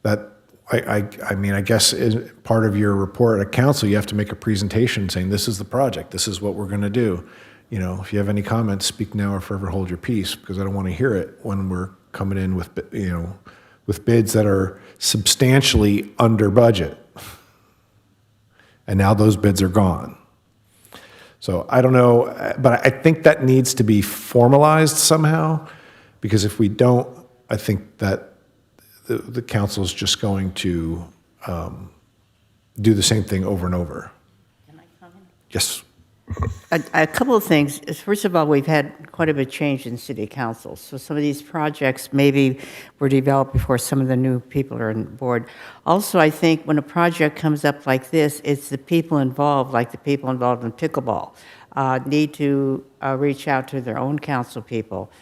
that I mean, I guess is part of your report at council, you have to make a presentation saying this is the project, this is what we're going to do. You know, if you have any comments, speak now or forever hold your peace, because I don't want to hear it when we're coming in with, you know, with bids that are substantially under budget. And now those bids are gone. So I don't know, but I think that needs to be formalized somehow, because if we don't, I think that the council is just going to do the same thing over and over. Can I comment? Yes. A couple of things. First of all, we've had quite a bit of change in city council. So some of these projects maybe were developed before some of the new people are on board. Also, I think when a project comes up like this, it's the people involved, like the people involved in pickleball, need to reach out to their own council people.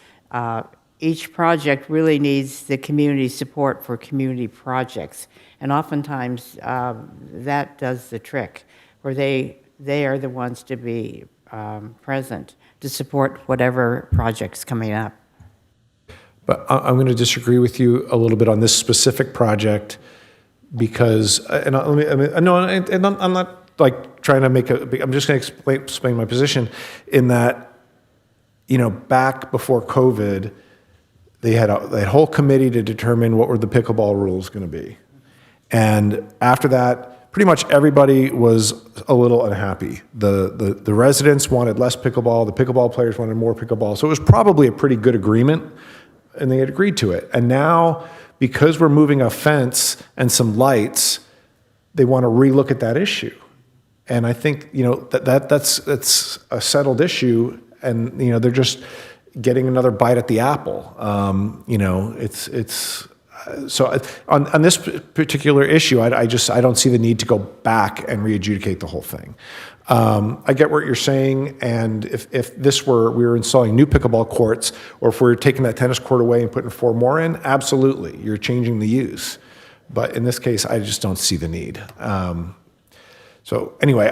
Each project really needs the community support for community projects. And oftentimes, that does the trick, where they are the ones to be present to support whatever project's coming up. But I'm going to disagree with you a little bit on this specific project because, and I'm not like trying to make I'm just going to explain my position in that, you know, back before COVID, they had a whole committee to determine what were the pickleball rules going to be. And after that, pretty much everybody was a little unhappy. The residents wanted less pickleball, the pickleball players wanted more pickleball. So it was probably a pretty good agreement, and they had agreed to it. And now, because we're moving a fence and some lights, they want to relook at that issue. And I think, you know, that's a settled issue, and, you know, they're just getting another bite at the apple. You know, it's so on this particular issue, I don't see the need to go back and re-adjudicate the whole thing. I get what you're saying, and if we were installing new pickleball courts, or if we're taking that tennis court away and putting 4 more in, absolutely, you're changing the use. But in this case, I just don't see the need. So anyway,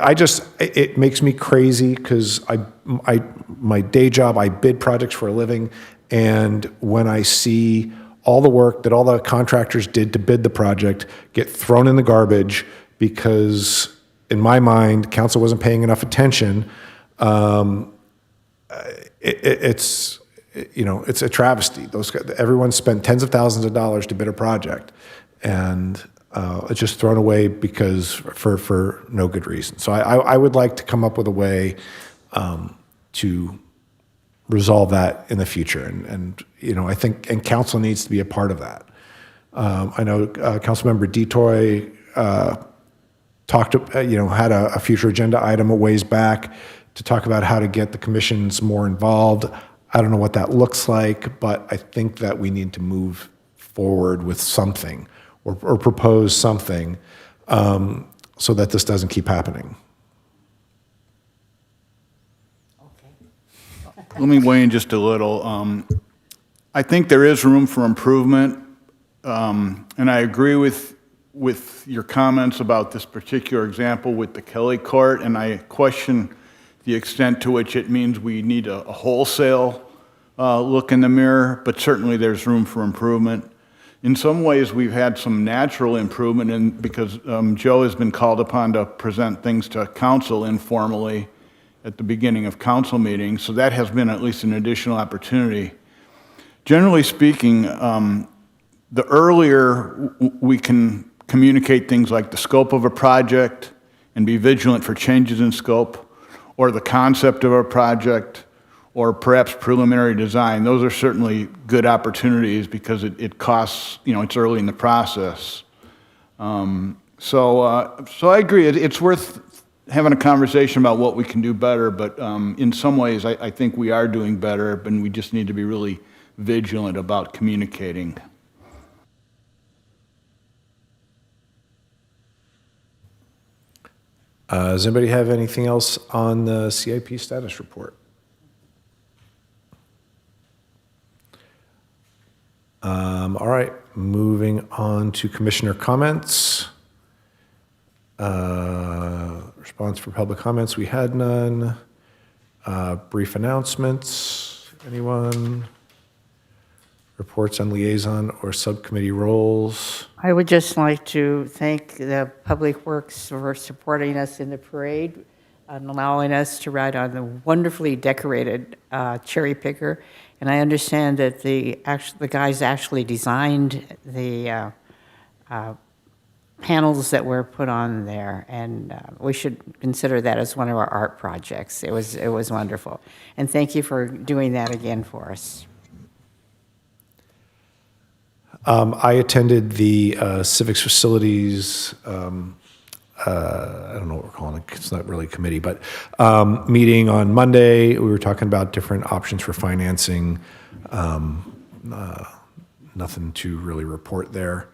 it makes me crazy because my day job, I bid projects for a living, and when I see all the work that all the contractors did to bid the project get thrown in the garbage because, in my mind, council wasn't paying enough attention, it's a travesty. Everyone spent tens of thousands of dollars to bid a project, and it's just thrown away because for no good reason. So I would like to come up with a way to resolve that in the future, and you know, I think council needs to be a part of that. I know Councilmember Detoy had a future agenda item a ways back to talk about how to get the commissions more involved. I don't know what that looks like, but I think that we need to move forward with something or propose something so that this doesn't keep happening. Let me weigh in just a little. I think there is room for improvement, and I agree with with your comments about this particular example with the Kelly Court, and I question the extent to which it means we need a wholesale look in the mirror, but certainly there's room for improvement. In some ways, we've had some natural improvement because Joe has been called upon to present things to council informally at the beginning of council meetings, so that has been at least an additional opportunity. Generally speaking, the earlier we can communicate things like the scope of a project and be vigilant for changes in scope, or the concept of a project, or perhaps preliminary design, those are certainly good opportunities because it costs, it's early in the process. So I agree, it's worth having a conversation about what we can do better, but in some ways I think we are doing better, and we just need to be really vigilant about communicating. Does anybody have anything else on the CIP status report? All right, moving on to commissioner comments. Response for public comments, we had none. Brief announcements, anyone? Reports on liaison or subcommittee roles. I would just like to thank the Public Works for supporting us in the parade and allowing us to ride on the wonderfully decorated cherry picker. And I understand that the guys actually designed the panels that were put on there, and we should consider that as one of our art projects. It was wonderful. And thank you for doing that again for us. I attended the civics facilities, I don't know what we're calling it, it's not really a committee, but meeting on Monday. We were talking about different options for financing. Nothing to really report there.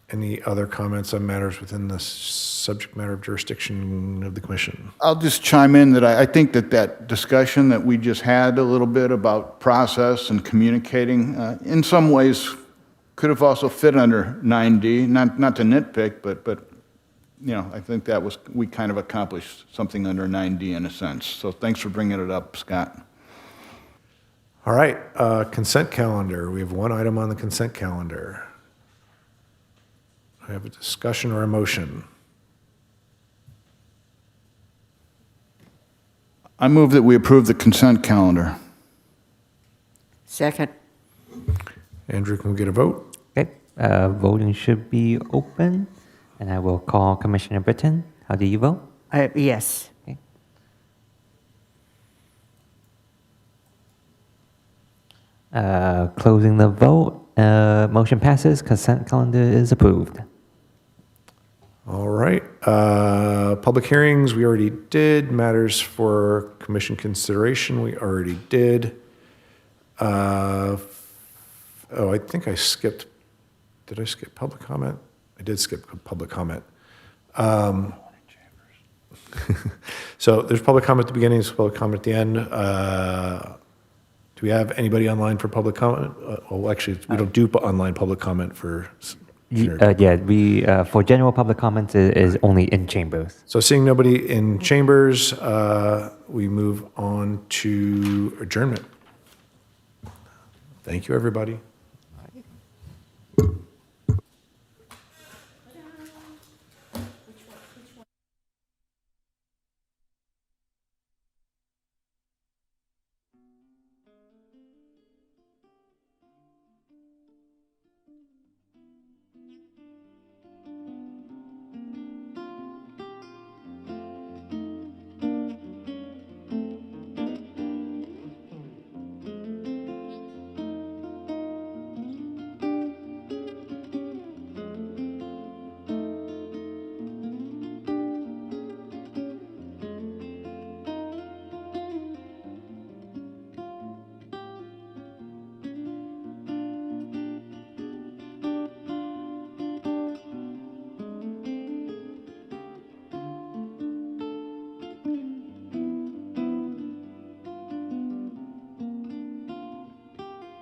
Any other comments on matters within the subject matter of jurisdiction of the commission? I'll just chime in that I think that discussion that we just had a little bit about process and communicating, in some ways could have also fit under 9D, not to nitpick, but I think we kind of accomplished something under 9D in a sense. So thanks for bringing it up, Scott. All right, consent calendar. We have one item on the consent calendar. I have a discussion or a motion. I move that we approve the consent calendar. Second. Andrew, can we get a vote? Okay, voting should be open, and I will call Commissioner Britton. How do you vote? Yes. Okay. Closing the vote, motion passes, consent calendar is approved. All right. Public hearings, we already did. Matters for commission consideration, we already did. I think I skipped. Did I skip public comment? I did skip public comment. So there's public comment at the beginning, there's public comment at the end. Do we have anybody online for public comment? Well, actually, we don't do online public comment for. Yeah, for general public comments is only in chambers. So seeing nobody in chambers, we move on to adjournment. Thank you, everybody.